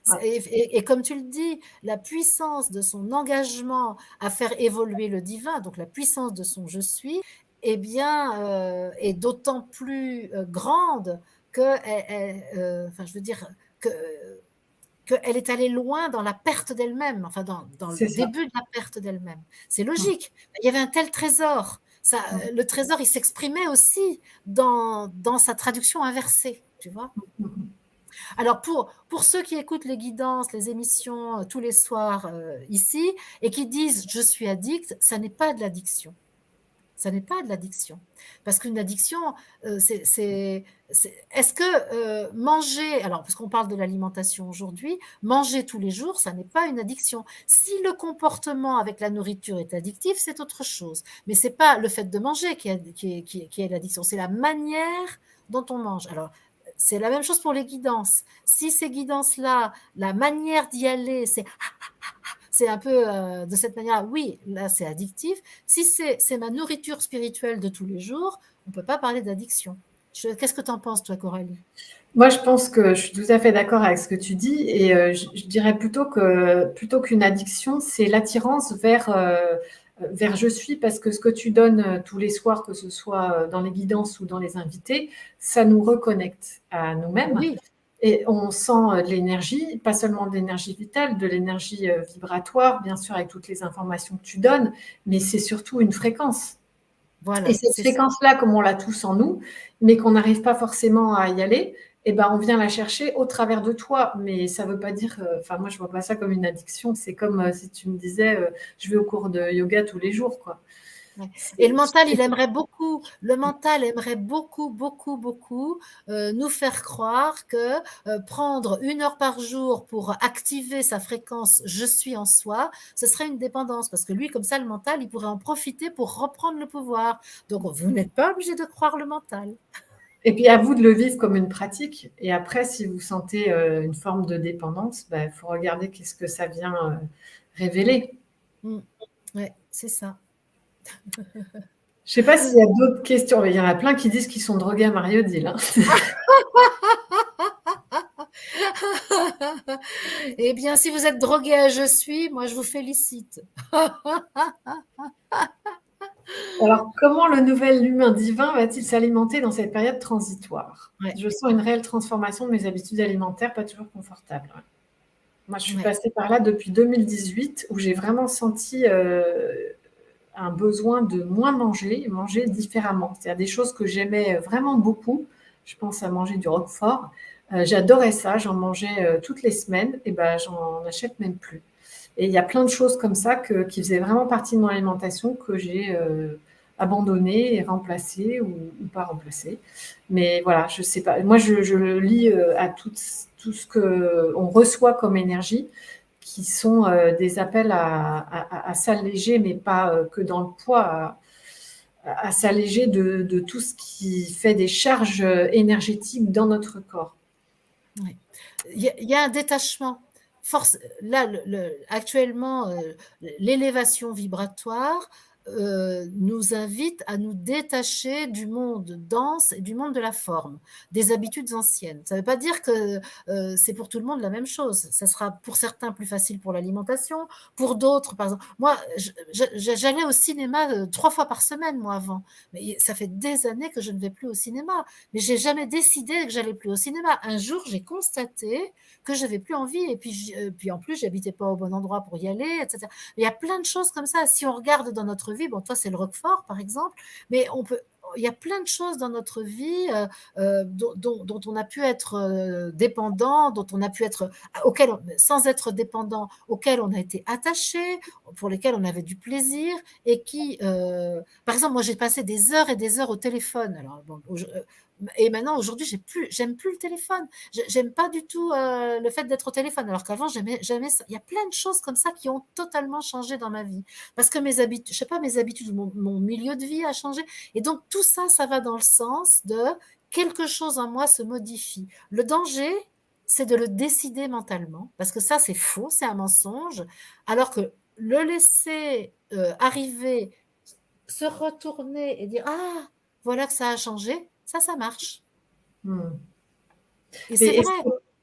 Ouais. Et comme tu le dis, la puissance de son engagement à faire évoluer le divin, donc la puissance de son je suis, eh bien, est d'autant plus grande que, enfin, je veux dire, qu'elle est allée loin dans la perte d'elle-même, enfin dans le C'est ça. début de la perte d'elle-même. C'est logique. Il y avait un tel trésor. Ça, le trésor, il s'exprimait aussi dans sa traduction inversée, tu vois. Alors, pour ceux qui écoutent les guidances, les émissions tous les soirs ici, et qui disent « je suis addict », ça n'est pas de l'addiction. Ça n'est pas de l'addiction. Parce qu'une addiction, est-ce que manger, alors parce qu'on parle de l'alimentation aujourd'hui, manger tous les jours, ça n'est pas une addiction. Si le comportement avec la nourriture est addictif, c'est autre chose. Mais ce n'est pas le fait de manger qui est l'addiction, c'est la manière dont on mange. Alors, c'est la même chose pour les guidances. Si ces guidances-là, la manière d'y aller, c'est un peu de cette manière, oui, là c'est addictif. Si c'est ma nourriture spirituelle de tous les jours, on ne peut pas parler d'addiction. Qu'est-ce que tu en penses, toi, Coralie? Moi, je pense que je suis tout à fait d'accord avec ce que tu dis, et je dirais plutôt qu'une addiction, c'est l'attirance vers je suis, parce que ce que tu donnes tous les soirs, que ce soit dans les guidances ou dans les invités, ça nous reconnecte à nous-mêmes. Oui. Et on sent de l'énergie, pas seulement de l'énergie vitale, de l'énergie vibratoire, bien sûr, avec toutes les informations que tu donnes, mais c'est surtout une fréquence. Voilà, et cette fréquence-là, comme on l'a tous en nous, mais qu'on n'arrive pas forcément à y aller, eh ben, on vient la chercher au travers de toi. Mais ça ne veut pas dire, enfin, moi, je ne vois pas ça comme une addiction. C'est comme si tu me disais, je vais au cours de yoga tous les jours, quoi. Ouais. Et le mental, il aimerait beaucoup. Le mental aimerait beaucoup, beaucoup, beaucoup nous faire croire que prendre 1 heure par jour pour activer sa fréquence je suis en soi, ce serait une dépendance. Parce que lui, comme ça, le mental, il pourrait en profiter pour reprendre le pouvoir. Donc, vous n'êtes pas obligé de croire le mental. Et puis, à vous de le vivre comme une pratique. Et après, si vous sentez une forme de dépendance, il faut regarder qu'est-ce que ça vient révéler. Ouais, c'est ça. Je ne sais pas s'il y a d'autres questions. Mais il y en a plein qui disent qu'ils sont drogués à Mariodil. Hein. Eh bien, si vous êtes drogué à je suis, moi, je vous félicite. Alors, comment le nouvel humain divin va-t-il s'alimenter dans cette période transitoire? Je sens une réelle transformation de mes habitudes alimentaires, pas toujours confortables. Ouais. Moi, je suis passée par là depuis 2018, où j'ai vraiment senti un besoin de moins manger différemment. C'est-à-dire des choses que j'aimais vraiment beaucoup. Je pense à manger du roquefort. J'adorais ça, j'en mangeais toutes les semaines, et ben, j'en achète même plus. Et il y a plein de choses comme ça qui faisaient vraiment partie de mon alimentation que j'ai abandonné et remplacé ou pas remplacé. Mais voilà, je sais pas. Moi, je le lie à tout ce qu'on reçoit comme énergie, qui sont des appels à s'alléger, mais pas que dans le poids, à s'alléger de tout ce qui fait des charges énergétiques dans notre corps. Oui. Il y a un détachement. Là, actuellement, l'élévation vibratoire nous invite à nous détacher du monde dense et du monde de la forme, des habitudes anciennes. Ça ne veut pas dire que c'est pour tout le monde la même chose. Ça sera pour certains plus facile pour l'alimentation, pour d'autres, par exemple. Moi, j'allais au cinéma 3 fois par semaine, moi, avant. Mais ça fait des années que je ne vais plus au cinéma. Mais j'ai jamais décidé que j'allais plus au cinéma. Un jour, j'ai constaté que j'avais plus envie. Et puis en plus, j'habitais pas au bon endroit pour y aller, etc. Il y a plein de choses comme ça. Si on regarde dans notre vie, bon, toi, c'est le Roquefort, par exemple, mais il y a plein de choses dans notre vie dont on a pu être dépendant, dont on a pu être, sans être dépendant, auxquels on a été attaché, pour lesquels on avait du plaisir, et par exemple, moi, j'ai passé des heures et des heures au téléphone. Alors, bon, et maintenant, aujourd'hui, j'aime plus le téléphone. J'aime pas du tout le fait d'être au téléphone, alors qu'avant, j'aimais ça. Il y a plein de choses comme ça qui ont totalement changé dans ma vie. Parce que mes habitudes, je sais pas, mes habitudes, mon milieu de vie a changé. Et donc, tout ça, ça va dans le sens de quelque chose en moi se modifie. Le danger, c'est de le décider mentalement, parce que ça, c'est faux, c'est un mensonge, alors que le laisser arriver, se retourner et dire, ah, voilà que ça a changé, ça marche. Et c'est Et vrai.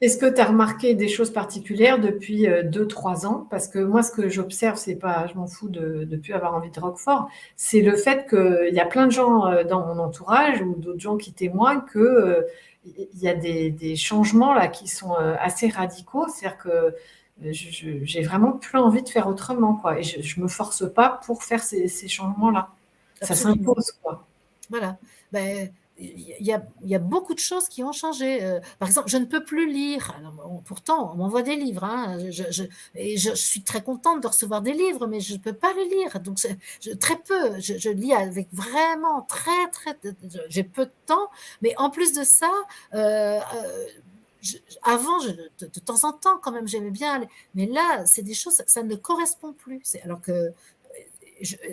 est-ce que tu as remarqué des choses particulières depuis 2-3 ans? Parce que moi, ce que j'observe, c'est pas, je m'en fous de ne plus avoir envie de Roquefort, c'est le fait qu'il y a plein de gens dans mon entourage ou d'autres gens qui témoignent que il y a des changements là qui sont assez radicaux. C'est-à-dire que j'ai vraiment plus envie de faire autrement, quoi. Et je me force pas pour faire ces changements-là. Ça Absolument. s'impose, quoi. Voilà. Ben, il y a beaucoup de choses qui ont changé. Par exemple, je ne peux plus lire. Alors, pourtant, on m'envoie des livres, hein. Et je suis très contente de recevoir des livres, mais je ne peux pas les lire. Donc, très peu. Je lis avec vraiment j'ai peu de temps. Mais en plus de ça, avant, de temps en temps, quand même, j'aimais bien. Mais là, c'est des choses, ça ne correspond plus. Alors que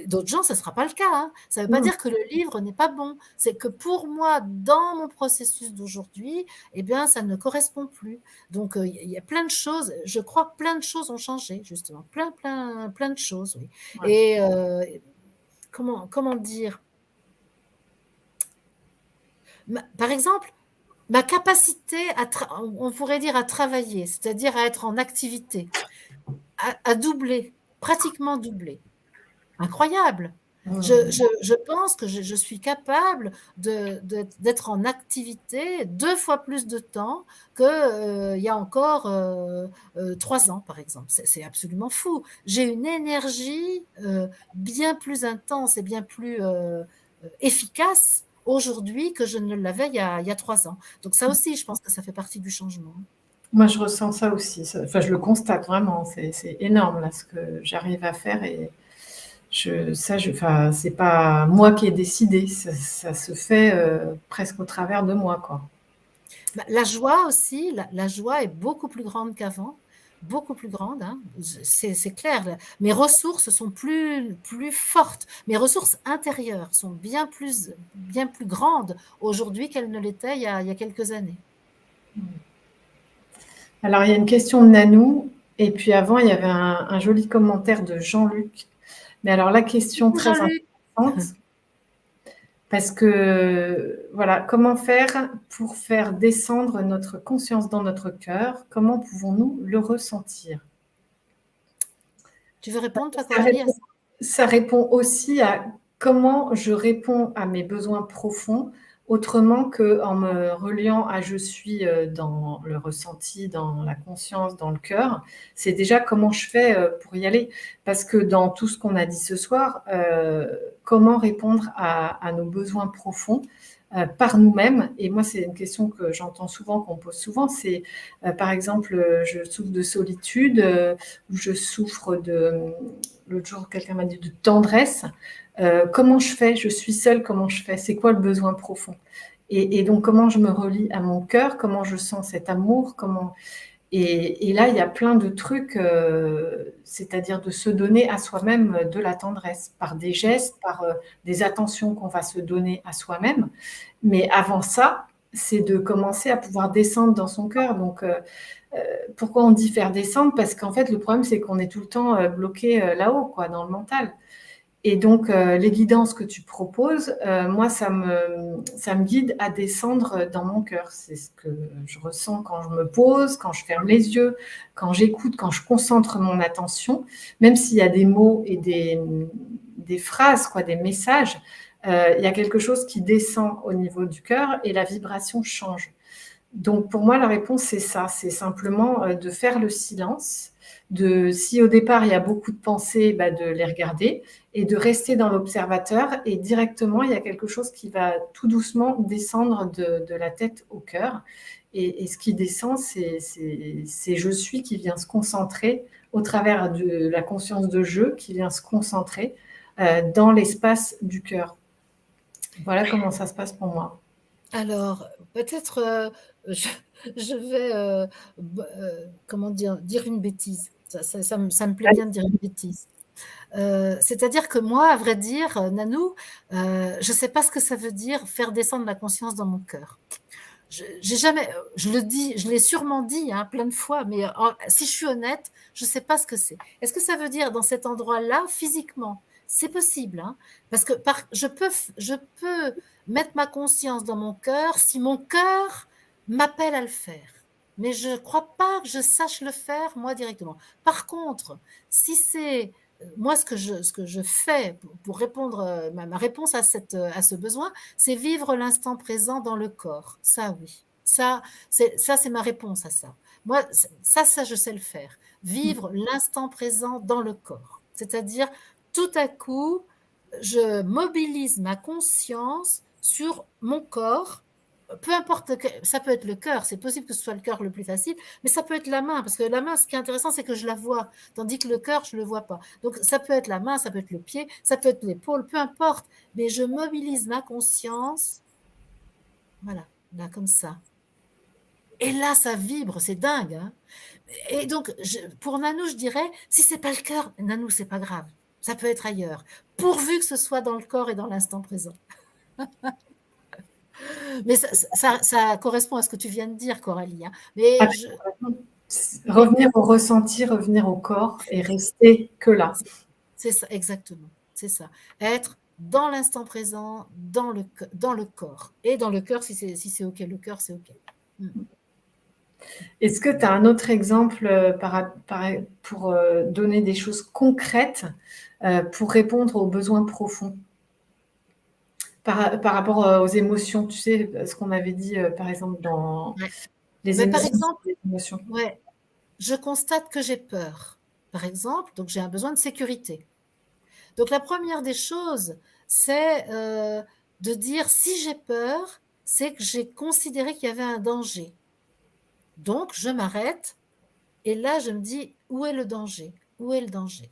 d'autres gens, ça ne sera pas le cas, hein. Ça ne veut pas dire que le livre n'est pas bon. C'est que pour moi, dans mon processus d'aujourd'hui, eh bien, ça ne correspond plus. Donc, il y a plein de choses. Je crois que plein de choses ont changé, justement. Plein de choses, oui. Ouais. Et comment dire? Par exemple, ma capacité on pourrait dire à travailler, c'est-à-dire à être en activité, a doublé, pratiquement doublé. Incroyable. Je pense que je suis capable d'être en activité 2 fois plus de temps qu'il y a encore 3 ans, par exemple. C'est absolument fou. J'ai une énergie bien plus intense et bien plus efficace aujourd'hui que je ne l'avais il y a 3 ans. Donc ça aussi, je pense que ça fait partie du changement. Moi, je ressens ça aussi. Enfin, je le constate vraiment. C'est énorme là ce que j'arrive à faire et enfin, c'est pas moi qui ai décidé. Ça se fait presque au travers de moi, quoi. La joie aussi, la joie est beaucoup plus grande qu'avant, beaucoup plus grande, hein. C'est clair. Mes ressources sont plus fortes. Mes ressources intérieures sont bien plus grandes aujourd'hui qu'elles ne l'étaient il y a quelques années. Alors, il y a une question de Nanou. Et puis avant, il y avait un joli commentaire de Jean-Luc. Mais alors, la question très Jean-Luc. intéressante, parce que, voilà, comment faire pour faire descendre notre conscience dans notre cœur? Comment pouvons-nous le ressentir? Tu veux répondre, toi, Ça Coralie, à ça? ça répond aussi à comment je réponds à mes besoins profonds autrement qu'en me reliant à je suis dans le ressenti, dans la conscience, dans le cœur. C'est déjà comment je fais pour y aller. Parce que dans tout ce qu'on a dit ce soir, comment répondre à nos besoins profonds par nous-mêmes. Et moi, c'est une question que j'entends souvent, qu'on pose souvent. C'est, par exemple, je souffre de solitude ou je souffre de... L'autre jour, quelqu'un m'a dit de tendresse. Comment je fais? Je suis seule, comment je fais? C'est quoi le besoin profond? Et donc, comment je me relie à mon cœur? Comment je sens cet amour? Et là, il y a plein de trucs, c'est-à-dire de se donner à soi-même de la tendresse, par des gestes, par des attentions qu'on va se donner à soi-même. Mais avant ça, c'est de commencer à pouvoir descendre dans son cœur. Donc, pourquoi on dit faire descendre? Parce qu'en fait, le problème, c'est qu'on est tout le temps bloqué là-haut, quoi, dans le mental. Et donc, les guidances que tu proposes, moi, ça me guide à descendre dans mon cœur. C'est ce que je ressens quand je me pose, quand je ferme les yeux, quand j'écoute, quand je concentre mon attention, même s'il y a des mots et des phrases, quoi, des messages, il y a quelque chose qui descend au niveau du cœur et la vibration change. Donc, pour moi, la réponse, c'est ça. C'est simplement de faire le silence. Si au départ, il y a beaucoup de pensées, de les regarder et de rester dans l'observateur. Et directement, il y a quelque chose qui va tout doucement descendre de la tête au cœur. Et ce qui descend, c'est je suis qui vient se concentrer au travers de la conscience de je qui vient se concentrer dans l'espace du cœur. Voilà comment ça se passe pour moi. Alors, peut-être, je vais, comment dire une bêtise. Ça me plaît bien de dire une bêtise. C'est-à-dire que moi, à vrai dire, Nanou, je sais pas ce que ça veut dire faire descendre la conscience dans mon cœur. J'ai jamais, je le dis, je l'ai sûrement dit, hein, plein de fois, mais si je suis honnête, je sais pas ce que c'est. Est-ce que ça veut dire dans cet endroit-là, physiquement? C'est possible, hein, parce que je peux mettre ma conscience dans mon cœur si mon cœur m'appelle à le faire. Mais je crois pas que je sache le faire, moi, directement. Par contre, si c'est moi, ce que je fais pour répondre, ma réponse à ce besoin, c'est vivre l'instant présent dans le corps. Ça, oui. Ça, c'est ma réponse à ça. Moi, ça, je sais le faire. Vivre l'instant présent dans le corps. C'est-à-dire, tout à coup, je mobilise ma conscience sur mon corps, peu importe, ça peut être le cœur, c'est possible que ce soit le cœur le plus facile, mais ça peut être la main, parce que la main, ce qui est intéressant, c'est que je la vois, tandis que le cœur, je ne le vois pas. Donc, ça peut être la main, ça peut être le pied, ça peut être l'épaule, peu importe, mais je mobilise ma conscience, voilà, là, comme ça. Et là, ça vibre, c'est dingue, hein. Et donc, pour Nanou, je dirais, si c'est pas le cœur, Nanou, c'est pas grave, ça peut être ailleurs, pourvu que ce soit dans le corps et dans l'instant présent. Mais ça correspond à ce que tu viens de dire, Coralie, hein. Mais revenir au ressenti, revenir au corps et rester que là. C'est ça, exactement. C'est ça. Être dans l'instant présent, dans le corps. Et dans le cœur, si c'est OK. Le cœur, c'est OK. Est-ce que tu as un autre exemple pour donner des choses concrètes pour répondre aux besoins profonds par rapport aux émotions, tu sais, ce qu'on avait dit par exemple dans les émotions. Par exemple, ouais, je constate que j'ai peur, par exemple, donc j'ai un besoin de sécurité. Donc la première des choses, c'est de dire si j'ai peur, c'est que j'ai considéré qu'il y avait un danger. Donc je m'arrête et là je me dis où est le danger? Où est le danger?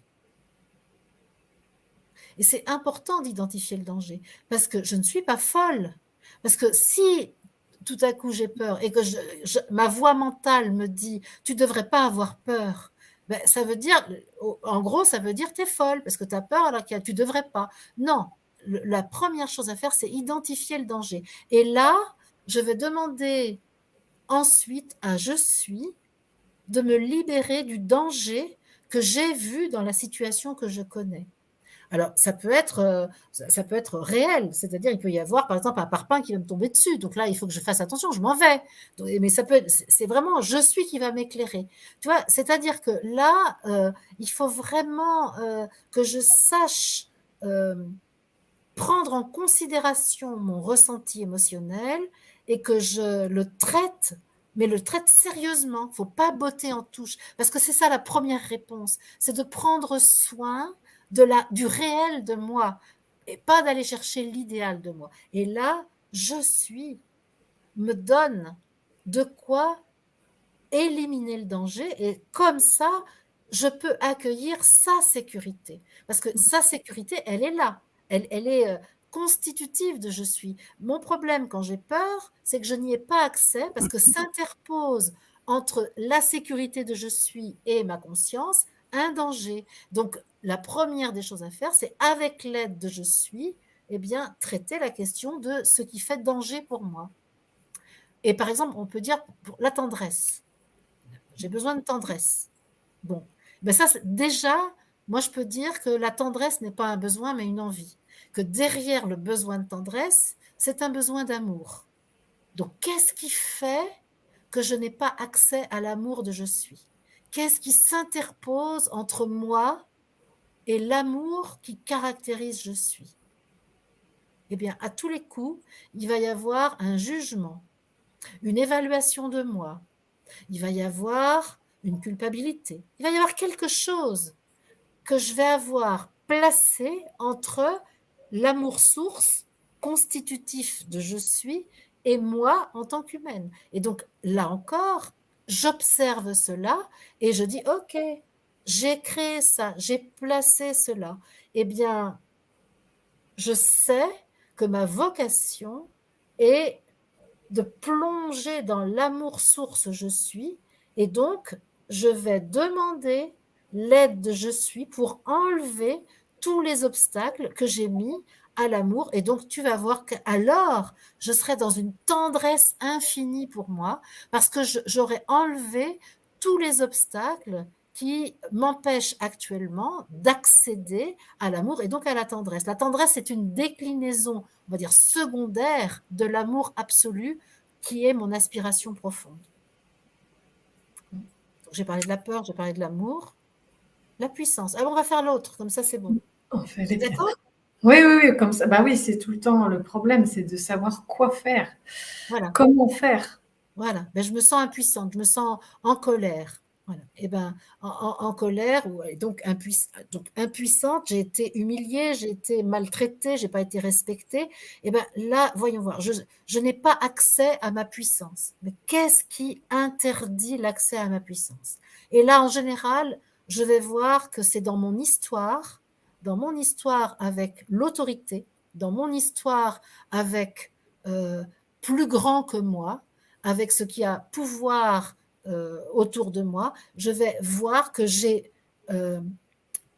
Et c'est important d'identifier le danger parce que je ne suis pas folle. Parce que si tout à coup j'ai peur et que ma voix mentale me dit tu ne devrais pas avoir peur, ben, ça veut dire, en gros, ça veut dire tu es folle parce que tu as peur alors que tu ne devrais pas. Non, la première chose à faire, c'est identifier le danger. Et là, je vais demander ensuite à je suis de me libérer du danger que j'ai vu dans la situation que je connais. Alors, ça peut être réel, c'est-à-dire il peut y avoir, par exemple, un parpaing qui va me tomber dessus. Donc là, il faut que je fasse attention, je m'en vais. Mais ça peut être, c'est vraiment je suis qui va m'éclairer. Tu vois, c'est-à-dire que là, il faut vraiment que je sache prendre en considération mon ressenti émotionnel et que je le traite, mais le traite sérieusement. Il ne faut pas botter en touche, parce que c'est ça la première réponse, c'est de prendre soin du réel de moi et pas d'aller chercher l'idéal de moi. Et là, je suis me donne de quoi éliminer le danger et comme ça, je peux accueillir sa sécurité. Parce que sa sécurité, elle est là. elle est constitutive de je suis. Mon problème quand j'ai peur, c'est que je n'y ai pas accès parce que s'interpose entre la sécurité de je suis et ma conscience un danger. Donc, la première des choses à faire, c'est avec l'aide de je suis, eh bien, traiter la question de ce qui fait danger pour moi. Et par exemple, on peut dire pour la tendresse. J'ai besoin de tendresse. Bon, ben ça, déjà, moi, je peux dire que la tendresse n'est pas un besoin, mais une envie. Que derrière le besoin de tendresse, c'est un besoin d'amour. Donc, qu'est-ce qui fait que je n'ai pas accès à l'amour de je suis? Qu'est-ce qui s'interpose entre moi et l'amour qui caractérise je suis? Eh bien, à tous les coups, il va y avoir un jugement, une évaluation de moi, il va y avoir une culpabilité, il va y avoir quelque chose que je vais avoir placé entre l'amour source constitutif de je suis et moi en tant qu'humaine. Et donc là encore, j'observe cela et je dis, OK, j'ai créé ça, j'ai placé cela. Eh bien, je sais que ma vocation est de plonger dans l'amour source je suis et donc je vais demander l'aide de je suis pour enlever tous les obstacles que j'ai mis à l'amour et donc tu vas voir qu'alors je serai dans une tendresse infinie pour moi parce que j'aurai enlevé tous les obstacles qui m'empêchent actuellement d'accéder à l'amour et donc à la tendresse. La tendresse, c'est une déclinaison, on va dire, secondaire de l'amour absolu qui est mon aspiration profonde. Donc, j'ai parlé de la peur, j'ai parlé de l'amour, la puissance. Alors, on va faire l'autre, comme ça, c'est bon. On fait Tu es les quatre. d'accord? Oui, oui, oui, comme ça. Bah oui, c'est tout le temps le problème, c'est de savoir quoi faire, Voilà. comment faire. Voilà, ben, je me sens impuissante, je me sens en colère. Voilà. Et ben, en colère, donc, donc impuissante, j'ai été humiliée, j'ai été maltraitée, j'ai pas été respectée. Et ben là, voyons voir, je n'ai pas accès à ma puissance. Mais qu'est-ce qui interdit l'accès à ma puissance? Et là, en général, je vais voir que c'est dans mon histoire avec l'autorité, dans mon histoire avec plus grand que moi, avec ce qui a pouvoir autour de moi, je vais voir que j'ai,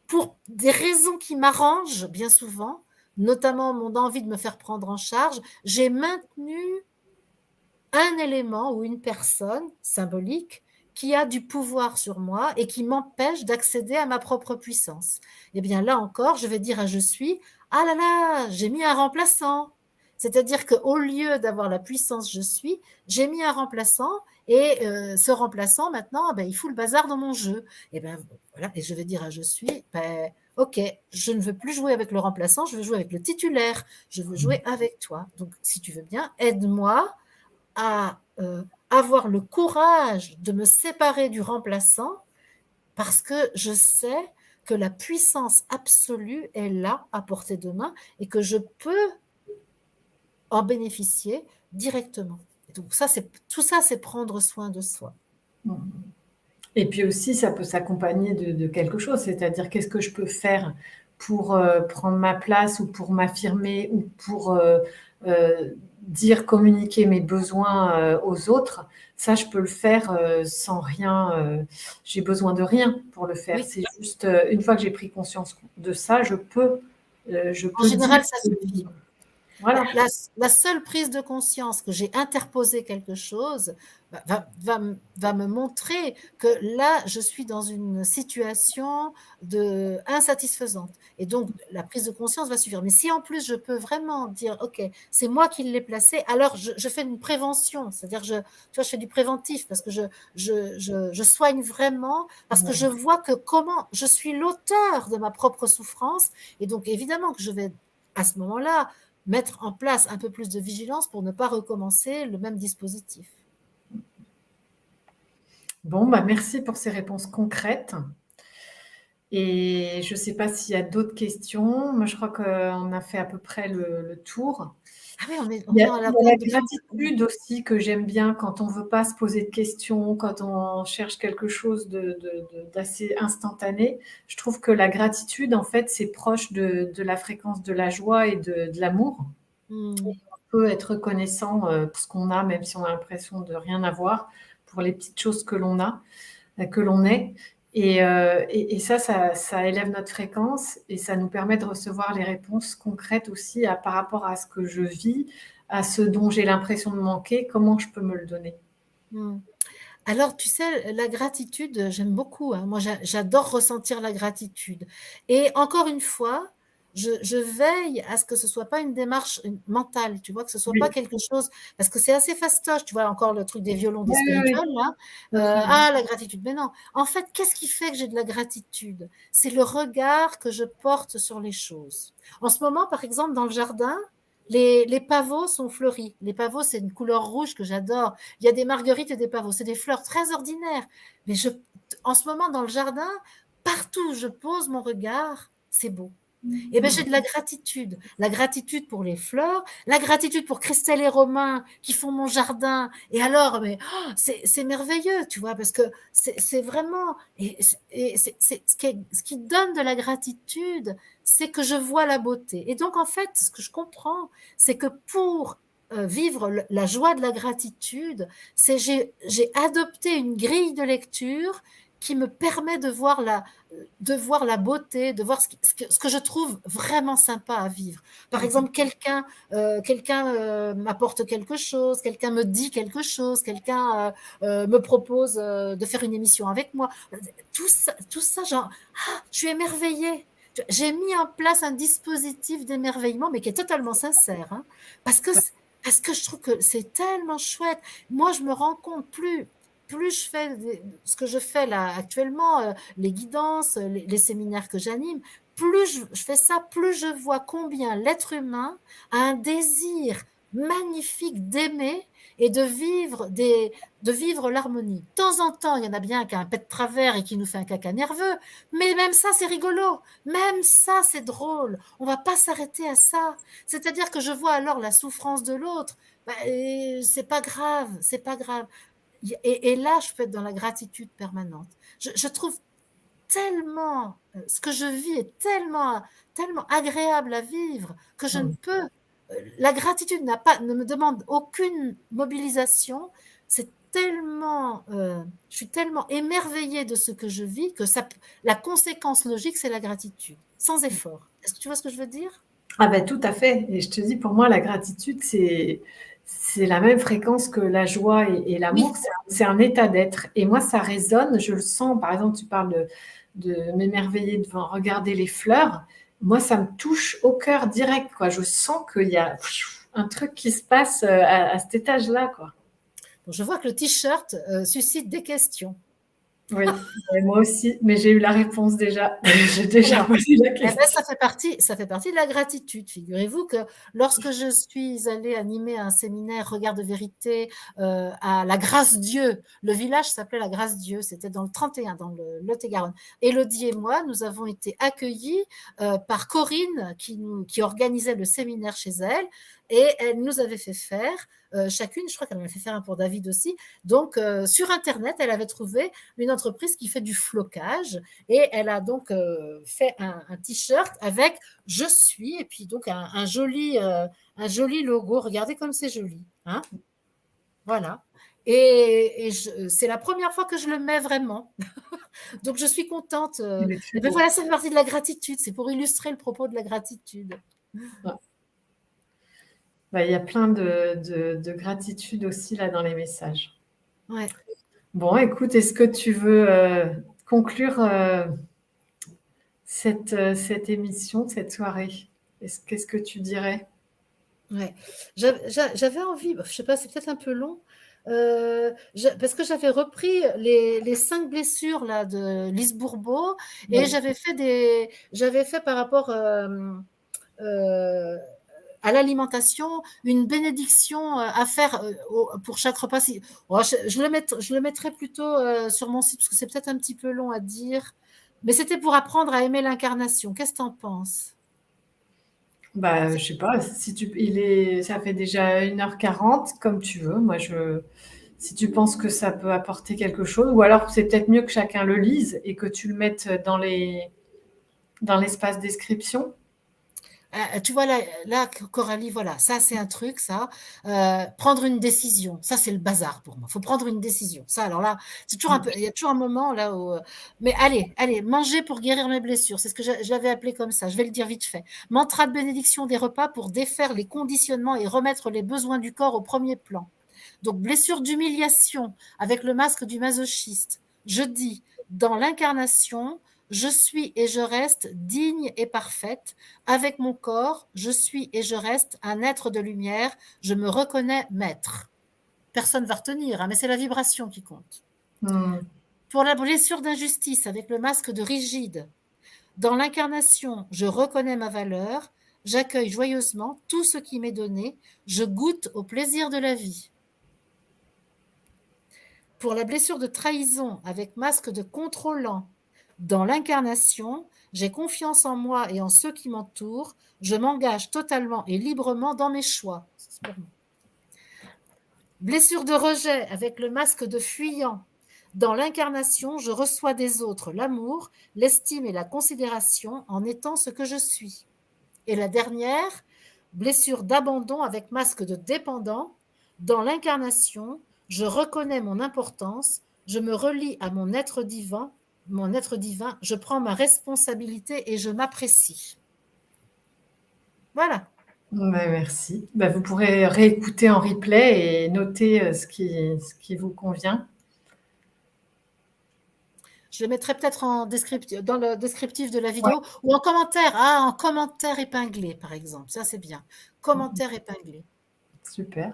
pour des raisons qui m'arrangent bien souvent, notamment mon envie de me faire prendre en charge, j'ai maintenu un élément ou une personne symbolique qui a du pouvoir sur moi et qui m'empêche d'accéder à ma propre puissance. Eh bien là encore, je vais dire à je suis, ah là là, j'ai mis un remplaçant. C'est-à-dire qu'au lieu d'avoir la puissance je suis, j'ai mis un remplaçant et ce remplaçant maintenant, ben, il fout le bazar dans mon jeu. Et ben voilà, et je vais dire à je suis, ben, ok, je ne veux plus jouer avec le remplaçant, je veux jouer avec le titulaire, je veux jouer avec toi. Donc si tu veux bien, aide-moi à avoir le courage de me séparer du remplaçant parce que je sais que la puissance absolue est là à portée de main et que je peux en bénéficier directement. Et donc tout ça, c'est prendre soin de soi. Et puis aussi, ça peut s'accompagner de quelque chose, c'est-à-dire qu'est-ce que je peux faire pour prendre ma place ou pour m'affirmer ou pour dire, communiquer mes besoins aux autres. Ça, je peux le faire sans rien. J'ai besoin de rien pour le faire. Oui, C'est juste, une fois que j'ai pris conscience de ça, je peux en dire. général, ça suffit. Voilà. La seule prise de conscience que j'ai interposé quelque chose va me montrer que là, je suis dans une situation insatisfaisante. Et donc, la prise de conscience va suffire. Mais si en plus, je peux vraiment dire, OK, c'est moi qui l'ai placé, alors je fais une prévention. C'est-à-dire, tu vois, je fais du préventif parce que je soigne vraiment, parce que je vois que comment je suis l'auteur de ma propre souffrance. Et donc, évidemment que je vais, à ce moment-là, mettre en place un peu plus de vigilance pour ne pas recommencer le même dispositif. Bon, bah merci pour ces réponses concrètes. Et je ne sais pas s'il y a d'autres questions. Moi, je crois qu'on a fait à peu près le tour. Ah oui, on Il y est a, dans la il y a la période de fin. gratitude aussi que j'aime bien quand on ne veut pas se poser de questions, quand on cherche quelque chose d'assez instantané. Je trouve que la gratitude, en fait, c'est proche de la fréquence de la joie et de l'amour. Mmh. On peut être reconnaissant pour ce qu'on a, même si on a l'impression de rien avoir, pour les petites choses que l'on a, que l'on est. Et ça élève notre fréquence et ça nous permet de recevoir les réponses concrètes aussi par rapport à ce que je vis, à ce dont j'ai l'impression de manquer, comment je peux me le donner. Mmh. Alors, tu sais, la gratitude, j'aime beaucoup, hein. Moi, j'adore ressentir la gratitude et encore une fois, je veille à ce que ce soit pas une démarche, mentale, tu vois? Que ce soit pas Oui, quelque chose parce que c'est assez fastoche, tu vois? Encore le truc des violons, des oui, oui, oui, spirituels là, absolument. ah la gratitude, mais non. En fait, qu'est-ce qui fait que j'ai de la gratitude? C'est le regard que je porte sur les choses. En ce moment, par exemple, dans le jardin, les pavots sont fleuris. Les pavots, c'est une couleur rouge que j'adore. Il y a des marguerites et des pavots. C'est des fleurs très ordinaires. Mais en ce moment, dans le jardin, partout où je pose mon regard, c'est beau. Eh ben, j'ai de la gratitude pour les fleurs, la gratitude pour Christelle et Romain qui font mon jardin. Et alors, mais oh, c'est merveilleux, tu vois, parce que c'est vraiment ce qui donne de la gratitude, c'est que je vois la beauté. Et donc, en fait, ce que je comprends, c'est que pour vivre la joie de la gratitude, c'est j'ai adopté une grille de lecture qui me permet de voir la beauté, de voir ce que je trouve vraiment sympa à vivre. Par exemple, quelqu'un m'apporte quelque chose, quelqu'un me dit quelque chose, quelqu'un me propose de faire une émission avec moi. Tout ça genre, ah, je suis émerveillée. J'ai mis en place un dispositif d'émerveillement, mais qui est totalement sincère, hein, parce que parce que je trouve que c'est tellement chouette. Moi, je me rends compte plus je fais ce que je fais là actuellement, les guidances, les séminaires que j'anime, plus je fais ça, plus je vois combien l'être humain a un désir magnifique d'aimer et de vivre l'harmonie. De temps en temps, il y en a bien qui a un pet de travers et qui nous fait un caca nerveux, mais même ça, c'est rigolo. Même ça, c'est drôle. On va pas s'arrêter à ça. C'est-à-dire que je vois alors la souffrance de l'autre. Bah, c'est pas grave, c'est pas grave. Et là, je peux être dans la gratitude permanente. Je trouve tellement, ce que je vis est tellement agréable à vivre que je ne peux, la gratitude ne me demande aucune mobilisation. C'est tellement, je suis tellement émerveillée de ce que je vis que la conséquence logique, c'est la gratitude, sans effort. Est-ce que tu vois ce que je veux dire? Ah ben tout à fait. Et je te dis, pour moi, la gratitude, c'est la même fréquence que la joie et l'amour. Oui. C'est un état d'être. Et moi, ça résonne. Je le sens. Par exemple, tu parles de m'émerveiller devant regarder les fleurs. Moi, ça me touche au cœur direct, quoi. Je sens qu'il y a un truc qui se passe à cet étage-là, quoi. Bon, je vois que le t-shirt suscite des questions. Oui, et moi aussi. Mais j'ai eu la réponse déjà. J'ai déjà Alors, posé la eh ben, question. ça fait partie de la gratitude. Figurez-vous que lorsque je suis allée animer un séminaire Regard de vérité à la Grâce-Dieu, le village s'appelait la Grâce-Dieu, c'était dans le 31, dans le Lot-et-Garonne. Élodie et moi, nous avons été accueillis par Corinne qui organisait le séminaire chez elle et elle nous avait fait faire chacune, je crois qu'elle en avait fait faire un pour David aussi. Donc, sur Internet, elle avait trouvé une entreprise qui fait du flocage et elle a donc fait un t-shirt avec je suis et puis donc un joli logo. Regardez comme c'est joli, hein. Voilà. Et c'est la première fois que je le mets vraiment. Donc je suis contente. Il est très Et ben beau. voilà, ça fait partie de la gratitude. C'est pour illustrer le propos de la gratitude. Ouais. Bah, il y a plein de gratitude aussi là dans les messages. Ouais. Bon, écoute, est-ce que tu veux conclure cette émission, cette soirée? Qu'est-ce que tu dirais? Ouais. J'avais envie, je sais pas, c'est peut-être un peu long, parce que j'avais repris les 5 blessures là de Lise Bourbeau et Oui, j'avais fait par rapport à l'alimentation une bénédiction à faire pour chaque repas. Oh, je le mettrai plutôt sur mon site parce que c'est peut-être un petit peu long à dire. Mais c'était pour apprendre à aimer l'incarnation. Qu'est-ce que tu en penses? Bah, je sais pas, si tu il est ça fait déjà 1h40, comme tu veux. Moi, si tu penses que ça peut apporter quelque chose, ou alors c'est peut-être mieux que chacun le lise et que tu le mettes dans l'espace description. Tu vois là, Coralie, voilà, ça c'est un truc, ça. Prendre une décision, ça c'est le bazar pour moi. Il faut prendre une décision. Ça, alors là, c'est toujours un peu, il y a toujours un moment là où. Mais allez, manger pour guérir mes blessures, c'est ce que je l'avais appelé comme ça. Je vais le dire vite fait. Mantra de bénédiction des repas pour défaire les conditionnements et remettre les besoins du corps au premier plan. Donc blessure d'humiliation avec le masque du masochiste. Je dis, dans l'incarnation, je suis et je reste digne et parfaite. Avec mon corps, je suis et je reste un être de lumière. Je me reconnais maître. Personne ne va retenir, hein, mais c'est la vibration qui compte. Mmh. Pour la blessure d'injustice, avec le masque de rigide. Dans l'incarnation, je reconnais ma valeur. J'accueille joyeusement tout ce qui m'est donné. Je goûte au plaisir de la vie. Pour la blessure de trahison, avec masque de contrôlant, dans l'incarnation, j'ai confiance en moi et en ceux qui m'entourent. Je m'engage totalement et librement dans mes choix. Blessure de rejet avec le masque de fuyant. Dans l'incarnation, je reçois des autres l'amour, l'estime et la considération en étant ce que je suis. Et la dernière, blessure d'abandon avec masque de dépendant. Dans l'incarnation, je reconnais mon importance, je me relie à mon être divin, je prends ma responsabilité et je m'apprécie. Voilà. Merci. Bah, vous pourrez réécouter en replay et noter ce qui vous convient. Je le mettrai peut-être dans le descriptif de la Ouais. vidéo ou en commentaire. Ah, en commentaire épinglé, par exemple. Ça, c'est bien. Commentaire épinglé. Super.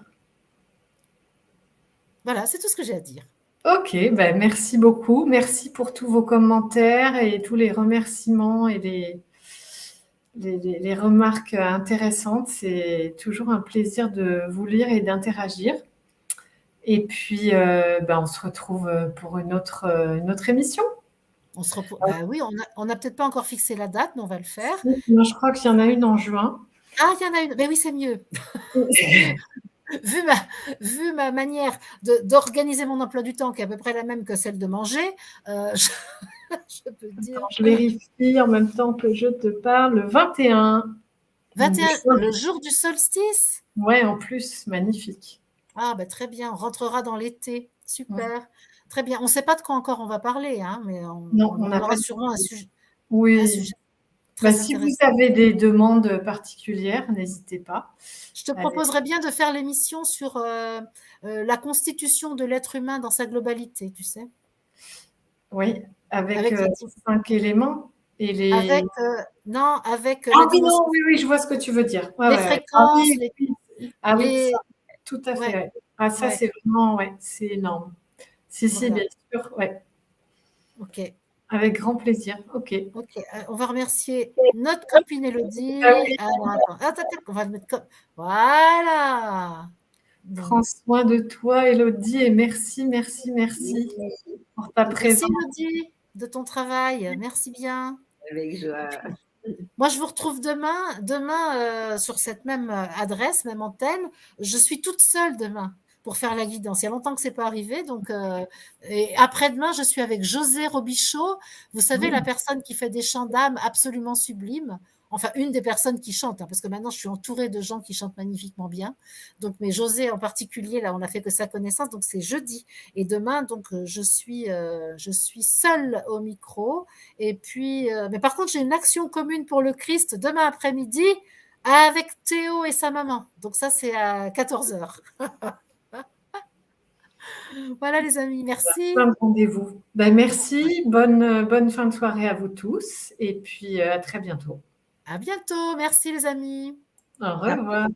Voilà, c'est tout ce que j'ai à dire. Ok, bah, merci beaucoup. Merci pour tous vos commentaires et tous les remerciements et les remarques intéressantes. C'est toujours un plaisir de vous lire et d'interagir. Et puis, bah, on se retrouve pour une autre émission. Bah oui, on n'a peut-être pas encore fixé la date, mais on va le faire. Moi, je crois qu'il y en a une en juin. Ah, il y en a une. Ben oui, c'est mieux. C'est mieux. Vu ma manière d'organiser mon emploi du temps, qui est à peu près la même que celle de manger, je peux te dire. Attends, je vérifie en même temps que je te parle. Le 21. 21, le jour du solstice. Ouais, en plus, magnifique. Ah, ben très bien, on rentrera dans l'été. Super. Ouais. Très bien. On ne sait pas de quoi encore on va parler, hein, mais Non, on n'a aura pas sûrement un sujet Oui. très Si vous intéressant. avez des demandes particulières, n'hésitez pas. Je te proposerais bien de faire l'émission sur la constitution de l'être humain dans sa globalité, tu sais. Oui, avec Avec les 5 éléments et les. avec Ah la oui, dimension, non, oui, je vois ce que tu veux dire. Ouais, les ouais, ouais. Ah fréquences, oui, oui. Ah oui, les ça, tout à fait. ouais, Ouais. Ah, ça, ouais, c'est vraiment, ouais, c'est énorme. Si, voilà. bien sûr, ouais. OK. Avec grand plaisir. Ok. OK, on va remercier notre copine Élodie. Ah oui, Alors attends, on va le mettre comme voilà. Bon. prends soin de toi, Elodie, et merci pour ta Merci présence. Élodie de ton travail. Merci bien. Avec joie. Moi, je vous retrouve demain sur cette même adresse, même antenne. Je suis toute seule demain pour faire la guidance. Il y a longtemps que c'est pas arrivé, donc et après-demain, je suis avec José Robichaud. Vous savez, la personne qui fait des chants d'âme absolument sublimes. Enfin, une des personnes qui chante, hein, parce que maintenant, je suis entourée de gens qui chantent magnifiquement bien. Donc, mais José en particulier, là, on n'a fait que sa connaissance. Donc, c'est jeudi. Et demain, donc, je suis seule au micro. Et puis, mais par contre, j'ai une action commune pour le Christ demain après-midi avec Théo et sa maman. Donc ça, c'est à 14h. Voilà les amis, merci. Plein de rendez-vous. Ben, merci, bonne fin de soirée à vous tous, et puis à très bientôt. À bientôt, merci les amis. Au revoir.